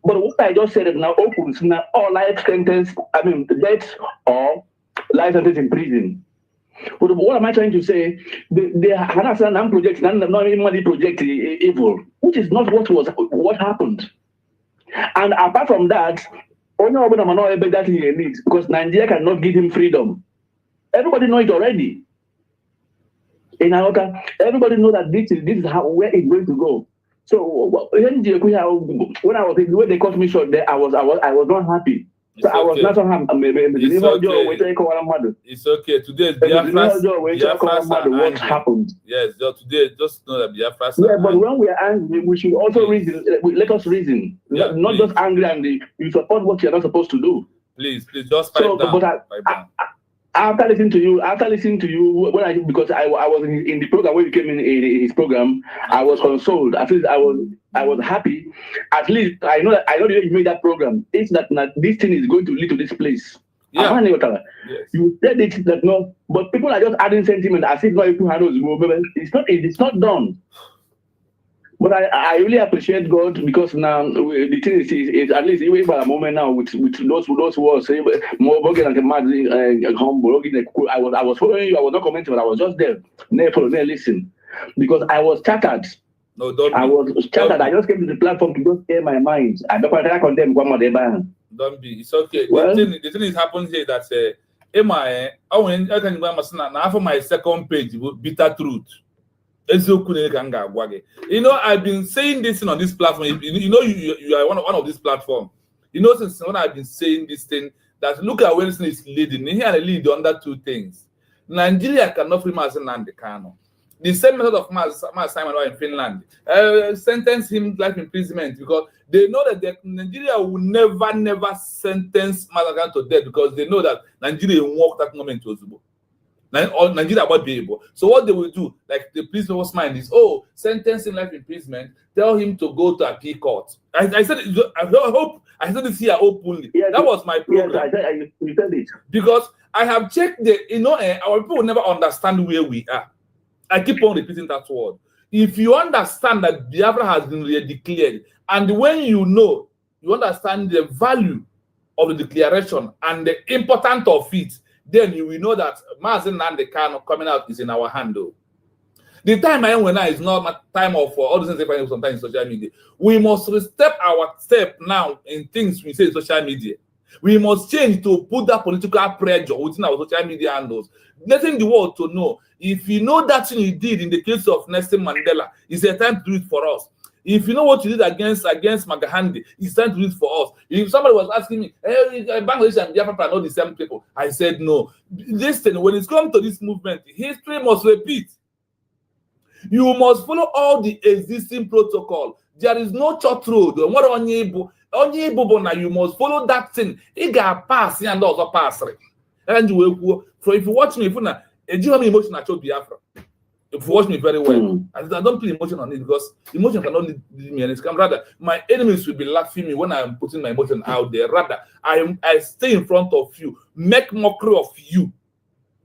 [SPEAKER 7] But what I just said now opens now all life sentence, I mean death or life sentence in prison. But what am I trying to say? They understand I'm projecting, not even project evil, which is not what happened. And apart from that, only that he needs because Nigeria cannot give him freedom. Everybody know it already. In Ioka, everybody know that this is where it's going to go. So when I was the way they cut me short there, I was not happy. So I was not happy.
[SPEAKER 1] It's okay. Today is Biafra's
[SPEAKER 7] what happened.
[SPEAKER 1] Yes, today just know that Biafra's.
[SPEAKER 7] Yeah, but when we are angry, we should also reason. Let us reason, not just angry. You support what you're not supposed to do.
[SPEAKER 1] Please, just pipe down.
[SPEAKER 7] But after listening to you, because I was in the program when you came in his program, I was consoled. At least I was happy. At least I know that you made that program. It's that this thing is going to lead to this place.
[SPEAKER 1] Yeah.
[SPEAKER 7] Yes. You said it that no, but people are just adding sentiment as if not even handles. It's not done. But I really appreciate God because now the thing is at least even by a moment now with those who are saying more bogan and humble. I was following you. I was not commenting, but I was just there, listen, because I was chattered.
[SPEAKER 1] No, don't.
[SPEAKER 7] I was chattered. I just came to the platform to just air my mind. I don't want to condemn one more day.
[SPEAKER 1] Don't be. It's okay.
[SPEAKER 7] Well,
[SPEAKER 1] the thing is happening here that after my second page, bitter truth. You know, I've been saying this thing on this platform. You are one of this platform. You know, since when I've been saying this thing, that look at where this thing is leading. Here I lead under two things. Nigeria cannot free Rus Nnamdi Kanu. The same method of mass Simon in Finland. Sentence him life imprisonment because they know that Nigeria will never sentence Mazagan to death because they know that Nigeria will walk that moment to Ozubo. Nigeria won't be able. So what they will do, like the prisoner's mind is, oh, sentence him life imprisonment, tell him to go to appeal court. I said, I hope I said this here openly.
[SPEAKER 7] Yes,
[SPEAKER 1] that was my program.
[SPEAKER 7] Yes, you said it.
[SPEAKER 1] Because I have checked our people will never understand where we are. I keep on repeating that word. If you understand that Biafra has been declared, and when you understand the value of the declaration and the importance of it, then you will know that Rus Nnamdi Kanu coming out is in our hand. Though. The time I am when I is not my time of all the things they find sometimes in social media. We must step our step now in things we say in social media. We must change to put that political pressure within our social media handles, letting the world to know if you know that thing you did in the case of Nelson Mandela, it's a time to do it for us. If you know what you did against Magahandi, it's time to do it for us. If somebody was asking me, hey, Bangladesh and Biafra are not the same people, I said no. Listen, when it comes to this movement, history must repeat. You must follow all the existing protocol. There is no church road. What on you must follow that thing. It got pass and also pass. And you will, so if you watch me, if you have emotion at your Biafra, if you watch me very well, I don't put emotion on it because emotion cannot lead me and it's come. Rather, my enemies will be laughing me when I'm putting my emotion out there. Rather, I stay in front of you, make mockery of you,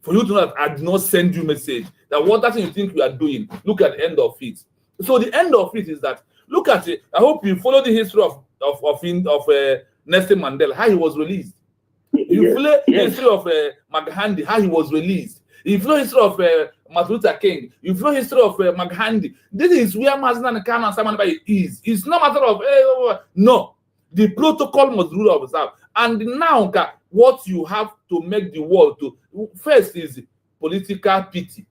[SPEAKER 1] for you to know that I do not send you message. That what that thing you think you are doing, look at the end of it. So the end of it is that, look at it. I hope you follow the history of Nelson Mandela, how he was released. You follow the history of Magahandi, how he was released. You follow the history of Martin Luther King. You follow the history of Magahandi. This is where Rus Nnamdi Kanu and Simon Nnamdi is. It's not a matter of no. The protocol must rule observe. And now, what you have to make the world to first is political pity.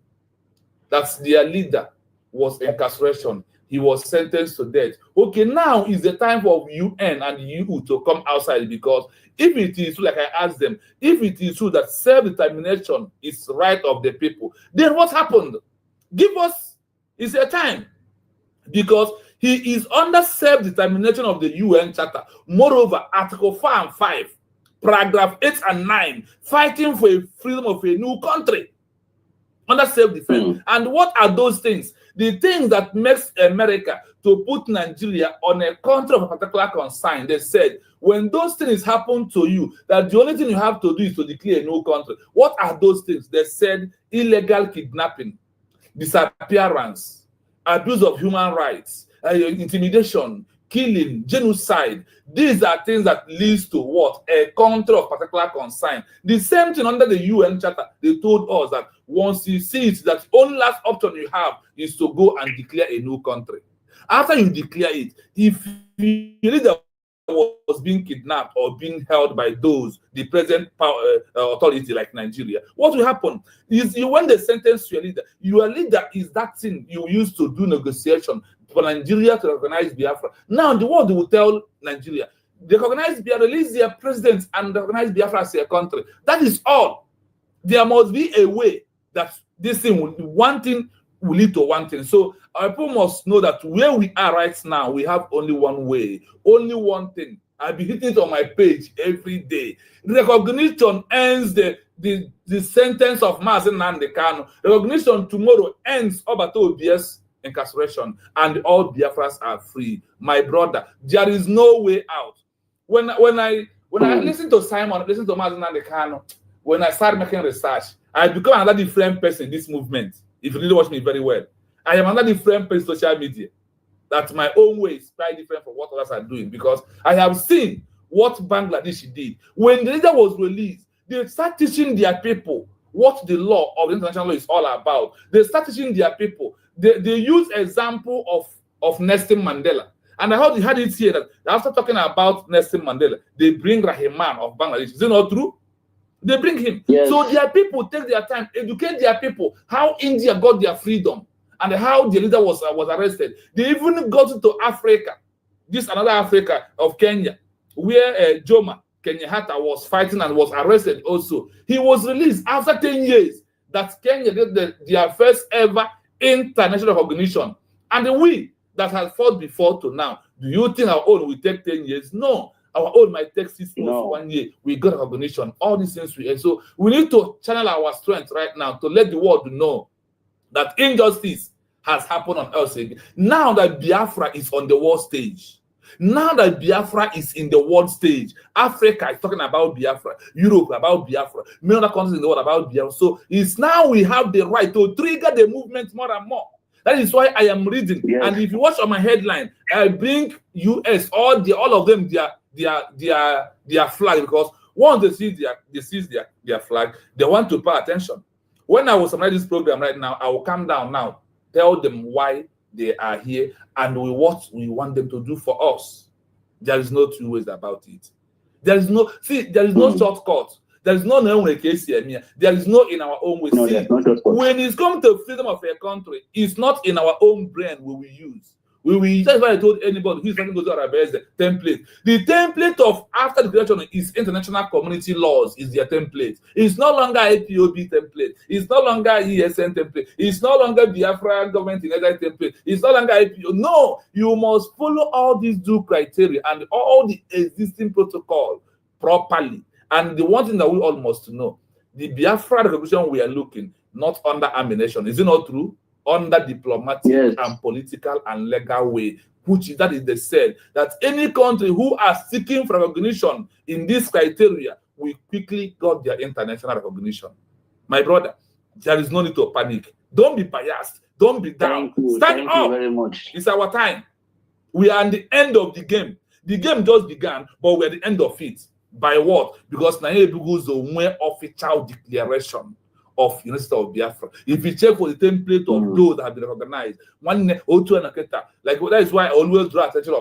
[SPEAKER 1] That's their leader was incarceration. He was sentenced to death. Okay, now is the time for UN and EU to come outside because if it is true, like I asked them, if it is true that self-determination is right of the people, then what happened? Give us, it's a time. Because he is under self-determination of the UN Charter. Moreover, Article 4 and 5, Paragraph 8 and 9, fighting for a freedom of a new country. Under self-defense. And what are those things? The things that makes America to put Nigeria on a country of a particular concern. They said, when those things happen to you, that the only thing you have to do is to declare a new country. What are those things? They said illegal kidnapping, disappearance, abuse of human rights, intimidation, killing, genocide. These are things that leads to what? A country of particular concern. The same thing under the UN Charter, they told us that once you see it, that only last option you have is to go and declare a new country. After you declare it, if you leader was being kidnapped or being held by the present authority like Nigeria, what will happen is when they sentence your leader is that thing you use to do negotiation for Nigeria to recognize Biafra. Now the world will tell Nigeria, they recognize Biafra, release their president and recognize Biafra as a country. That is all. There must be a way that this thing one thing will lead to one thing. So our people must know that where we are right now, we have only one way, only one thing. I'll be hitting it on my page every day. Recognition ends the sentence of Rus Nnamdi Kanu. Recognition tomorrow ends Obato Obi's incarceration, and all Biafras are free. My brother, there is no way out. When I listen to Simon, listen to Rus Nnamdi Kanu, when I start making research, I become another different person in this movement. If you really watch me very well, I am another different person in social media. That my own way is quite different from what others are doing because I have seen what Bangladesh did. When the leader was released, they start teaching their people what the law of the international law is all about. They start teaching their people. They use example of Nelson Mandela. And I heard you had it here that after talking about Nelson Mandela, they bring Rahman of Bangladesh. Is it not true? They bring him.
[SPEAKER 7] Yes.
[SPEAKER 1] So their people take their time, educate their people, how India got their freedom and how the leader was arrested. They even got to Africa, this another Africa of Kenya, where Jomo Kenyatta was fighting and was arrested also. He was released after 10 years that Kenya did their first ever international recognition. And we that have fought before to now, do you think our own will take 10 years? No. Our own might take 6 months, 1 year. We got recognition. All these things so we need to channel our strength right now to let the world know that injustice has happened on us again. Now that Biafra is on the world stage, now that Biafra is in the world stage, Africa is talking about Biafra, Europe about Biafra, many other countries in the world about Biafra. So it's now we have the right to trigger the movement more and more. That is why I am reading. Yes. And if you watch on my headline, I bring US, all of them their flag, because once they see their flag, they want to pay attention. When I was on this program right now, I will come down now, tell them why they are here and what we want them to do for us. There is no two ways about it. There is no shortcut. There is no case here. There is no in our own way.
[SPEAKER 7] No,
[SPEAKER 1] see, when it's come to freedom of a country, it's not in our own brain we will use. That's why I told anybody who's trying to go to Arabia, the template. The template of after the creation is international community laws is their template. It's no longer IPOB template. It's no longer ESN template. It's no longer Biafra government in other template. It's no longer IPO. No, you must follow all these due criteria and all the existing protocol properly. And the one thing that we all must know, the Biafra revolution we are looking, not under ammunition. Is it not true? Under diplomatic and political and legal way, that is the said that any country who are seeking for recognition in this criteria will quickly got their international recognition. My brother, there is no need to panic. Don't be biased. Don't be down. Stand up. Thank you very much. It's our time. We are at the end of the game. The game just began, but we're at the end of it. By what? Because Nairobi the official declaration of University of Biafra. If you check for the template of those that have been recognized, like that is why I always draw attention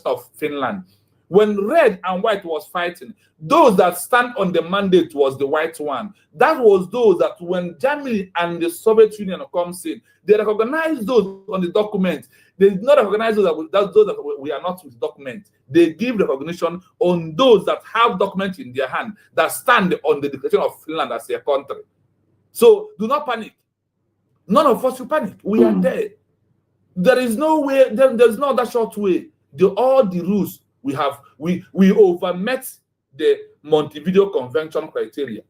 [SPEAKER 1] of Finland. When red and white was fighting, those that stand on the mandate was the white one. That was those that when Germany and the Soviet Union comes in, they recognize those on the document. They did not recognize those that we are not with document. They give recognition on those that have documents in their hand that stand on the declaration of Finland as a country. So do not panic. None of us will panic. We are there. There is no way, there's no other short way. All the rules we have, we overmet the Montevideo Convention criteria.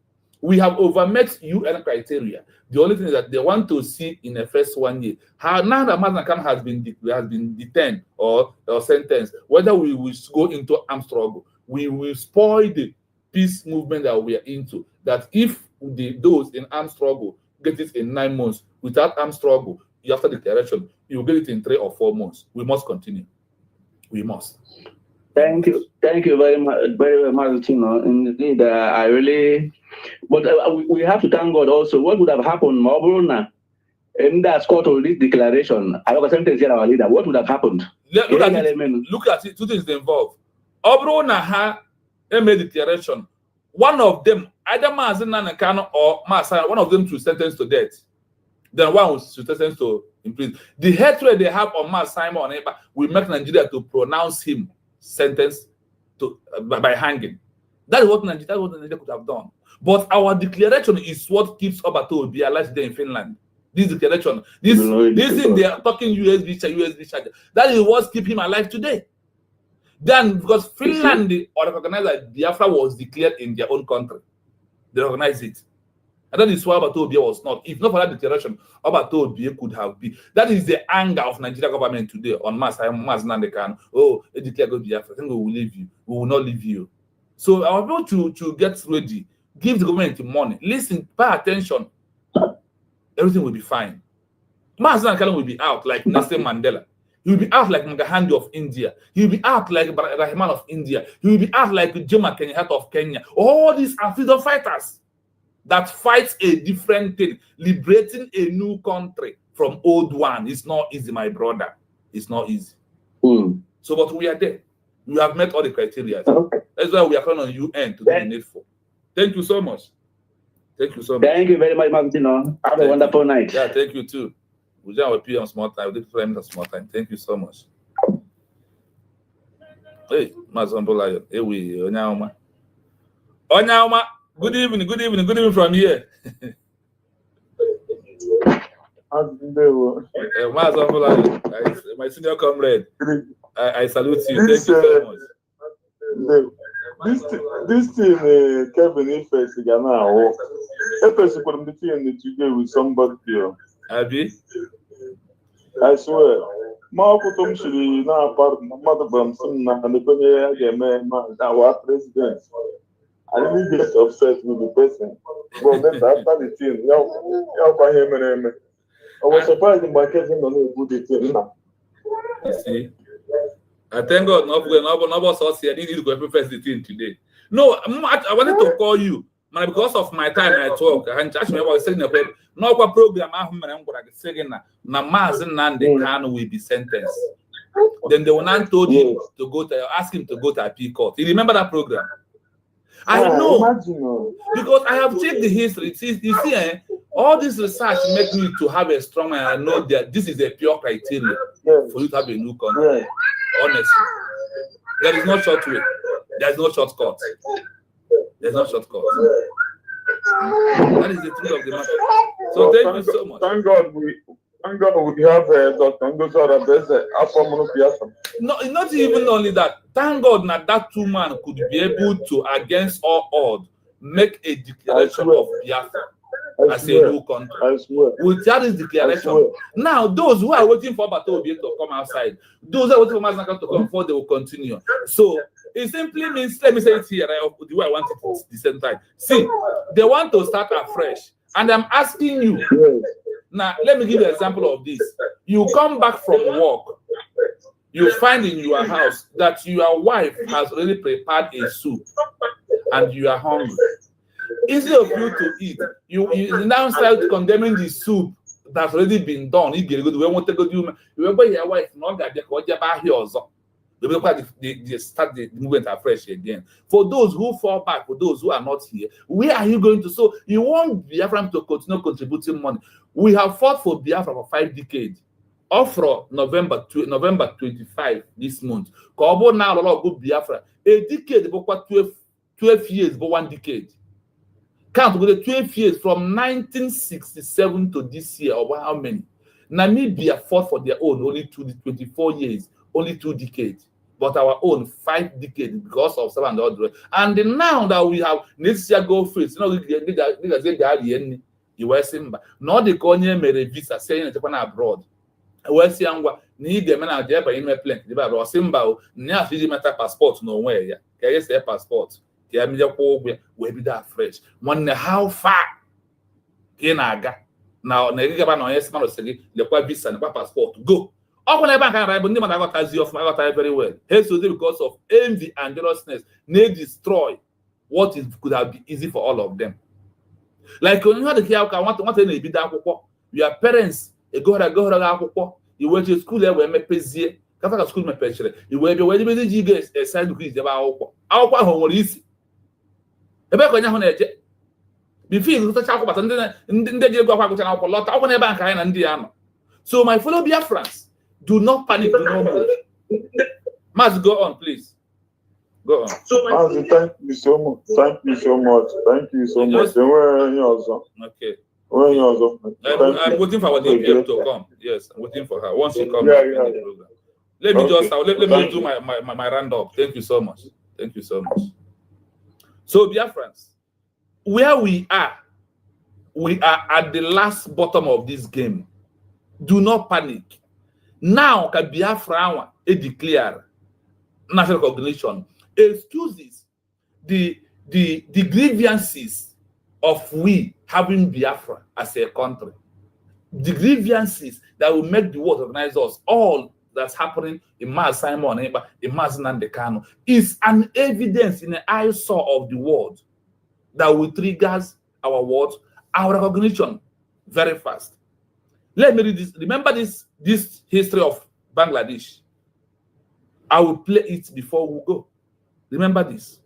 [SPEAKER 1] We have overmet UN criteria. The only thing is that they want to see in the first 1 year how now that Mazen Khan has been detained or sentenced, whether we will go into armed struggle, we will spoil the peace movement that we are into. That if those in armed struggle get it in 9 months, without armed struggle, after declaration, you will get it in 3 or 4 months. We must continue. We must.
[SPEAKER 7] Thank you very much, Indeed, I really, but we have to thank God also. What would have happened, Mabruna, in that scored to this declaration? I have a sentence here, our leader. What would have happened?
[SPEAKER 1] Look at it. Two things involved. Obrona made declaration. One of them, either Mazen Nnamdi Kanu or Masai, one of them to sentence to death. Then one was to sentence to imprisonment. The hatred they have on Masai will make Nigeria to pronounce him sentenced to by hanging. That is what Nigeria could have done. But our declaration is what keeps Obato Obi alive there in Finland. This declaration, this thing they are talking USB charger. That is what keeps him alive today. Then, because Finland recognized that Biafra was declared in their own country, they recognized it. And that is why Obato Obi was not. If not for that declaration, Obato Obi could have been. That is the anger of Nigeria government today on Mazen Nnamdi Kanu. Oh, they declare go Biafra. I think we will leave you. We will not leave you. So I want to get ready. Give the government money. Listen, pay attention. Everything will be fine. Mazen Nnamdi Kanu will be out like Nelson Mandela. He will be out like Magahandi of India. He will be out like Rahman of India. He will be out like Jomo Kenyatta of Kenya. All these are freedom fighters that fights a different thing. Liberating a new country from old one is not easy, my brother. It's not easy. So, but we are there. We have met all the criteria. That's why we are calling on UN to do the needful. Thank you so much. Thank you so much.
[SPEAKER 7] Thank you very much, Martino. Have a wonderful night.
[SPEAKER 1] Yeah, thank you too. We just have a on small time. We did frame on small time. Thank you so much. Hey, Mazambola. Hey, we Onyauma. Good evening from here. My senior comrade, I salute you. Thank you so much.
[SPEAKER 4] This thing, Kevin, if it's now, if it's going to be today with somebody here.
[SPEAKER 1] Abi?
[SPEAKER 4] I swear. Marco should now part of Mother Bramson and the our president. I didn't get upset with the person. But then after the thing, I was surprised in my case, I don't good thing now.
[SPEAKER 1] See? I thank God nobody saw here. I didn't need to go preface the thing today. No, I wanted to call you. Because of my time at work, I was saying no program I'm saying na Rus Nnamdi Kanu will be sentenced. Then they will not told him to go to ask him to go to appeal court. You remember that program? I know because I have checked the history. You see, all this research makes me to have a strong and I know that this is a pure criteria for you to have a new country. Honestly, there is no short way. There is no shortcut. There's no shortcut. That is the truth of the matter. So thank you so much.
[SPEAKER 4] Thank God we have Dr.
[SPEAKER 1] No, not even only that. Thank God that two men could be able to, against all odds, make a declaration of Biafra as a new country.
[SPEAKER 4] I swear.
[SPEAKER 1] Without this declaration, now those who are waiting for Batobi to come outside, those who are waiting for Maznaka to come forward, they will continue. So it simply means, let me say it here, right, the way I want it at the same time. See, they want to start afresh. And I'm asking you, now let me give you an example of this. You come back from work, you find in your house that your wife has already prepared a soup and you are hungry. Instead of you to eat, you now start condemning the soup that's already been done. If you want to go do, remember your wife, not that they start the movement afresh again. For those who fall back, for those who are not here, where are you going to? So you want Biafra to continue contributing money. We have fought for Biafra for 5 decades. Up from November 25 this month. Kobo now a lot of good Biafra. A decade about 12 years, but 1 decade. Count with the 12 years from 1967 to this year, or how many? Namibia fought for their own only 24 years, only 2 decades. But our own 5 decades because of some and other. And now that we have next year go free, you know, you were Simba. Not the Konye made visa saying it's abroad. West Yangwa need the man out there by email plane. The Bible Simba, now she matter passport nowhere. Yeah, can you say passport? Can you be that fresh? One how far can I go? Now, Neriga no yes, man, say the visa and passport go. All when I bank and I but never got as you of my time very well. Hence, because of envy and jealousness, they destroy what is could have been easy for all of them. Like when you had the care, want to be that your parents. You went to school there where me pezie. Kafa school me pechere. You were be you guys a side to Chris about our home is. Ebe ko nya ho na eje. Be feel to talk about ndé je go kwa na lot. How can bank na ndi ano. So my fellow Biafrans, do not panic, do not move. Must go on, please. Go on.
[SPEAKER 4] So thank you so much. Thank you so much. Thank you so much.
[SPEAKER 1] Okay. I'm waiting for our DPM to come. Yes, I'm waiting for her. Once she comes, let me just let me do my roundup. Thank you so much. Thank you so much. So, dear friends, where we are at the last bottom of this game. Do not panic. Now, can Biafra declare national recognition excuses the grievances of we having Biafra as a country. The grievances that will make the world recognize us, all that's happening in Rus Nnamdi Kanu is an evidence in the eyesore of the world that will trigger our words, our recognition very fast. Let me read this. Remember this history of Bangladesh. I will play it before we go. Remember this.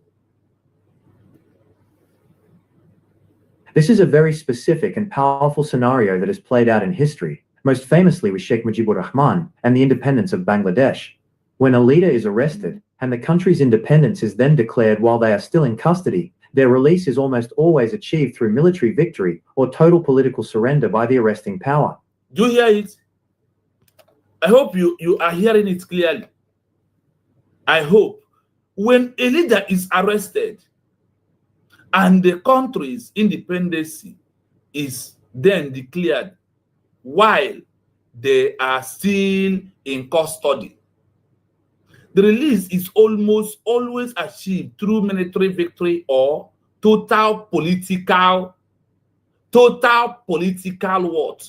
[SPEAKER 2] This is a very specific and powerful scenario that has played out in history, most famously with Sheikh Mujibur Rahman and the independence of Bangladesh. When a leader is arrested and the country's independence is then declared while they are still in custody, their release is almost always achieved through military victory or total political surrender by the arresting power.
[SPEAKER 1] Do you hear it? I hope you are hearing it clearly. I hope when a leader is arrested and the country's independence is then declared while they are still in custody, the release is almost always achieved through military victory or total political what?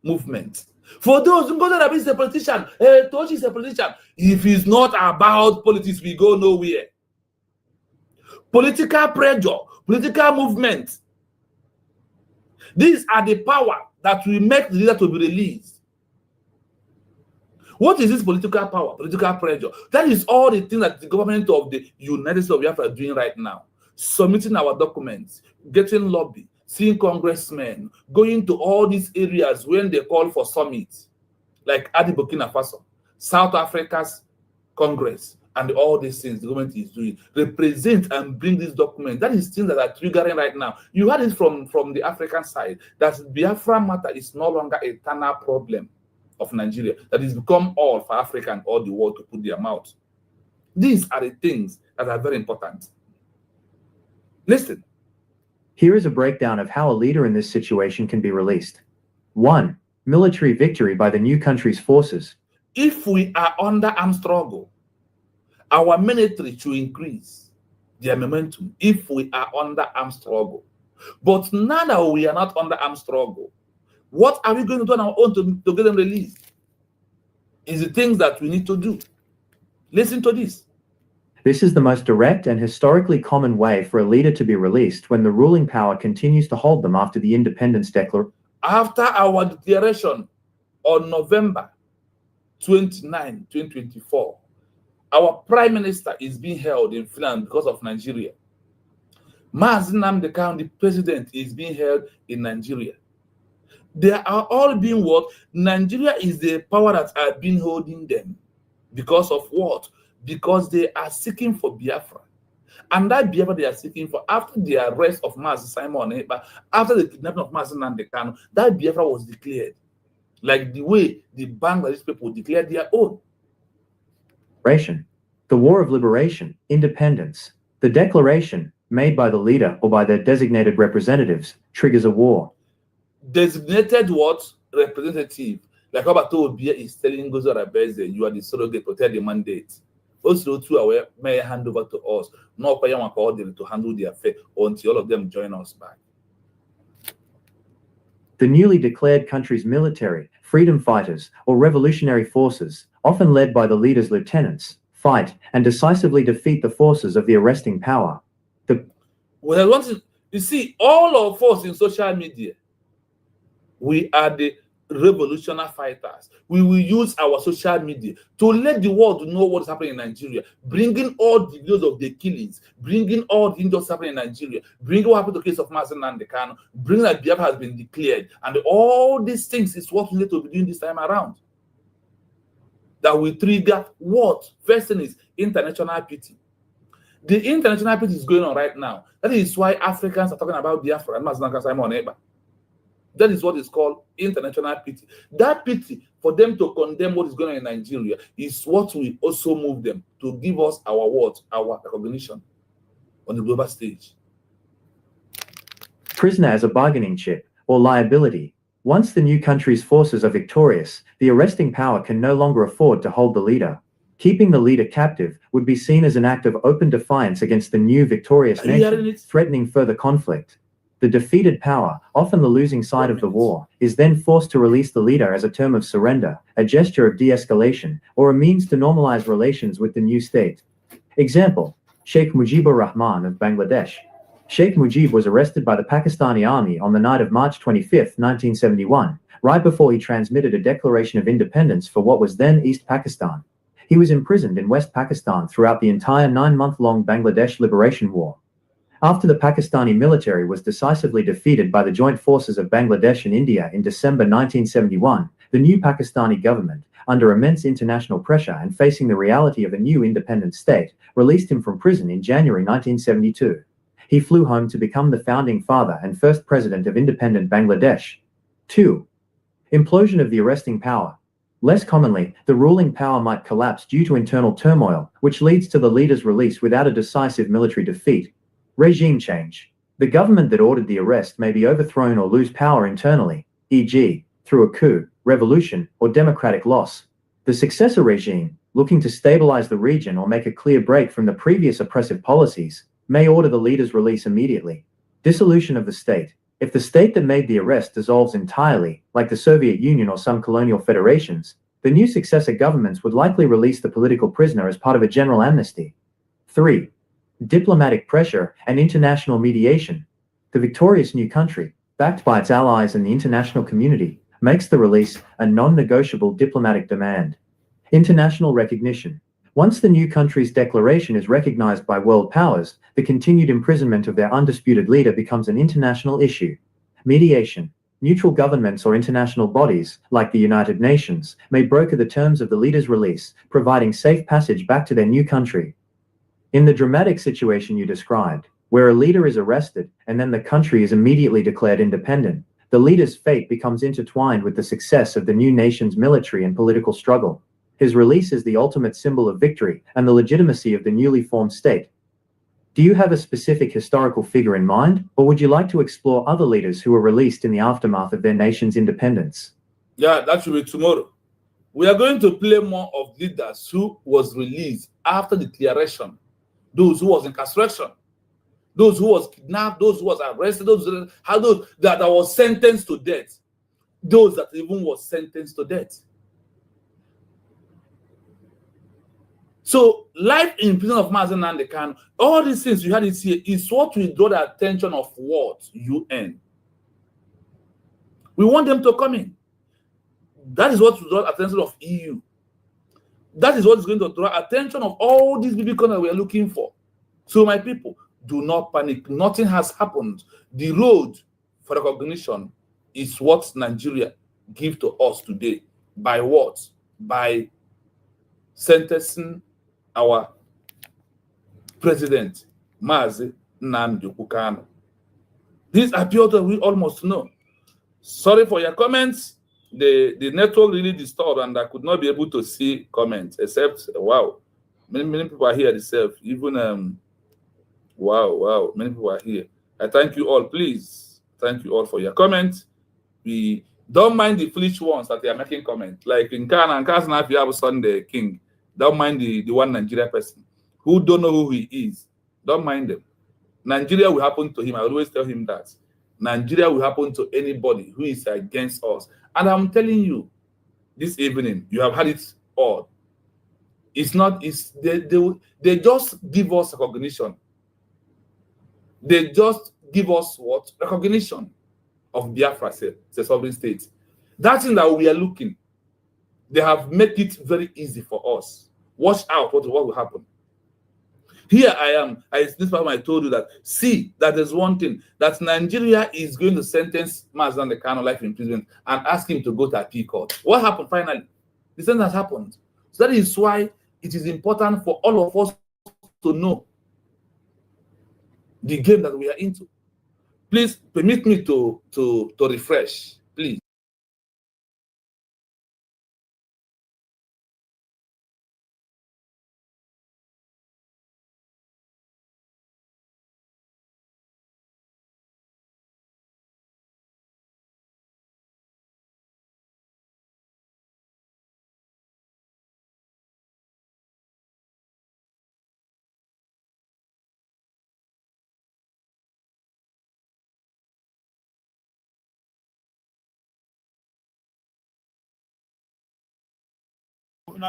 [SPEAKER 1] Movement. For those who go that is a politician, Tochi is a politician. If it's not about politics, we go nowhere. Political pressure, political movement. These are the power that will make the leader to be released. What is this political power, political pressure? That is all the things that the government of the United States of Biafra are doing right now. Submitting our documents, getting lobby, seeing congressmen, going to all these areas when they call for summits, like Adi Burkina Faso, South Africa's Congress, and all these things the government is doing. Represent and bring this document. That is things that are triggering right now. You heard it from the African side, that Biafra matter is no longer a eternal problem of Nigeria, that is become all for Africa and all the world to put their mouth. These are the things that are very important. Listen.
[SPEAKER 2] Here is a breakdown of how a leader in this situation can be released. 1. Military victory by the new country's forces.
[SPEAKER 1] If we are under armed struggle, our military should increase their momentum if we are under armed struggle. But now that we are not under armed struggle, what are we going to do on our own to get them released? Is the things that we need to do. Listen to this.
[SPEAKER 2] This is the most direct and historically common way for a leader to be released when the ruling power continues to hold them after the independence declaration.
[SPEAKER 1] After our declaration on November 29, 2024, our Prime Minister is being held in Finland because of Nigeria. Rus Nnamdi Kanu, the president, is being held in Nigeria. They are all being what? Nigeria is the power that are being holding them. Because of what? Because they are seeking for Biafra. And that Biafra they are seeking for, after the arrest of Simon, after the kidnapping of Rus Nnamdi Kanu, that Biafra was declared. Like the way the Bangladesh people declared their own.
[SPEAKER 2] The War of Liberation, Independence. The declaration, made by the leader or by their designated representatives, triggers a war.
[SPEAKER 1] Designated what? Representative. Like how Obia is telling Gozo Rabeze, you are the surrogate to tell the mandate. Also, two aware may hand over to us, not to handle the affair until all of them join us back.
[SPEAKER 2] The newly declared country's military, freedom fighters, or revolutionary forces, often led by the leader's lieutenants, fight and decisively defeat the forces of the arresting power.
[SPEAKER 1] You see, all of us in social media, we are the revolutionary fighters. We will use our social media to let the world know what is happening in Nigeria, bringing all the videos of the killings, bringing all the injustice happening in Nigeria, bringing what happened to the case of Rus Nnamdi Kanu, bringing that Biafra has been declared, and all these things is what we need to be doing this time around. That will trigger what? First thing is international pity. The international pity is going on right now. That is why Africans are talking about Biafra and Rus Nnamdi Kanu. That is what is called international pity. That pity for them to condemn what is going on in Nigeria is what will also move them to give us our what? Our recognition on the global stage.
[SPEAKER 2] Prisoner as a bargaining chip or liability. Once the new country's forces are victorious, the arresting power can no longer afford to hold the leader. Keeping the leader captive would be seen as an act of open defiance against the new victorious nation, threatening further conflict. The defeated power, often the losing side of the war, is then forced to release the leader as a term of surrender, a gesture of de-escalation, or a means to normalize relations with the new state. Example, Sheikh Mujibur Rahman of Bangladesh. Sheikh Mujib was arrested by the Pakistani army on the night of March 25, 1971, right before he transmitted a declaration of independence for what was then East Pakistan. He was imprisoned in West Pakistan throughout the entire 9-month-long Bangladesh Liberation War. After the Pakistani military was decisively defeated by the joint forces of Bangladesh and India in December 1971, the new Pakistani government, under immense international pressure and facing the reality of a new independent state, released him from prison in January 1972. He flew home to become the founding father and first president of independent Bangladesh. 2. Implosion of the arresting power. Less commonly, the ruling power might collapse due to internal turmoil, which leads to the leader's release without a decisive military defeat. Regime change. The government that ordered the arrest may be overthrown or lose power internally, e.g., through a coup, revolution, or democratic loss. The successor regime, looking to stabilize the region or make a clear break from the previous oppressive policies, may order the leader's release immediately. Dissolution of the state. If the state that made the arrest dissolves entirely, like the Soviet Union or some colonial federations, the new successor governments would likely release the political prisoner as part of a general amnesty. 3. Diplomatic pressure and international mediation. The victorious new country, backed by its allies and the international community, makes the release a non-negotiable diplomatic demand. International recognition. Once the new country's declaration is recognized by world powers, the continued imprisonment of their undisputed leader becomes an international issue. Mediation. Neutral governments or international bodies, like the United Nations, may broker the terms of the leader's release, providing safe passage back to their new country. In the dramatic situation you described, where a leader is arrested and then the country is immediately declared independent, the leader's fate becomes intertwined with the success of the new nation's military and political struggle. His release is the ultimate symbol of victory and the legitimacy of the newly formed state. Do you have a specific historical figure in mind, or would you like to explore other leaders who were released in the aftermath of their nation's independence?
[SPEAKER 1] Yeah, that should be tomorrow. We are going to play more of leaders who was released after the declaration, those who was incarceration, those who was kidnapped, those who was arrested, those that was sentenced to death, those that even was sentenced to death. So, life in prison of Mazi Nnamdi Kanu, all these things you had it here is what will draw the attention of what? UN. We want them to come in. That is what will draw the attention of EU. That is what is going to draw attention of all these big countries we are looking for. So, my people, do not panic. Nothing has happened. The road for recognition is what Nigeria give to us today. By what? By sentencing our president, Mazi Nnamdi Kanu. This appeal that we almost know. Sorry for your comments. The network really disturbed and I could not be able to see comments, except, wow, many people are here themselves. Even, wow, many people are here. I thank you all. Please, thank you all for your comments. We don't mind the foolish ones that they are making comments. Like in Ghana and Kazana, if you have a Sunday King, don't mind the one Nigeria person who don't know who he is. Don't mind them. Nigeria will happen to him. I always tell him that. Nigeria will happen to anybody who is against us. And I'm telling you, this evening, you have had it all. It's not, they just give us recognition. They just give us what? Recognition of Biafra, the sovereign state. That's in that we are looking. They have made it very easy for us. Watch out what will happen. Here I am. This time I told you that, see, that there's one thing, that Nigeria is going to sentence Mazi Nnamdi Kanu life imprisonment and ask him to go to appeal court. What happened finally? The sentence has happened. So that is why it is important for all of us to know the game that we are into. Please permit me to refresh, please.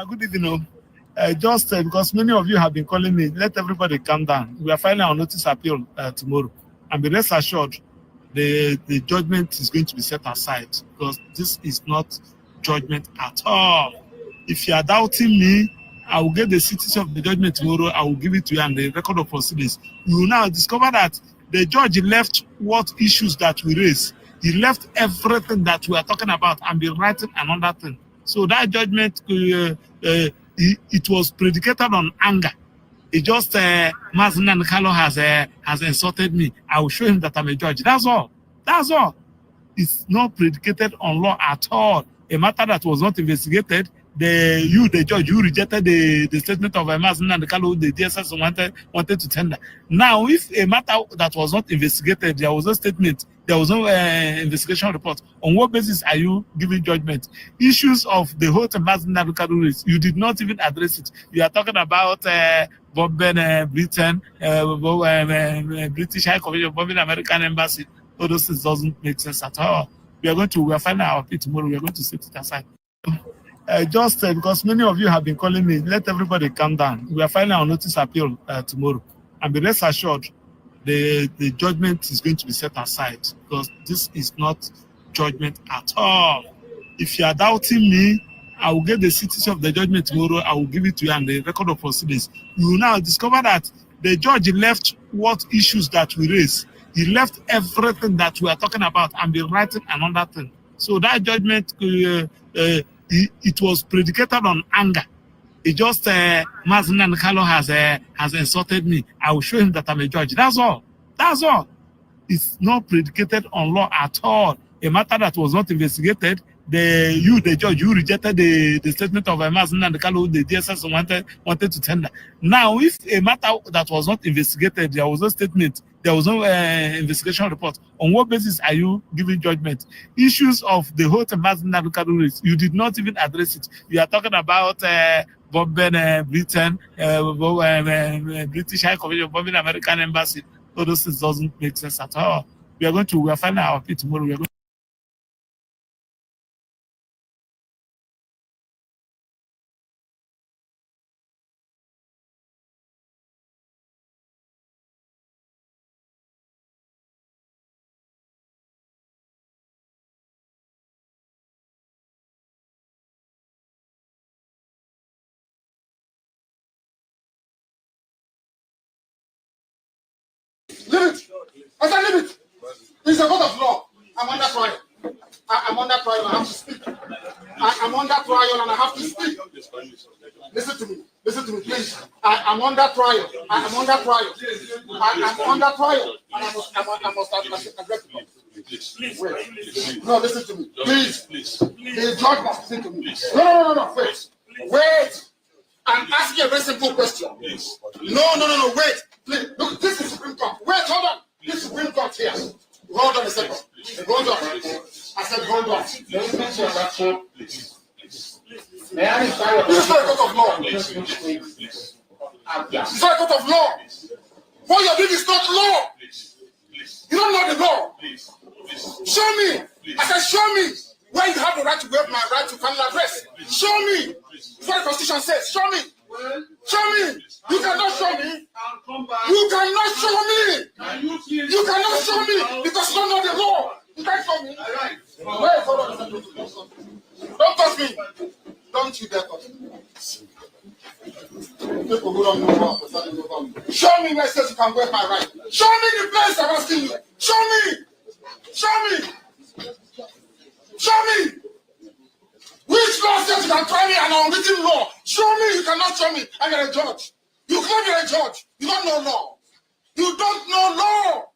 [SPEAKER 8] Good evening. Just because many of you have been calling me, let everybody calm down. We are filing our notice appeal tomorrow. And be rest assured, the judgment is going to be set aside because this is not judgment at all. If you are doubting me, I will get the cities of the judgment tomorrow. I will give it to you and the record of proceedings. You will now discover that the judge left what issues that we raise. He left everything that we are talking about and be writing another thing. So that judgment, it was predicated on anger. It just, Mazi Nnamdi Kanu has insulted me. I will show him that I'm a judge. That's all. That's all. is not predicated on law at all. A matter that was not investigated, the judge, you rejected the statement of Rus Nnamdi Kanu, the DSS wanted to tender. Now, if a matter that was not investigated, there was no statement, there was no investigation report, on what basis are you giving judgment? Issues of the whole Rus Nnamdi Kanu, you did not even address it. You are talking about Bben, Britain, British High Commission, Bben American Embassy. All those things doesn't make sense at all. We are finding our appeal tomorrow. We are going to set it aside. Just because many of you have been calling me, let everybody calm down. We are filing our notice appeal tomorrow. And be rest assured, the judgment is going to be set aside because this is not judgment at all. If you are doubting me, I will get the cities of the judgment tomorrow. I will give it to you and the record of proceedings. You will now discover that the judge left what issues that we raise. He left everything that we are talking about and be writing another thing. So that judgment, it was predicated on anger. It just Rus Nnamdi Kanu has insulted me. I will show him that I'm a judge. That's all. That's all. It's not predicated on law at all. A matter that was not investigated, the judge, you rejected the statement of Rus Nnamdi Kanu, the DSS wanted to tender. Now, if a matter that was not investigated, there was no statement, there was no investigation report, on what basis are you giving judgment? Issues of the whole Rus Nnamdi Kanu, you did not even address it. You are talking about Bben, Britain, British High Commission, Bben American Embassy. All those things doesn't make sense at all. We are finding our appeal tomorrow. We are going
[SPEAKER 9] Leave it. I said leave it. It's a court of law. I'm under trial. I'm under trial and I have to speak. I'm under trial and I have to speak. Listen to me. Listen to me, please. I'm under trial. I'm under trial. I'm under trial. And I must address it. Wait. No, listen to me. Please. The judge must listen to me. No. Wait. Wait. I'm asking a very simple question. No. Wait. Please. Look, this is Supreme Court. Wait, hold on. This is Supreme Court here. Hold on a second. Hold on. I said hold on. This is not a court of law. It's not a court of law. What you're doing is not law. You don't know the law. Show me. I said show me where you have the right to waive my right to final address. Show me. That's what the Constitution says. Show me. Show me. You cannot show me. You cannot show me. You cannot show me because you don't know the law. You can't show me. Wait, hold on. Don't touch me. Don't you dare touch me. People who don't know show me where it says you can waive my right. Show me the place I'm asking you. Show me. Show me. Show me. Which law says you can try me an unwritten law? Show me. You cannot show me. I'm a judge. You claim you're a judge. You don't know law. You don't know law.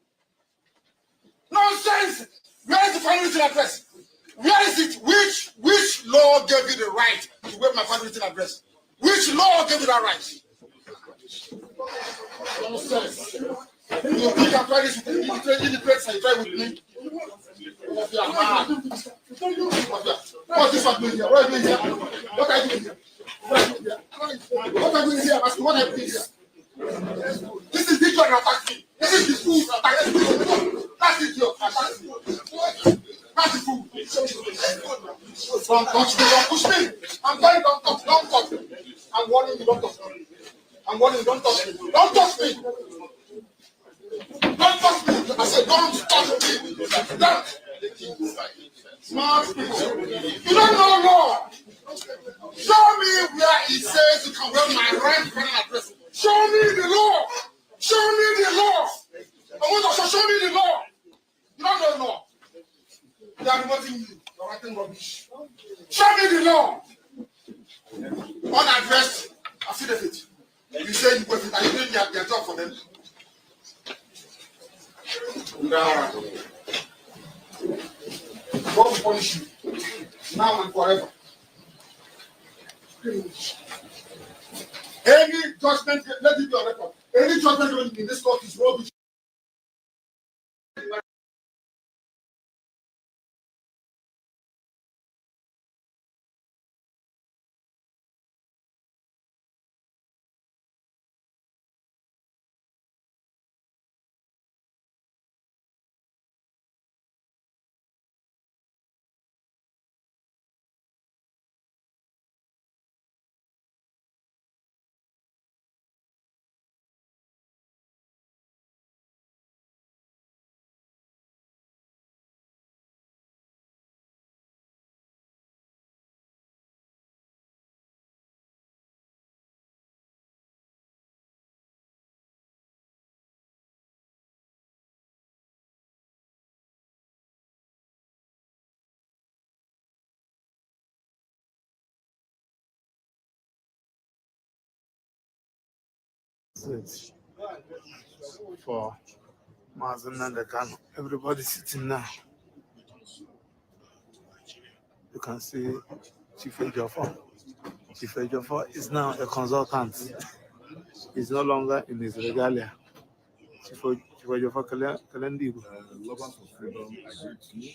[SPEAKER 9] Nonsense. Where is the final written address? Where is it? Which law gave you the right to waive my final written address? Which law gave you that right? Nonsense. You can try this with me. You try with me. You are mad. What's this one doing here? What are you doing here? What are you doing here? What are you doing here? Ask me what are you doing here? This is the idiot that attacked me. This is the fool that attacked me. That's the idiot that attacked me. That's the fool. Don't touch me. Don't push me. I'm telling you, don't touch me. I'm warning you, don't touch me. I'm warning you, don't touch me. Don't touch me. Don't touch me. I said, don't touch me. Don't. Smart people. You don't know law. Show me where it says you can waive my right to final address. Show me the law. Show me the law. I want to show me the law. You don't know law. They are removing you. You're writing rubbish. Show me the law. Unaddressed affidavit. You say you waive it and you doing their job for them. No. punish you now and forever. Any judgment, let it be on record. Any judgment in this court is rubbish.
[SPEAKER 8] For Mazen Nnamdi Kanu. Everybody sitting now. You can see Chief Ejiofor. Chief Ejiofor is now a consultant. He's no longer in his regalia. Chief Ejiofor Kalendibu.
[SPEAKER 10] Lovers of freedom, I greet you.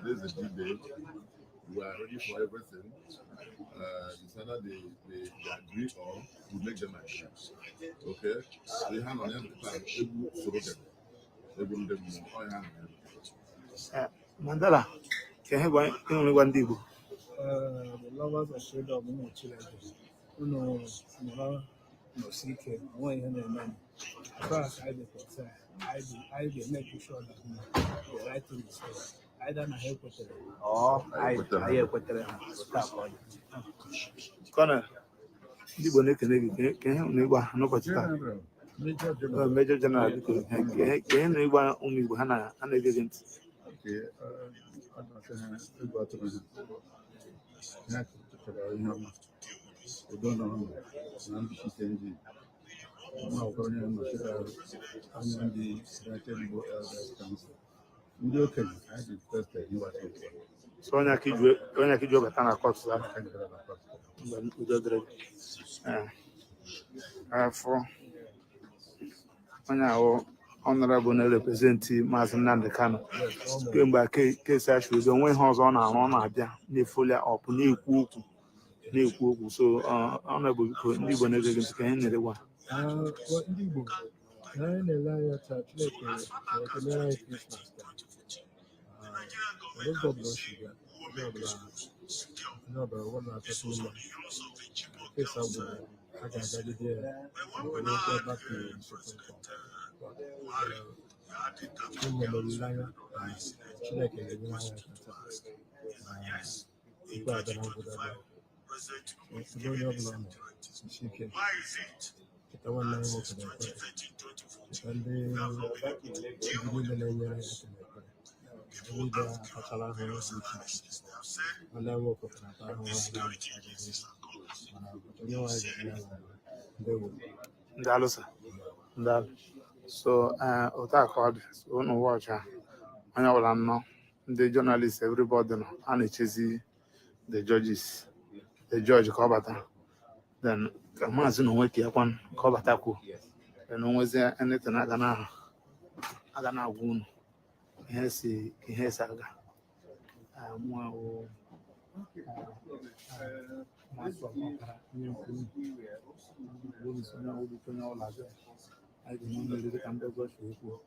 [SPEAKER 10] Today's a big day. We are ready for everything. It's either they agree or we make them agree. Okay? They hand on them the time.
[SPEAKER 8] Mandela, can you only one Dibu?
[SPEAKER 11] The lovers of freedom, no secret, one man. As far as I be concerned, I be making sure that the right thing is done. Either I help with it or I help with it.
[SPEAKER 8] Colonel, Dibu Nick, can you no particular? Major General, can you only Hannah and against?
[SPEAKER 10] Okay, we don't know.
[SPEAKER 8] So when I keep you Batana Court, for honorable representing Mazen Nnamdi Kanu. Going back case actually the way hands on and on Abia, they fully up so honorable because Nibo negative can any one.
[SPEAKER 11] What Igbo? I lie at Christmas. I don't go blush sugar. No, but what not talking about? Yes, I will. I got that idea. I will go back to Supreme Court.
[SPEAKER 8] So Otakod, so no watch her. I know the journalists, everybody know, and it's the judges, the judge Kobata. Then Kamazin wake up one Kobataku. And was there anything I gonna wound. Yes, Saga. I didn't know the kind of brush you